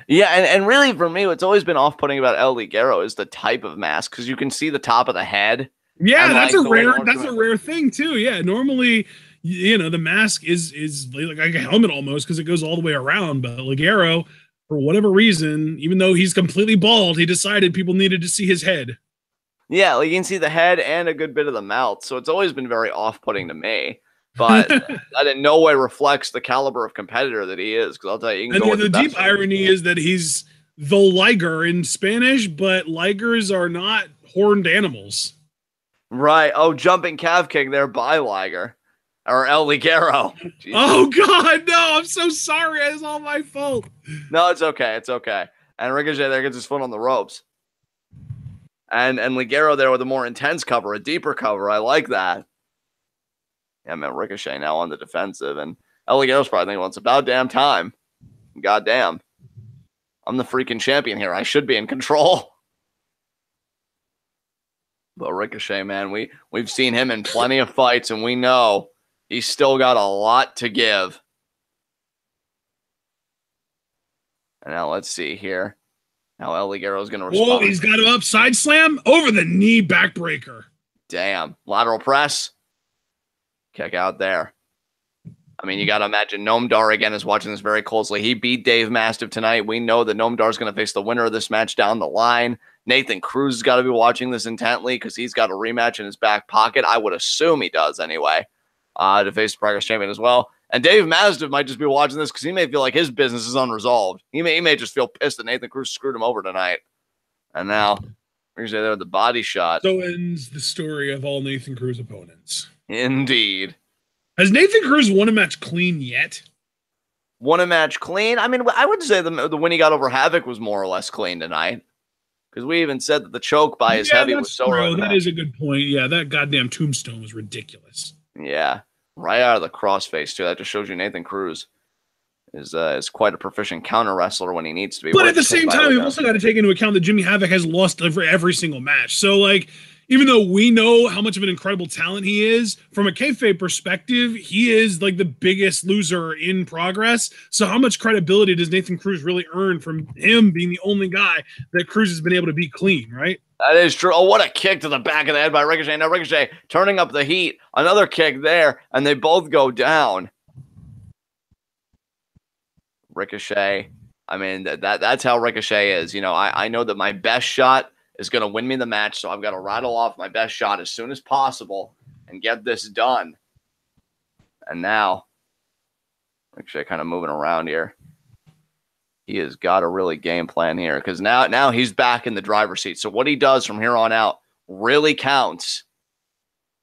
B: Yeah, and really for me, what's always been off-putting about El Ligero is the type of mask, because you can see the top of the head.
A: Yeah, that's a rare thing too. Yeah, normally, you know, the mask is like a helmet almost because it goes all the way around. But Ligero, for whatever reason, even though he's completely bald, he decided people needed to see his head.
B: Yeah, like you can see the head and a good bit of the mouth. So it's always been very off-putting to me. But that in no way reflects the caliber of competitor that he is. Because I'll tell you,
A: the deep irony is that he's the liger in Spanish, but ligers are not horned animals.
B: Right. Oh, jumping calf kick there by Liger. Or El Ligero.
A: Oh, God, no. I'm so sorry. It's all my fault.
B: No, it's okay. It's okay. And Ricochet there gets his foot on the ropes. And Ligero there with a more intense cover, a deeper cover. I like that. Yeah, man, Ricochet now on the defensive. And El Ligero's probably thinking, well, it's about damn time. Goddamn. I'm the freaking champion here. I should be in control. But Ricochet, man, we've seen him in plenty of fights, and we know he's still got a lot to give. And now let's see here. Now El Ligero's going to respond.
A: Whoa, he's got him up. Side slam over the knee backbreaker.
B: Damn. Lateral press. Kick out there. I mean, you got to imagine Noam Dar again is watching this very closely. He beat Dave Mastiff tonight. We know that Noam Dar is going to face the winner of this match down the line. Nathan Cruz has got to be watching this intently because he's got a rematch in his back pocket. I would assume he does anyway, to face the Progress Champion as well. And Dave Mastiff might just be watching this because he may feel like his business is unresolved. He may just feel pissed that Nathan Cruz screwed him over tonight. And now, we're there with the body shot.
A: So ends the story of all Nathan Cruz opponents.
B: Indeed.
A: Has Nathan Cruz won a match clean yet?
B: Won a match clean? I mean, I would say the win he got over Havoc was more or less clean tonight. Because we even said that the choke by his heavy was so early.
A: That is a good point. Yeah, that goddamn tombstone was ridiculous.
B: Yeah, right out of the crossface, too. That just shows you Nathan Cruz is quite a proficient counter wrestler when he needs to be.
A: But at the same time, we've also got to take into account that Jimmy Havoc has lost every single match. So, like, even though we know how much of an incredible talent he is, from a kayfabe perspective, he is like the biggest loser in Progress. So how much credibility does Nathan Cruz really earn from him being the only guy that Cruz has been able to beat clean, right?
B: That is true. Oh, what a kick to the back of the head by Ricochet. Now Ricochet turning up the heat. Another kick there, and they both go down. Ricochet, I mean, that's how Ricochet is. You know, I know that my best shot is going to win me the match, so I've got to rattle off my best shot as soon as possible and get this done. And now, Ricochet kind of moving around here. He has got a really game plan here because now he's back in the driver's seat. So what he does from here on out really counts.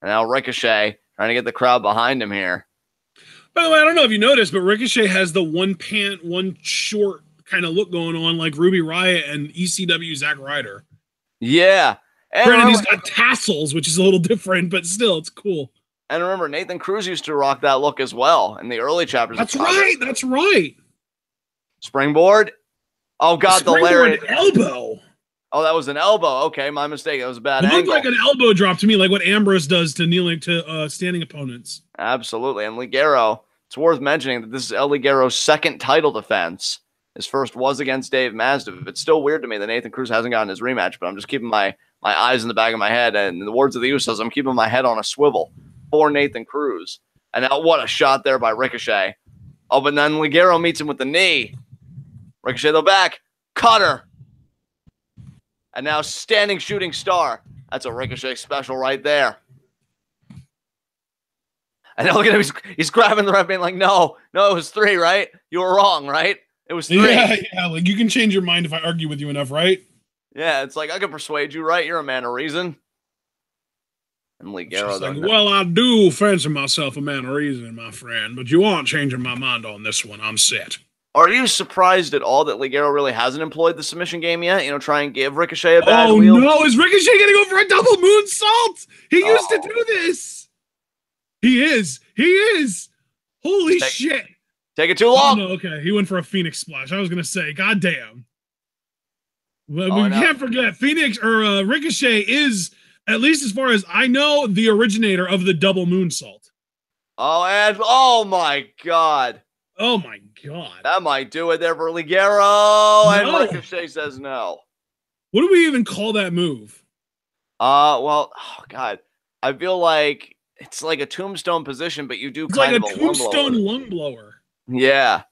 B: And now Ricochet trying to get the crowd behind him here.
A: By the way, I don't know if you noticed, but Ricochet has the one pant, one short kind of look going on like Ruby Riott and ECW Zack Ryder.
B: Yeah. And
A: granted, he's got tassels, which is a little different, but still, it's cool.
B: And remember, Nathan Cruz used to rock that look as well in the early chapters.
A: That's right. That's right.
B: Springboard. Oh, God, the lariat.
A: Elbow.
B: Oh, that was an elbow. Okay, my mistake. That was a bad angle.
A: It looked like an elbow drop to me, like what Ambrose does to kneeling to standing opponents.
B: Absolutely. And Ligero, it's worth mentioning that this is El Ligero's second title defense. His first was against Dave Mastiff. It's still weird to me that Nathan Cruz hasn't gotten his rematch, but I'm just keeping my my eyes in the back of my head. And in the words of the Usos, I'm keeping my head on a swivel for Nathan Cruz. And now what a shot there by Ricochet. Oh, but then Ligero meets him with the knee. Ricochet the back. Cutter. And now standing shooting star. That's a Ricochet special right there. And now look at him. He's grabbing the ref being like, no, it was 3, right? You were wrong, right? It was 3.
A: Yeah. Like, you can change your mind if I argue with you enough, right?
B: Yeah, it's like, I can persuade you, right? You're a man of reason. And Ligero,
A: like, well, I do fancy myself a man of reason, my friend, but you aren't changing my mind on this one. I'm set.
B: Are you surprised at all that Ligero really hasn't employed the submission game yet? You know, try and give Ricochet a bad wheel?
A: Oh, no. Is Ricochet getting over a double moonsault? He used to do this. He is. Holy shit.
B: Take it too long.
A: Oh, no, okay. He went for a Phoenix splash. I was going to say, goddamn. But we can't forget, Ricochet is, at least as far as I know, the originator of the double moonsault.
B: Oh, and oh my God.
A: Oh my God.
B: That might do it there for Ligero. And Ricochet says no.
A: What do we even call that move?
B: Well, oh God. I feel like it's like a tombstone position, but you do kind of a
A: tombstone lung blower.
B: Yeah.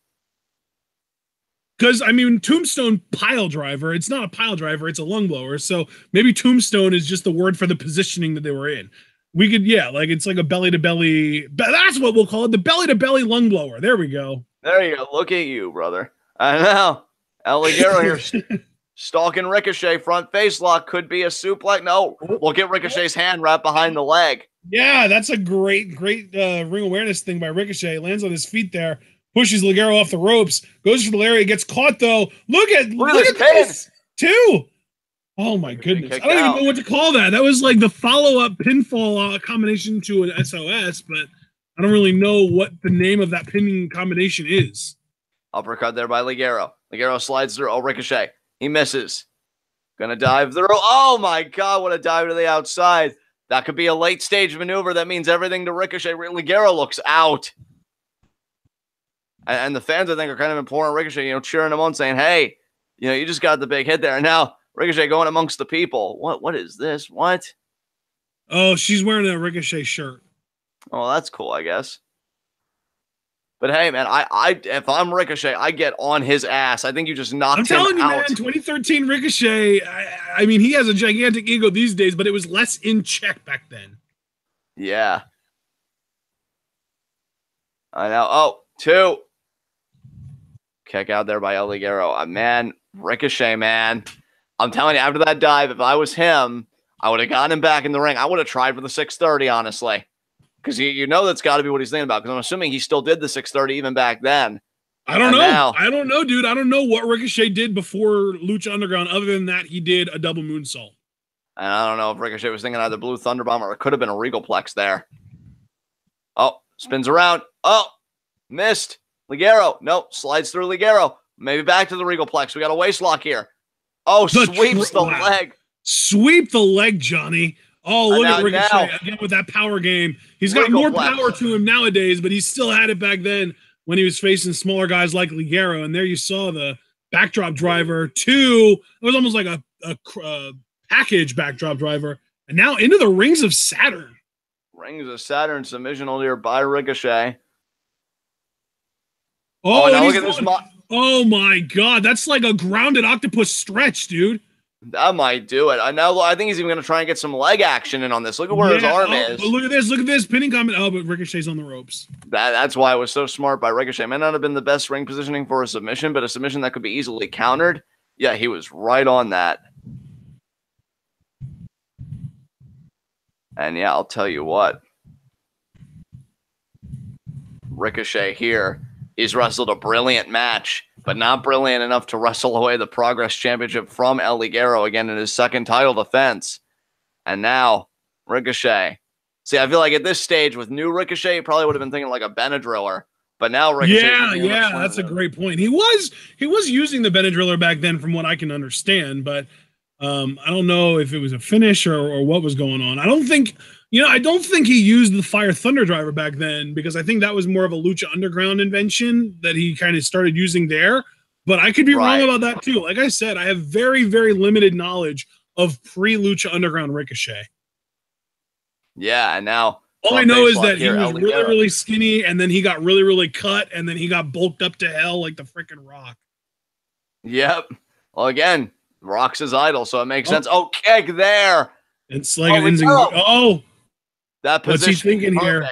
A: Because, I mean, tombstone pile driver, it's not a pile driver, it's a lung blower. So maybe tombstone is just the word for the positioning that they were in. We could, it's like a belly-to-belly. That's what we'll call it, the belly-to-belly lung blower. There we go.
B: There you go. Look at you, brother. I know. El Ligero here stalking Ricochet. Front face lock could be a suplex. No, we'll get Ricochet's hand wrapped behind the leg.
A: Yeah, that's a great ring awareness thing by Ricochet. Lands on his feet there, pushes Ligero off the ropes, goes for the lariat, gets caught though. Look at this too. Oh my goodness. I don't even know what to call that. That was like the follow-up pinfall combination to an SOS, but I don't really know what the name of that pinning combination is.
B: Uppercut there by Ligero. Ligero slides through. Oh, Ricochet. He misses. Gonna dive through. Oh my God, what a dive to the outside. That could be a late stage maneuver. That means everything to Ricochet. Ligero looks out. And the fans, I think, are kind of imploring Ricochet, cheering him on, saying, hey, you just got the big hit there. And now Ricochet going amongst the people. What is this? What?
A: Oh, she's wearing a Ricochet shirt.
B: Oh, that's cool, I guess. But hey, man, I if I'm Ricochet, I get on his ass. I think you just knocked him out.
A: I'm telling you, man, 2013 Ricochet, I mean, he has a gigantic ego these days, but it was less in check back then.
B: Yeah. I know. Oh, 2. Kick out there by El Ligero. Man, Ricochet, man. I'm telling you, after that dive, if I was him, I would have gotten him back in the ring. I would have tried for the 630, honestly. Because you know that's got to be what he's thinking about. Because I'm assuming he still did the 630 even back then.
A: I don't know. I don't know, dude. I don't know what Ricochet did before Lucha Underground. Other than that, he did a double moonsault.
B: And I don't know if Ricochet was thinking either Blue Thunderbomb or it could have been a Regalplex there. Oh, spins around. Oh, missed. Ligero. Nope, slides through Ligero. Maybe back to the Regalplex. We got a waist lock here. Oh, sweeps the leg.
A: Sweep the leg, Johnny. Oh, look at Ricochet again with that power game. He's got more power to him nowadays, but he still had it back then when he was facing smaller guys like Ligero. And there you saw the backdrop driver. 2. It was almost like a package backdrop driver. And now into the Rings of Saturn.
B: Rings of Saturn submission here by Ricochet.
A: Oh, now look at this. Oh my God, that's like a grounded octopus stretch, dude.
B: That might do it. I think he's even going to try and get some leg action in on this. Look at where his arm is.
A: Look at this pinning comment. Oh, but Ricochet's on the ropes.
B: That's why it was so smart by Ricochet. Might not have been the best ring positioning for a submission, but a submission that could be easily countered. Yeah, he was right on that. And yeah, I'll tell you what. Ricochet here. He's wrestled a brilliant match, but not brilliant enough to wrestle away the Progress Championship from El Ligero again in his second title defense. And now, Ricochet. See, I feel like at this stage with new Ricochet, he probably would have been thinking like a Benadryller. But now Ricochet.
A: Yeah, that's a great point. He was using the Benadryller back then from what I can understand, but I don't know if it was a finish or what was going on. I don't think he used the Fire Thunder Driver back then because I think that was more of a Lucha Underground invention that he kind of started using there. But I could be wrong about that too. Like I said, I have very, very limited knowledge of pre-Lucha Underground Ricochet.
B: Yeah, and now
A: all I know is that he was really, really skinny, and then he got really, really cut, and then he got bulked up to hell like the freaking Rock.
B: Yep. Well, again, Rock's his idol, so it makes sense. Oh, kick there.
A: It's like an oh,
B: that position.
A: What's he thinking here?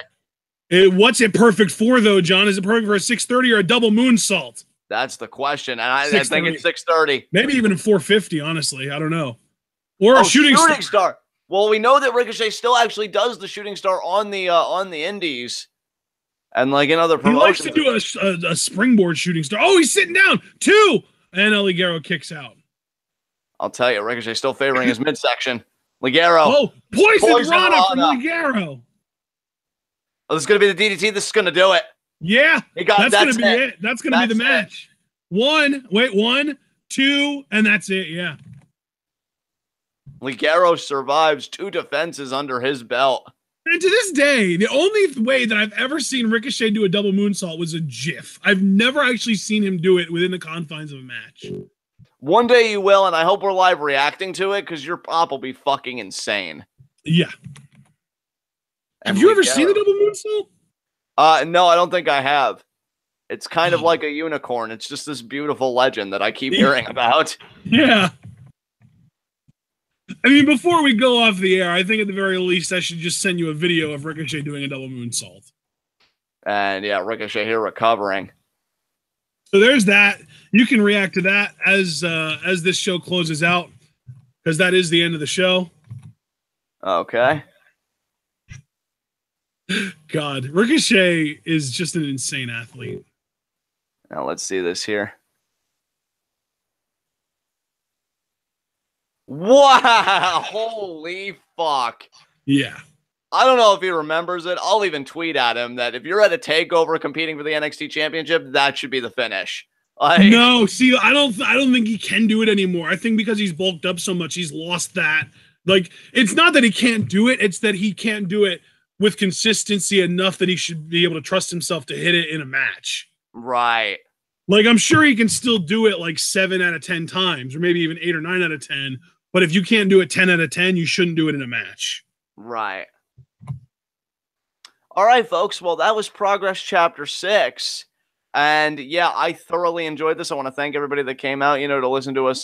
A: What's it perfect for, though, John? Is it perfect for a 630 or a double moonsault?
B: That's the question, and I think it's 630.
A: Maybe even a 450, honestly. I don't know. Or a shooting
B: star. Well, we know that Ricochet still actually does the shooting star on the indies. And like in other promotions.
A: He likes to do a springboard shooting star. Oh, he's sitting down. 2. And Ligero kicks out.
B: I'll tell you, Ricochet still favoring his midsection. Ligero.
A: Oh, poison Rana from Ligero.
B: Oh, this is going to be the DDT. This is going to do it.
A: Yeah, that's going to be it. That's going to be the match. 1, 2, and that's it. Yeah.
B: Ligero survives 2 defenses under his belt.
A: And to this day, the only way that I've ever seen Ricochet do a double moonsault was a GIF. I've never actually seen him do it within the confines of a match.
B: One day you will, and I hope we're live reacting to it because your pop will be fucking insane.
A: Yeah. Have you ever seen a double moonsault?
B: No, I don't think I have. It's kind of like a unicorn. It's just this beautiful legend that I keep hearing about.
A: Yeah. I mean, before we go off the air, I think at the very least I should just send you a video of Ricochet doing a double moonsault.
B: And yeah, Ricochet here recovering.
A: So there's that. You can react to that as this show closes out, because that is the end of the show.
B: Okay.
A: God, Ricochet is just an insane athlete.
B: Now let's see this here. Wow! Holy fuck!
A: Yeah.
B: I don't know if he remembers it. I'll even tweet at him that if you're at a takeover competing for the NXT Championship, that should be the finish.
A: No, see, I don't think he can do it anymore. I think because he's bulked up so much, he's lost that. Like, it's not that he can't do it; it's that he can't do it with consistency enough that he should be able to trust himself to hit it in a match.
B: Right.
A: Like, I'm sure he can still do it like 7 out of 10 times, or maybe even 8 or 9 out of 10. But if you can't do it 10 out of 10, you shouldn't do it in a match.
B: Right. All right, folks. Well, that was Progress Chapter 6. And yeah, I thoroughly enjoyed this. I want to thank everybody that came out, to listen to us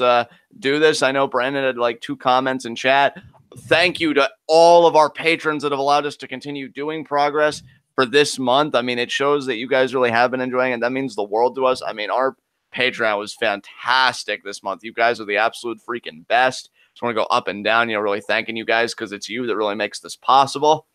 B: do this. I know Brandon had like 2 comments in chat. Thank you to all of our patrons that have allowed us to continue doing Progress for this month. I mean, it shows that you guys really have been enjoying it. That means the world to us. I mean, our Patreon was fantastic this month. You guys are the absolute freaking best. Just want to go up and down, really thanking you guys because it's you that really makes this possible.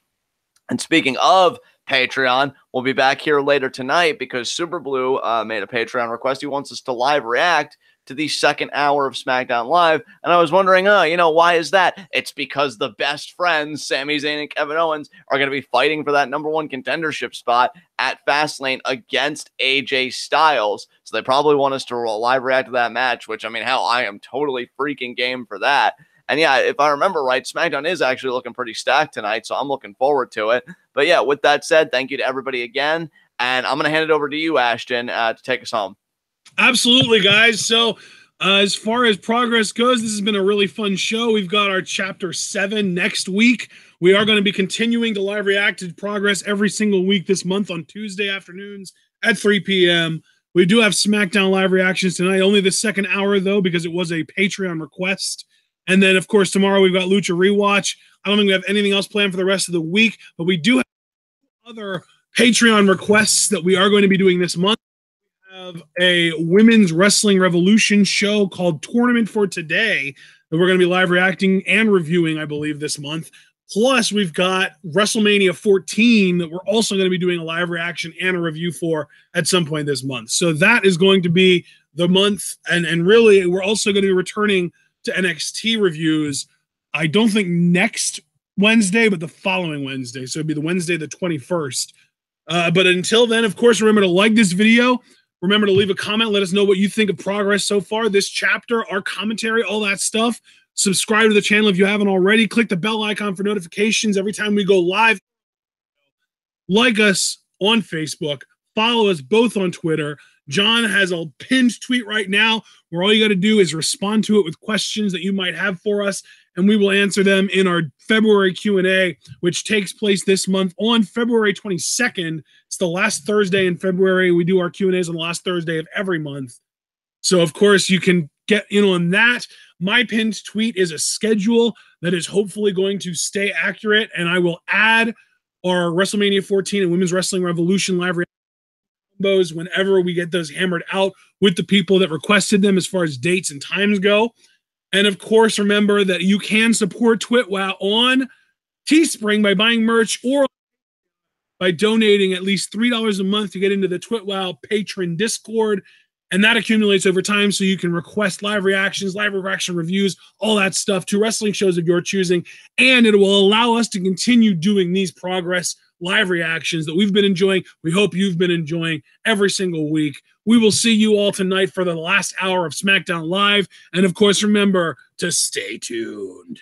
B: And speaking of Patreon, we'll be back here later tonight because Super Blue made a Patreon request. He wants us to live react to the second hour of SmackDown Live. And I was wondering, why is that? It's because the best friends, Sami Zayn and Kevin Owens, are going to be fighting for that #1 contendership spot at Fastlane against AJ Styles. So they probably want us to live react to that match, which, I mean, hell, I am totally freaking game for that. And yeah, if I remember right, SmackDown is actually looking pretty stacked tonight, so I'm looking forward to it. But yeah, with that said, thank you to everybody again. And I'm going to hand it over to you, Ashton, to take us home.
A: Absolutely, guys. So as far as Progress goes, this has been a really fun show. We've got our Chapter 7 next week. We are going to be continuing to live react to Progress every single week this month on Tuesday afternoons at 3 p.m. We do have SmackDown live reactions tonight, only the second hour, though, because it was a Patreon request. And then, of course, tomorrow we've got Lucha Rewatch. I don't think we have anything else planned for the rest of the week, but we do have other Patreon requests that we are going to be doing this month. We have a Women's Wrestling Revolution show called Tournament for Today that we're going to be live reacting and reviewing, I believe, this month. Plus, we've got WrestleMania 14 that we're also going to be doing a live reaction and a review for at some point this month. So that is going to be the month. And really, we're also going to be returning to NXT reviews. I don't think next Wednesday, but the following Wednesday. So it'd be the Wednesday, the 21st. But until then, of course, remember to like this video. Remember to leave a comment. Let us know what you think of Progress so far, this chapter, our commentary, all that stuff. Subscribe to the channel if you haven't already. Click the bell icon for notifications every time we go live. Like us on Facebook. Follow us both on Twitter. John has a pinned tweet right now where all you got to do is respond to it with questions that you might have for us. and we will answer them in our February Q&A, which takes place this month on February 22nd. It's the last Thursday in February. We do our Q&As on the last Thursday of every month. So, of course, you can get in on that. My pinned tweet is a schedule that is hopefully going to stay accurate, and I will add our WrestleMania 14 and Women's Wrestling Revolution live combos whenever we get those hammered out with the people that requested them as far as dates and times go. And of course, remember that you can support TwitWow on Teespring by buying merch or by donating at least $3 a month to get into the TwitWow patron Discord. And that accumulates over time, so you can request live reactions, live reaction reviews, all that stuff to wrestling shows of your choosing. And it will allow us to continue doing these progress live reactions that we've been enjoying. We hope you've been enjoying every single week. We will see you all tonight for the last hour of SmackDown Live. And of course, remember to stay tuned.